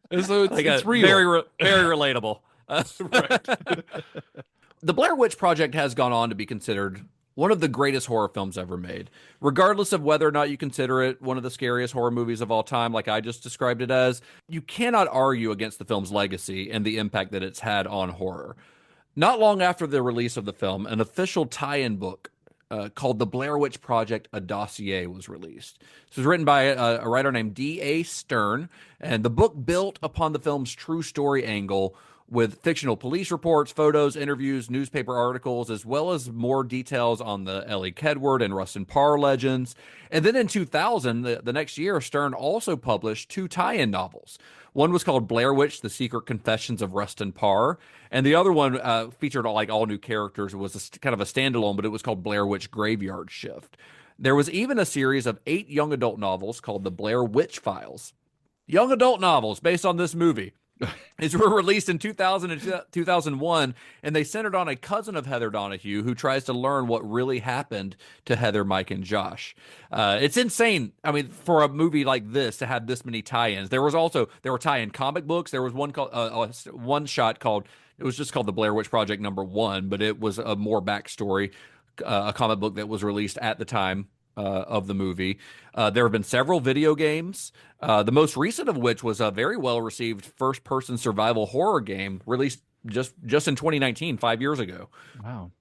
Speaker 5: And so it's real.
Speaker 6: Very relatable. Right. The Blair Witch Project has gone on to be considered one of the greatest horror films ever made. Regardless of whether or not you consider it one of the scariest horror movies of all time, like I just described it as, you cannot argue against the film's legacy and the impact that it's had on horror. Not long after the release of the film, an official tie-in book called The Blair Witch Project, a dossier was released. This was written by a writer named D.A. Stern, and the book built upon the film's true story angle with fictional police reports, photos, interviews, newspaper articles, as well as more details on the Ellie Kedward and Rustin Parr legends. And then in 2000, the next year, Stern also published 2 tie-in novels. One was called Blair Witch: The Secret Confessions of Rustin Parr, and the other one featured all new characters. It was kind of a standalone, but it was called Blair Witch Graveyard Shift. There was even a series of 8 young adult novels called The Blair Witch Files. Young adult novels based on this movie. These were released in 2000 and 2001, and they centered on a cousin of Heather Donahue who tries to learn what really happened to Heather, Mike, and Josh. It's insane. I mean, for a movie like this to have this many tie-ins. There were tie-in comic books. There was one called one shot called, it was just called The Blair Witch Project #1, but it was a more backstory, a comic book that was released at the time of the movie. There have been several video games, the most recent of which was a very well-received first-person survival horror game released just in 2019, 5 years ago.
Speaker 7: Wow.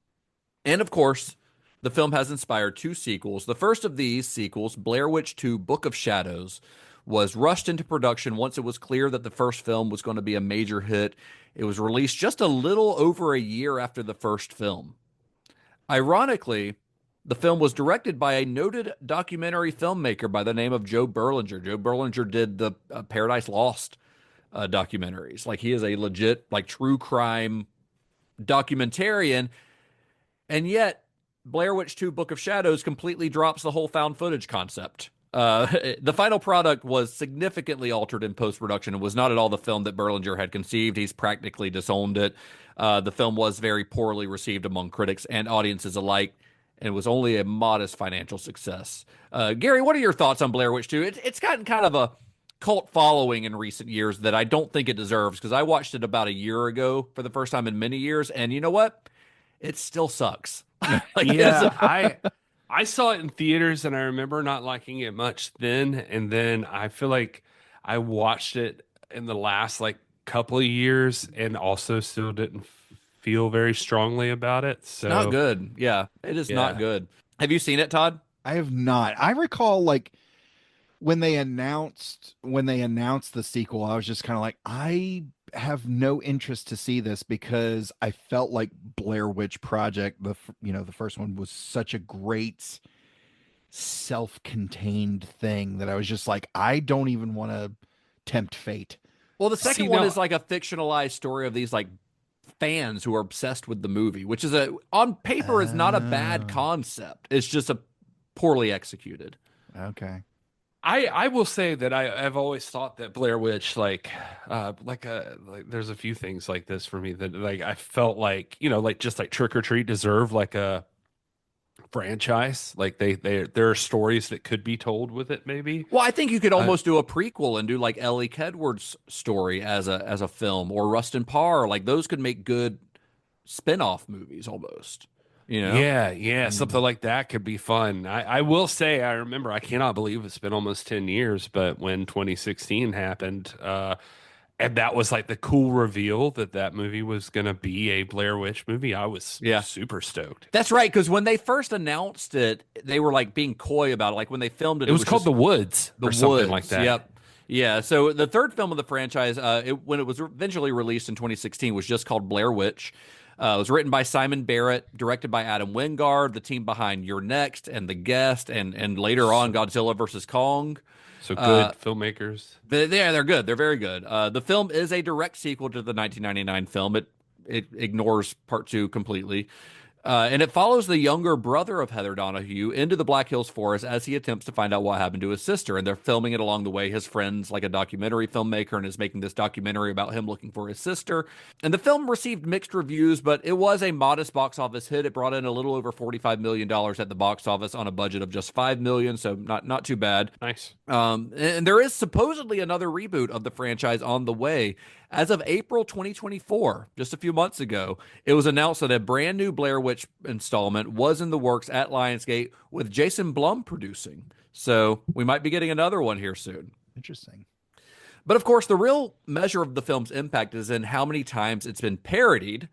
Speaker 6: And of course, the film has inspired 2 sequels. The first of these sequels, Blair Witch 2: Book of Shadows, was rushed into production once it was clear that the first film was going to be a major hit. It was released just a little over a year after the first film. Ironically, the film was directed by a noted documentary filmmaker by the name of Joe Berlinger. Joe Berlinger did the Paradise Lost documentaries. Like, he is a legit, like, true crime documentarian. And yet, Blair Witch 2: Book of Shadows completely drops the whole found footage concept. The final product was significantly altered in post-production and was not at all the film that Berlinger had conceived. He's practically disowned it. The film was very poorly received among critics and audiences alike, and was only a modest financial success. Gary, what are your thoughts on Blair Witch 2? It's gotten kind of a cult following in recent years that I don't think it deserves, because I watched it about a year ago for the first time in many years, and you know what? It still sucks.
Speaker 5: I saw it in theaters, and I remember not liking it much then, and then I feel like I watched it in the last couple of years and also still didn't feel very strongly about it. So
Speaker 6: not good. Yeah, it is not good. Have you seen it, Todd?
Speaker 7: I have not. I recall when they announced the sequel, I was just kind of like, I have no interest to see this, because I felt like Blair Witch Project, the first one, was such a great self-contained thing that I was just like, I don't even want to tempt fate.
Speaker 6: Well, the second one is like a fictionalized story of these fans who are obsessed with the movie, which is on paper is not a bad concept. It's just a poorly executed.
Speaker 7: Okay.
Speaker 5: I will say that I've always thought that Blair Witch, there's a few things like this for me that I felt just like Trick or Treat deserve a franchise. Like there are stories that could be told with it, maybe.
Speaker 6: Well, I think you could almost do a prequel and do like Ellie Kedward's story as a film, or Rustin Parr. Like, those could make good spin-off movies almost.
Speaker 5: Yeah, something like that could be fun. I will say, I remember, I cannot believe it's been almost 10 years, but when 2016 happened, and that was like the cool reveal that movie was going to be a Blair Witch movie, I was super stoked.
Speaker 6: That's right, because when they first announced it, they were being coy about it. Like, when they filmed it,
Speaker 5: it was called The Woods or something like that.
Speaker 6: Yep. Yeah, so the third film of the franchise, when it was eventually released in 2016, was just called Blair Witch. It was written by Simon Barrett, directed by Adam Wingard, the team behind You're Next and The Guest, and later on Godzilla vs. Kong.
Speaker 5: So good filmmakers.
Speaker 6: They're good. They're very good. The film is a direct sequel to the 1999 film. It ignores part 2 completely. And it follows the younger brother of Heather Donahue into the Black Hills Forest as he attempts to find out what happened to his sister. And they're filming it along the way. His friend's like a documentary filmmaker and is making this documentary about him looking for his sister. And the film received mixed reviews, but it was a modest box office hit. It brought in a little over $45 million at the box office on a budget of just $5 million, so not too bad.
Speaker 5: Nice.
Speaker 6: And there is supposedly another reboot of the franchise on the way. As of April 2024, just a few months ago, it was announced that a brand new Blair Witch installment was in the works at Lionsgate, with Jason Blum producing. So we might be getting another one here soon.
Speaker 7: Interesting.
Speaker 6: But of course, the real measure of the film's impact is in how many times it's been parodied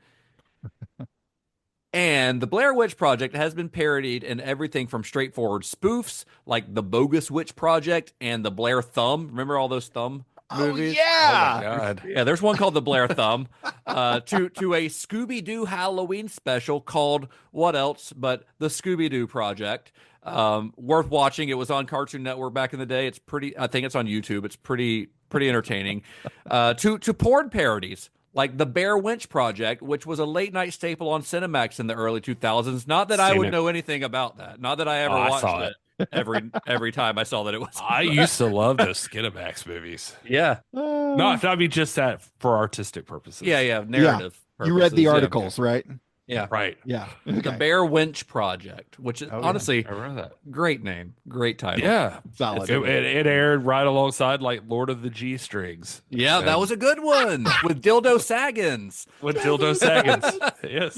Speaker 6: And the Blair Witch Project has been parodied in everything from straightforward spoofs like the Bogus Witch Project and the Blair Thumb. Remember all those thumb movies?
Speaker 7: Yeah.
Speaker 5: Oh my God.
Speaker 6: Yeah, there's one called the Blair Thumb. To a Scooby-Doo Halloween special called what else but the Scooby-Doo Project. Worth watching. It was on Cartoon Network back in the day. It's pretty. I think it's on YouTube. It's pretty entertaining. To porn parodies like the Blair Witch Project, which was a late night staple on Cinemax in the early 2000s. Not that I would know anything about that. Not that I ever watched it. Every time I saw that it was.
Speaker 5: I used to love those Skinamax movies.
Speaker 6: Yeah.
Speaker 5: No, I mean just that for artistic purposes.
Speaker 6: Yeah. Narrative.
Speaker 7: You read the
Speaker 6: purposes,
Speaker 7: articles, right?
Speaker 6: Yeah.
Speaker 5: Right.
Speaker 7: Yeah.
Speaker 6: The Blair Witch Project, which is honestly
Speaker 5: I read that.
Speaker 6: great name, great title.
Speaker 5: Yeah.
Speaker 7: Solid.
Speaker 5: It aired right alongside like Lord of the G Strings.
Speaker 6: Yeah, that was a good one with Dildo Saggins.
Speaker 5: With Dildo Saggins. Yes.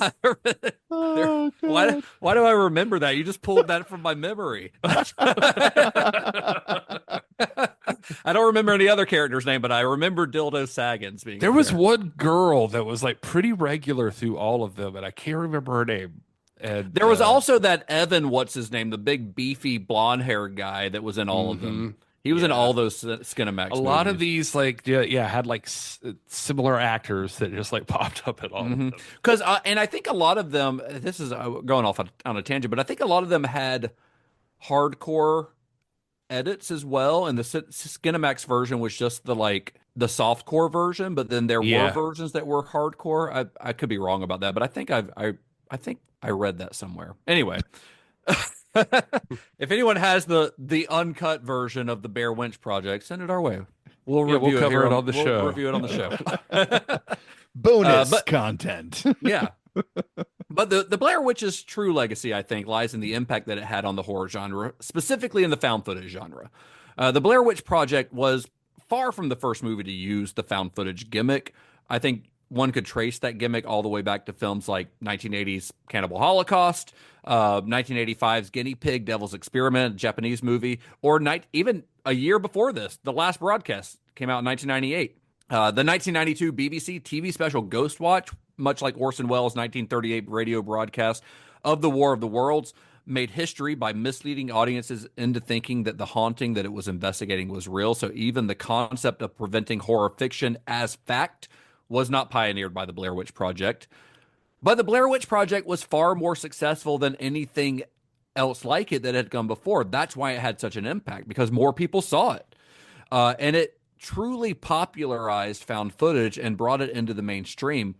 Speaker 7: Oh,
Speaker 6: Why do I remember that? You just pulled that from my memory. I don't remember any other character's name, but I remember Dildo Saggins being.
Speaker 5: There was one girl that was like pretty regular through all of them, and I can't remember her name. And
Speaker 6: there was also that Evan, what's his name, the big beefy blonde haired guy that was in all of them. He was in all those Skinamax.
Speaker 5: A lot of these, like, had like similar actors that just like popped up at all of them.
Speaker 6: Because, and I think a lot of them. This is going off on a tangent, but I think a lot of them had hardcore edits as well, and the Skinamax version was just the softcore version, but then there were versions that were hardcore. I could be wrong about that, but I think I think I read that somewhere. Anyway, if anyone has the uncut version of the Blair Witch Project, send it our way. We'll
Speaker 5: cover it on the show.
Speaker 6: We'll review it on the show.
Speaker 7: Bonus content.
Speaker 6: Yeah. But the Blair Witch's true legacy, I think, lies in the impact that it had on the horror genre, specifically in the found footage genre. The Blair Witch Project was far from the first movie to use the found footage gimmick. I think one could trace that gimmick all the way back to films like 1980's Cannibal Holocaust, 1985's Guinea Pig, Devil's Experiment, Japanese movie, or even a year before this, The Last Broadcast came out in 1998. The 1992 BBC TV special Ghost Watch, much like Orson Welles' 1938 radio broadcast of the War of the Worlds, made history by misleading audiences into thinking that the haunting that it was investigating was real. So even the concept of preventing horror fiction as fact was not pioneered by the Blair Witch Project. But the Blair Witch Project was far more successful than anything else like it that had come before. That's why it had such an impact, because more people saw it. And it truly popularized found footage and brought it into the mainstream.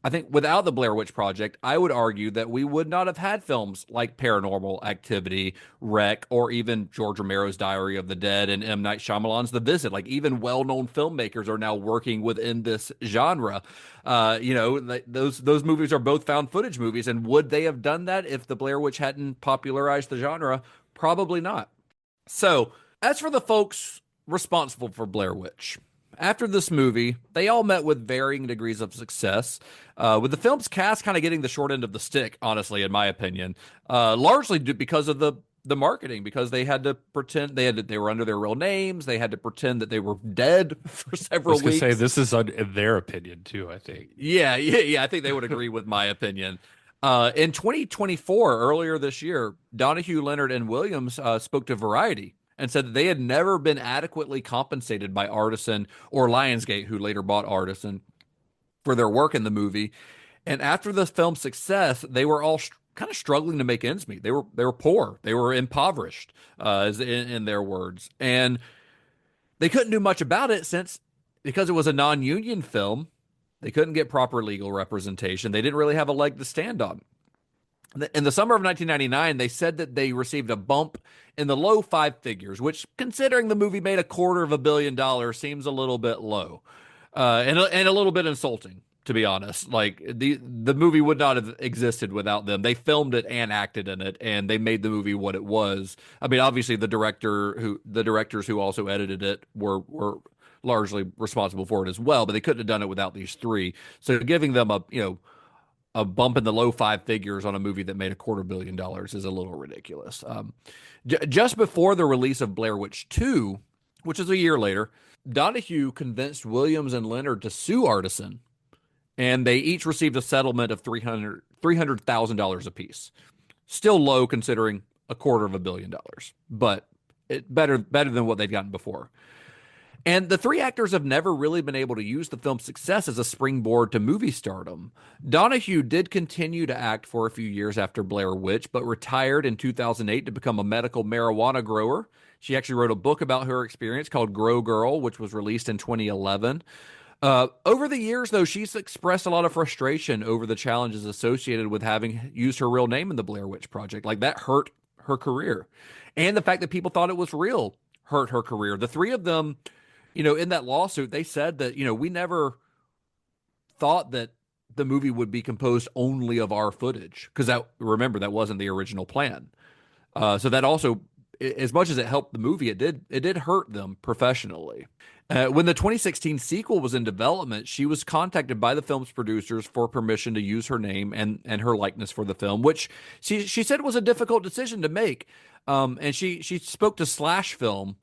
Speaker 6: I think without the Blair Witch Project, I would argue that we would not have had films like Paranormal Activity, Wreck, or even George Romero's Diary of the Dead and M. Night Shyamalan's The Visit. Like, even well-known filmmakers are now working within this genre. Those movies are both found footage movies, and would they have done that if the Blair Witch hadn't popularized the genre? Probably not. So, as for the folks responsible for Blair Witch, after this movie, they all met with varying degrees of success, with the film's cast kind of getting the short end of the stick, honestly, in my opinion, largely because of the marketing, because they had to pretend they were under their real names. They had to pretend that they were dead for several weeks.
Speaker 5: I was going to say, this is in their opinion, too, I think.
Speaker 6: Yeah, I think they would agree with my opinion. In 2024, earlier this year, Donahue, Leonard, and Williams spoke to Variety and said that they had never been adequately compensated by Artisan or Lionsgate, who later bought Artisan, for their work in the movie. And after the film's success, they were all kind of struggling to make ends meet. They were poor. They were impoverished, in their words. And they couldn't do much about it because it was a non-union film, they couldn't get proper legal representation. They didn't really have a leg to stand on. In the summer of 1999, they said that they received a bump in the low five figures, which, considering the movie made $250 million, seems a little bit low, and a little bit insulting, to be honest. Like, the movie would not have existed without them. They filmed it and acted in it, and they made the movie what it was. I mean, obviously, the directors who also edited it were largely responsible for it as well, but they couldn't have done it without these three. So giving them a bump in the low five figures on a movie that made $250 million is a little ridiculous. Just before the release of Blair Witch 2, which is a year later, Donahue convinced Williams and Leonard to sue Artisan and they each received a settlement of $300,000 apiece. Still low considering $250 million, but better than what they'd gotten before. And the three actors have never really been able to use the film's success as a springboard to movie stardom. Donahue did continue to act for a few years after Blair Witch, but retired in 2008 to become a medical marijuana grower. She actually wrote a book about her experience called Grow Girl, which was released in 2011. Over the years, though, she's expressed a lot of frustration over the challenges associated with having used her real name in the Blair Witch Project. Like, that hurt her career. And the fact that people thought it was real hurt her career. The three of them, in that lawsuit, they said that, we never thought that the movie would be composed only of our footage. Because remember, that wasn't the original plan. So that also, as much as it helped the movie, it did hurt them professionally. When the 2016 sequel was in development, she was contacted by the film's producers for permission to use her name and her likeness for the film, which she said was a difficult decision to make. And she spoke to Slash Film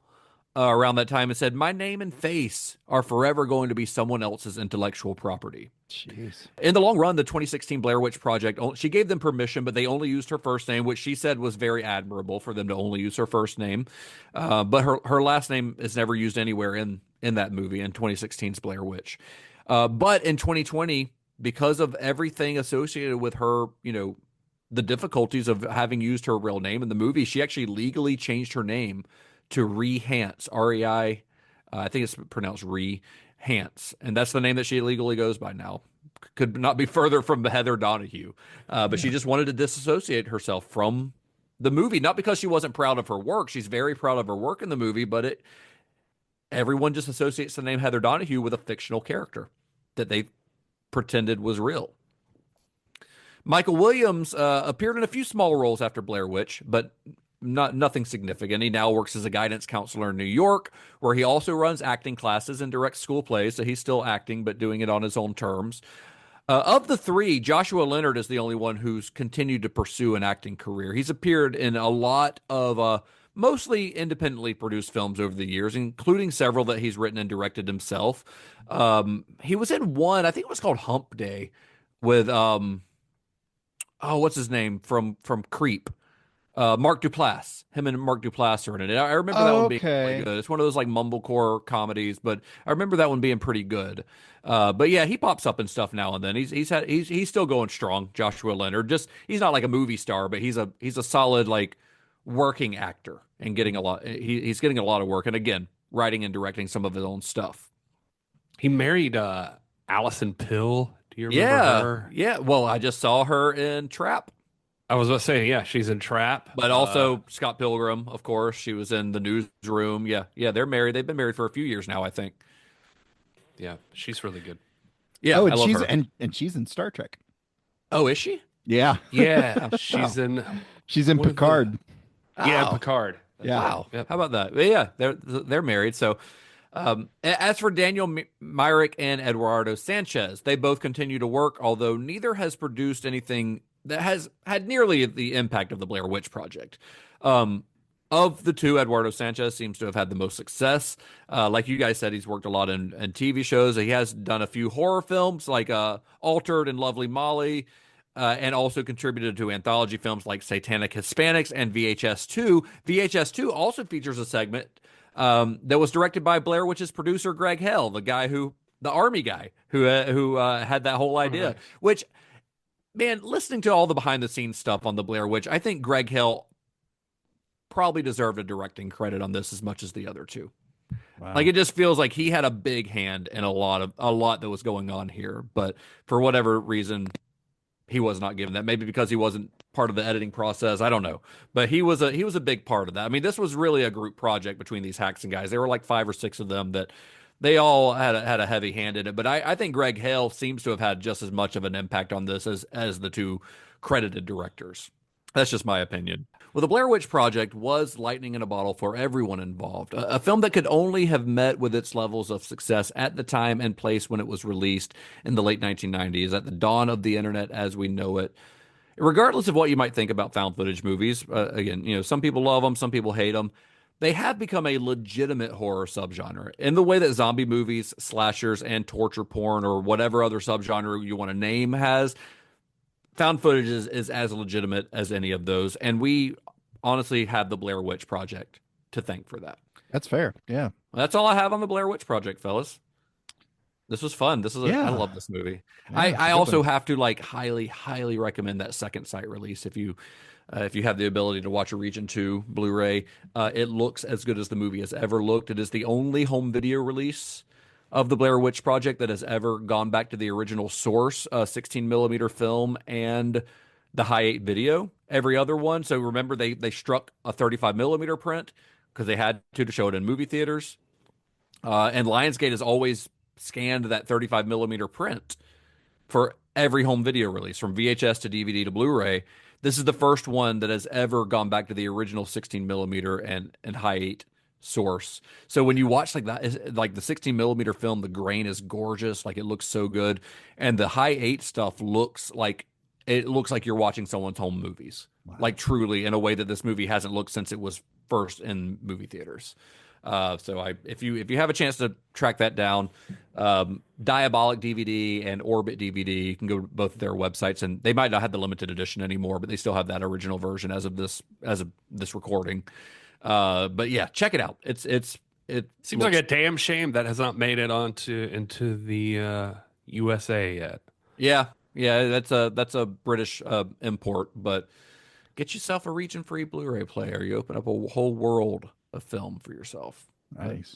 Speaker 6: around that time and said, "My name and face are forever going to be someone else's intellectual property."
Speaker 7: Jeez.
Speaker 6: In the long run, the 2016 Blair Witch Project, she gave them permission, but they only used her first name, which she said was very admirable for them to only use her first name. But her last name is never used anywhere in that movie, in 2016's Blair Witch. But in 2020, because of everything associated with her, the difficulties of having used her real name in the movie, she actually legally changed her name to Rehance, R-E-I, I think it's pronounced Rehance, and that's the name that she legally goes by now. Could not be further from Heather Donahue, but she just wanted to disassociate herself from the movie, not because she wasn't proud of her work. She's very proud of her work in the movie, but everyone just associates the name Heather Donahue with a fictional character that they pretended was real. Michael Williams appeared in a few small roles after Blair Witch, but nothing significant. He now works as a guidance counselor in New York, where he also runs acting classes and directs school plays. So he's still acting, but doing it on his own terms. Of the three, Joshua Leonard is the only one who's continued to pursue an acting career. He's appeared in a lot of mostly independently produced films over the years, including several that he's written and directed himself. He was in one, I think it was called Hump Day, with what's his name from Creep? Mark Duplass. Him and Mark Duplass are in it. I remember that one being really good. It's one of those like mumblecore comedies, but I remember that one being pretty good. But yeah, he pops up in stuff now and then. He's still going strong, Joshua Leonard. Just he's not like a movie star, but he's a solid like working actor and getting a lot. He's getting a lot of work, and again, writing and directing some of his own stuff.
Speaker 5: He married Allison Pill. Do you remember her?
Speaker 6: Yeah. Well, I just saw her in Trap.
Speaker 5: I was about to say, yeah, she's in Trap.
Speaker 6: But also Scott Pilgrim, of course. She was in The Newsroom. Yeah, they're married. They've been married for a few years now, I think.
Speaker 5: Yeah, she's really good.
Speaker 6: Yeah,
Speaker 7: and
Speaker 6: I love
Speaker 7: she's
Speaker 6: her.
Speaker 7: and she's in Star Trek.
Speaker 6: Oh, is she?
Speaker 7: Yeah.
Speaker 5: Yeah, she's in
Speaker 7: Picard.
Speaker 5: Yeah, Picard.
Speaker 7: Yeah.
Speaker 6: Wow. Yep. How about that? But yeah, they're married. So as for Daniel Myrick and Eduardo Sanchez, they both continue to work, although neither has produced anything that has had nearly the impact of the Blair Witch Project. Of the two, Eduardo Sanchez seems to have had the most success. Like you guys said, he's worked a lot in TV shows. He has done a few horror films like Altered and Lovely Molly, and also contributed to anthology films like Satanic Hispanics and VHS 2. VHS 2 also features a segment that was directed by Blair Witch's producer Greg Hale, the army guy who had that whole idea, which... Man, listening to all the behind-the-scenes stuff on the Blair Witch, I think Greg Hill probably deserved a directing credit on this as much as the other two. Wow. Like, it just feels like he had a big hand in a lot that was going on here, but for whatever reason, he was not given that. Maybe because he wasn't part of the editing process. I don't know, but he was a big part of that. I mean, this was really a group project between these Haxan guys. There were like 5 or 6 of them that. They all had a heavy hand in it, but I think Greg Hale seems to have had just as much of an impact on this as the two credited directors. That's just my opinion. Well, the Blair Witch Project was lightning in a bottle for everyone involved. A film that could only have met with its levels of success at the time and place when it was released in the late 1990s, at the dawn of the internet as we know it. Regardless of what you might think about found footage movies, again, some people love them, some people hate them. they have become a legitimate horror subgenre in the way that zombie movies, slashers, and torture porn, or whatever other subgenre you want to name, has. Found footage is as legitimate as any of those. And we honestly have the Blair Witch Project to thank for that.
Speaker 7: That's fair. Yeah.
Speaker 6: That's all I have on the Blair Witch Project, fellas. This was fun. I love this movie.
Speaker 7: Yeah,
Speaker 6: I also have to highly, highly recommend that second sight release. If you have the ability to watch a Region 2 Blu-ray, it looks as good as the movie has ever looked. It is the only home video release of the Blair Witch Project that has ever gone back to the original source, 16 millimeter film and the high 8 video. Every other one. So remember, they struck a 35 millimeter print because they had to show it in movie theaters. And Lionsgate has always scanned that 35 millimeter print for every home video release, from VHS to DVD to Blu-ray. This is the first one that has ever gone back to the original 16 millimeter and high 8 source. So when you watch that, like the 16 millimeter film, the grain is gorgeous. Like, it looks so good. And the high 8 stuff looks like you're watching someone's home movies. Wow. Like, truly, in a way that this movie hasn't looked since it was first in movie theaters. So if you have a chance to track that down, Diabolic DVD and Orbit DVD, you can go to both of their websites, and they might not have the limited edition anymore, but they still have that original version as of this recording. But yeah, check it out. It
Speaker 5: seems like a damn shame that has not made it into the USA yet.
Speaker 6: Yeah, that's a British import, but get yourself a region-free Blu-ray player. You open up a whole world of film for yourself.
Speaker 7: Nice.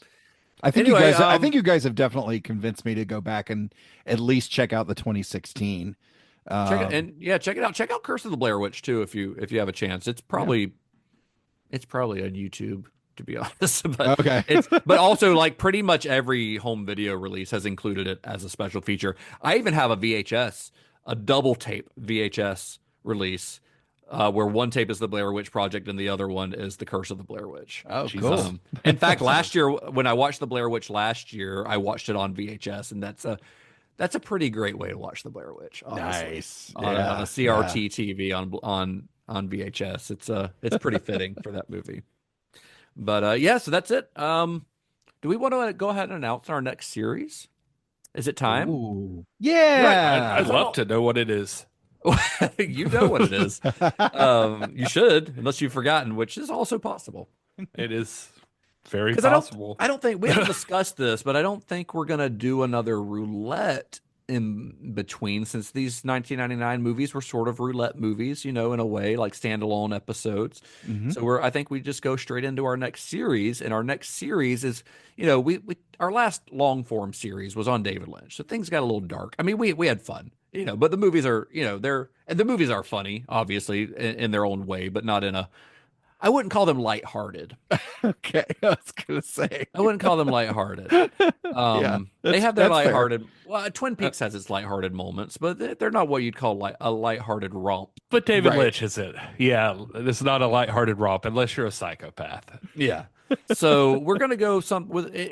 Speaker 7: I think you guys have definitely convinced me to go back and at least check out the 2016.
Speaker 6: Check it out. Check out Curse of the Blair Witch too, if you have a chance. It's probably on YouTube, to be honest. But
Speaker 7: okay.
Speaker 6: But also, like, pretty much every home video release has included it as a special feature. I even have a double tape VHS release, where one tape is the Blair Witch Project and the other one is the Curse of the Blair Witch.
Speaker 7: Oh, cool.
Speaker 6: In fact, last year when I watched the Blair Witch I watched it on VHS, and that's a pretty great way to watch the Blair Witch. Honestly.
Speaker 7: Nice.
Speaker 6: On a CRT TV on VHS. It's pretty fitting for that movie. But so that's it. Do we want to go ahead and announce our next series? Is it time?
Speaker 7: Ooh. Yeah.
Speaker 5: I'd love to know what it is.
Speaker 6: You know what it is. You should, unless you've forgotten, which is also possible.
Speaker 5: It is very possible.
Speaker 6: I don't think we haven't discussed this, but I don't think we're gonna do another roulette in between, since these 1999 movies were sort of roulette movies, in a way, like standalone episodes. Mm-hmm. So I think we just go straight into our next series, and our next series is, our last long form series was on David Lynch, so things got a little dark. I mean, we had fun. But the movies are, the movies are funny, obviously, in their own way, but not in I wouldn't call them lighthearted.
Speaker 7: Okay, I was gonna say
Speaker 6: I wouldn't call them lighthearted. They have their lighthearted. Fair. Well, Twin Peaks has its lighthearted moments, but they're not what you'd call a lighthearted romp.
Speaker 5: But David Lynch is it? Yeah, it's not a lighthearted romp unless you're a psychopath.
Speaker 6: Yeah. So we're gonna go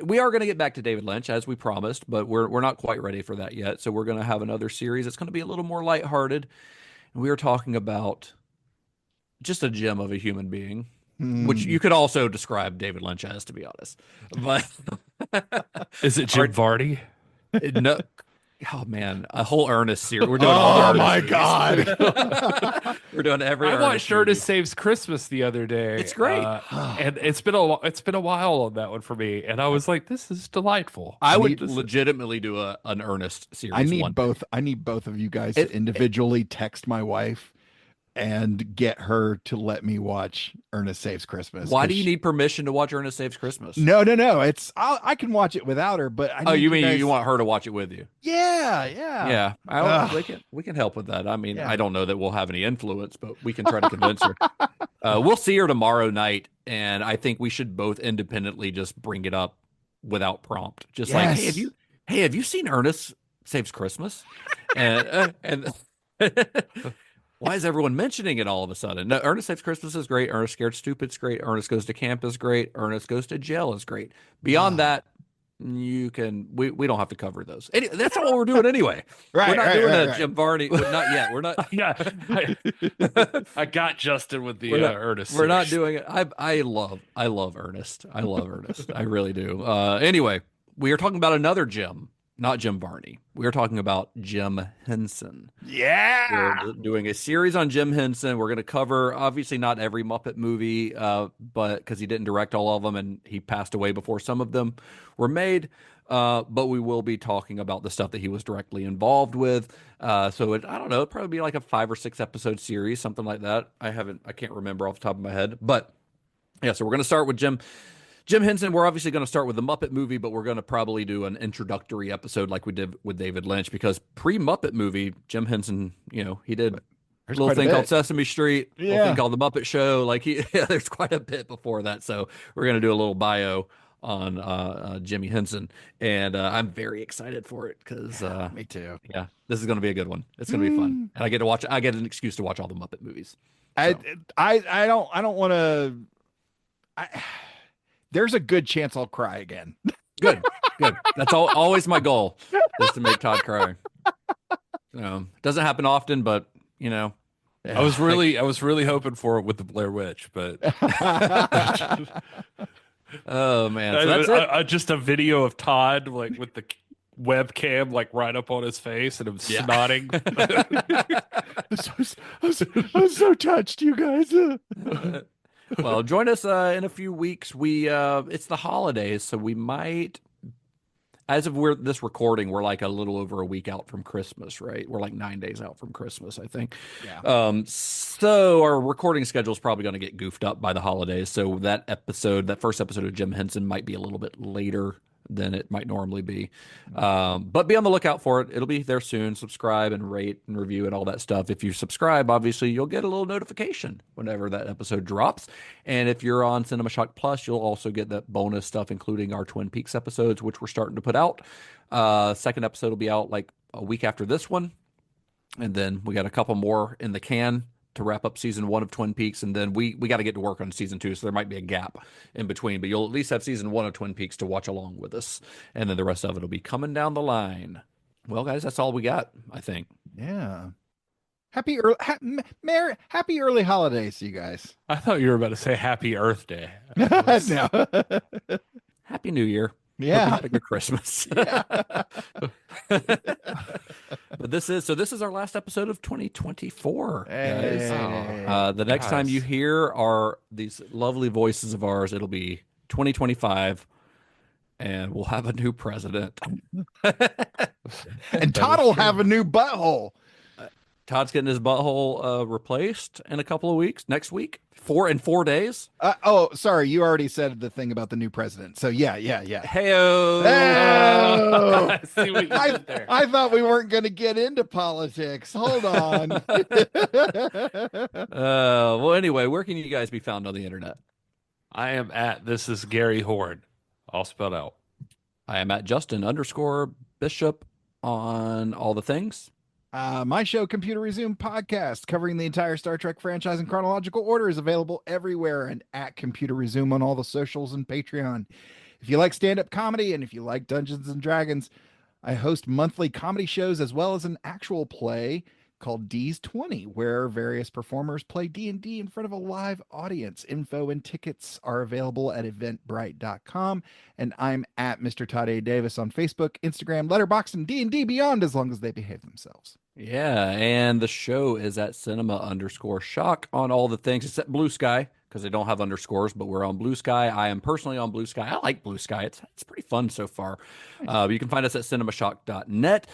Speaker 6: we are gonna get back to David Lynch as we promised, but we're not quite ready for that yet. So we're gonna have another series. It's gonna be a little more lighthearted, and we are talking about just a gem of a human being, which you could also describe David Lynch as, to be honest. But
Speaker 5: is it Jim Varney?
Speaker 6: No. Oh man, a whole Ernest series. We're doing all the Ernest
Speaker 7: God.
Speaker 6: We're doing every.
Speaker 5: I watched Ernest Saves Christmas the other day.
Speaker 6: It's great,
Speaker 5: and it's been a while on that one for me, and I was like, "This is delightful."
Speaker 6: I would legitimately do an Ernest series.
Speaker 7: I need both of you guys to individually text my wife and get her to let me watch Ernest Saves Christmas.
Speaker 6: Why do you need permission to watch Ernest Saves Christmas?
Speaker 7: No. I can watch it without her, but
Speaker 6: you want her to watch it with you?
Speaker 7: Yeah.
Speaker 6: We can help with that. I mean, I don't know that we'll have any influence, but we can try to convince her. We'll see her tomorrow night, and I think we should both independently just bring it up without prompt. Just like, have you seen Ernest Saves Christmas? And why is everyone mentioning it all of a sudden? No, Ernest Saves Christmas is great. Ernest Scared Stupid's great. Ernest Goes to Camp is great. Ernest Goes to Jail is great. Beyond that, we don't have to cover those. That's not what we're doing anyway.
Speaker 7: Right,
Speaker 6: we're not
Speaker 7: right,
Speaker 6: doing
Speaker 7: right,
Speaker 6: a
Speaker 7: right.
Speaker 6: Jim Varney. Not yet. We're not.
Speaker 5: Yeah, I got Justin with the Ernest.
Speaker 6: We're not doing it. I love Ernest. I love Ernest. I really do. Anyway, we are talking about another Jim, not Jim Varney. We are talking about Jim Henson.
Speaker 7: Yeah.
Speaker 6: We're doing a series on Jim Henson. We're going to cover, obviously, not every Muppet movie, but because he didn't direct all of them and he passed away before some of them were made. But we will be talking about the stuff that he was directly involved with. I don't know, it'd probably be like a 5 or 6 episode series, something like that. I can't remember off the top of my head. But yeah, so we're going to start with Jim Henson. We're obviously going to start with the Muppet movie, but we're going to probably do an introductory episode like we did with David Lynch, because pre-Muppet movie, Jim Henson, he did a little thing called Sesame Street, a little thing called The Muppet Show. There's quite a bit before that. So we're going to do a little bio on Jimmy Henson, and I'm very excited for it because
Speaker 7: me too.
Speaker 6: Yeah, this is going to be a good one. It's going to be fun, and I get an excuse to watch all the Muppet movies.
Speaker 7: So. I don't want to. There's a good chance I'll cry again.
Speaker 6: Good. That's always my goal, is to make Todd cry. Doesn't happen often, but
Speaker 5: I was really hoping for it with the Blair Witch, but
Speaker 6: oh man, so that's it.
Speaker 5: Just a video of Todd with the webcam right up on his face and him snotting.
Speaker 7: I'm so touched, you guys.
Speaker 6: Well, join us in a few weeks. It's the holidays, so we might, as of this recording, we're like a little over a week out from Christmas, right? We're like 9 days out from Christmas, I think.
Speaker 7: Yeah.
Speaker 6: So our recording schedule is probably going to get goofed up by the holidays. So that first episode of Jim Henson might be a little bit later than it might normally be. But be on the lookout for it. It'll be there soon. Subscribe and rate and review and all that stuff. If you subscribe, obviously, you'll get a little notification whenever that episode drops. And if you're on Cinema Shock Plus, you'll also get that bonus stuff, including our Twin Peaks episodes, which we're starting to put out. Second episode will be out like a week after this one. And then we got a couple more in the can to wrap up season 1 of Twin Peaks, and then we got to get to work on season 2, so there might be a gap in between, but you'll at least have season 1 of Twin Peaks to watch along with us, and then the rest of it will be coming down the line. Well, guys, that's all we got, I think.
Speaker 7: Yeah. Happy early holidays, you guys.
Speaker 5: I thought you were about to say Happy Earth Day.
Speaker 7: No.
Speaker 6: Happy New Year.
Speaker 7: Yeah.
Speaker 6: Hope you had a good Christmas. But this is our last episode of 2024. Guys. The next time you hear are these lovely voices of ours, it'll be 2025, and we'll have a new president.
Speaker 7: And Todd will have a new butthole.
Speaker 6: Todd's getting his butthole replaced in a couple of weeks. Next week, 4 days.
Speaker 7: Sorry, you already said the thing about the new president. So yeah.
Speaker 6: Heyo.
Speaker 7: Hey-o.
Speaker 5: See what you did there.
Speaker 7: I thought we weren't going to get into politics. Hold on.
Speaker 6: Well, anyway, where can you guys be found on the internet?
Speaker 5: I am at This Is Gary Horn, all spelled out.
Speaker 6: I am at Justin_Bishop on all the things.
Speaker 7: My show, Computer Resume Podcast, covering the entire Star Trek franchise in chronological order, is available everywhere and at Computer Resume on all the socials and Patreon. If you like stand-up comedy and if you like Dungeons and Dragons, I host monthly comedy shows as well as an actual play called D's 20, where various performers play D&D in front of a live audience. Info and tickets are available at eventbrite.com, and I'm at Mr. Todd A. Davis on Facebook, Instagram, Letterboxd, and D&D Beyond, as long as they behave themselves.
Speaker 6: Yeah, and the show is at cinema_shock on all the things except Blue Sky, because they don't have underscores, but we're on Blue Sky. I am personally on Blue Sky. I like Blue Sky. It's pretty fun so far. You can find us at cinemashock.net.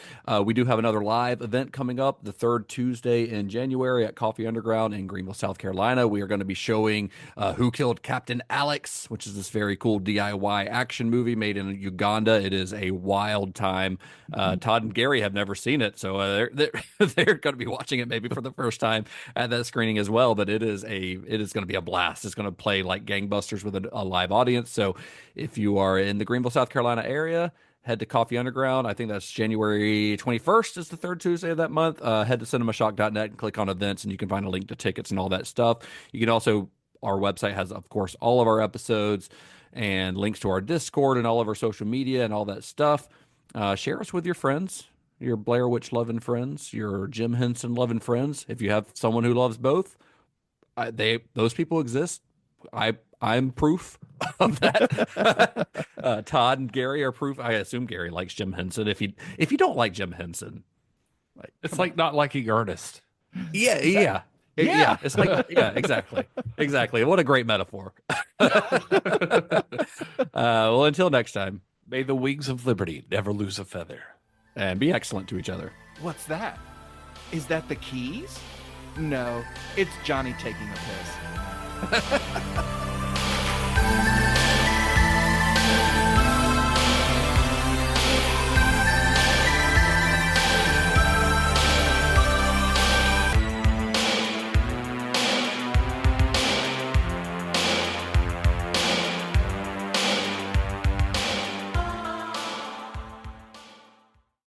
Speaker 6: We do have another live event coming up the third Tuesday in January at Coffee Underground in Greenville, South Carolina. We are going to be showing Who Killed Captain Alex, which is this very cool DIY action movie made in Uganda. It is a wild time. Todd and Gary have never seen it, so they're going to be watching it maybe for the first time at that screening as well. But it is going to be a blast. It's going to play like gangbusters with a live audience. So if you are in the Greenville, South Carolina area, head to Coffee Underground. I think that's January 21st is the third Tuesday of that month. Head to cinemashock.net and click on events, and you can find a link to tickets and all that stuff. You can also, our website has, of course, all of our episodes. and links to our Discord and all of our social media and all that stuff. Share us with your friends, your Blair Witch loving friends, your Jim Henson loving friends. If you have someone who loves both, those people exist. I'm proof of that. Todd and Gary are proof. I assume Gary likes Jim Henson. If you don't like Jim Henson,
Speaker 5: it's like not liking Ernest.
Speaker 6: Yeah. It's like exactly. What a great metaphor. Well, until next time,
Speaker 5: may the wings of liberty never lose a feather,
Speaker 6: and be excellent to each other.
Speaker 7: What's that? Is that the keys? No, it's Johnny taking a piss.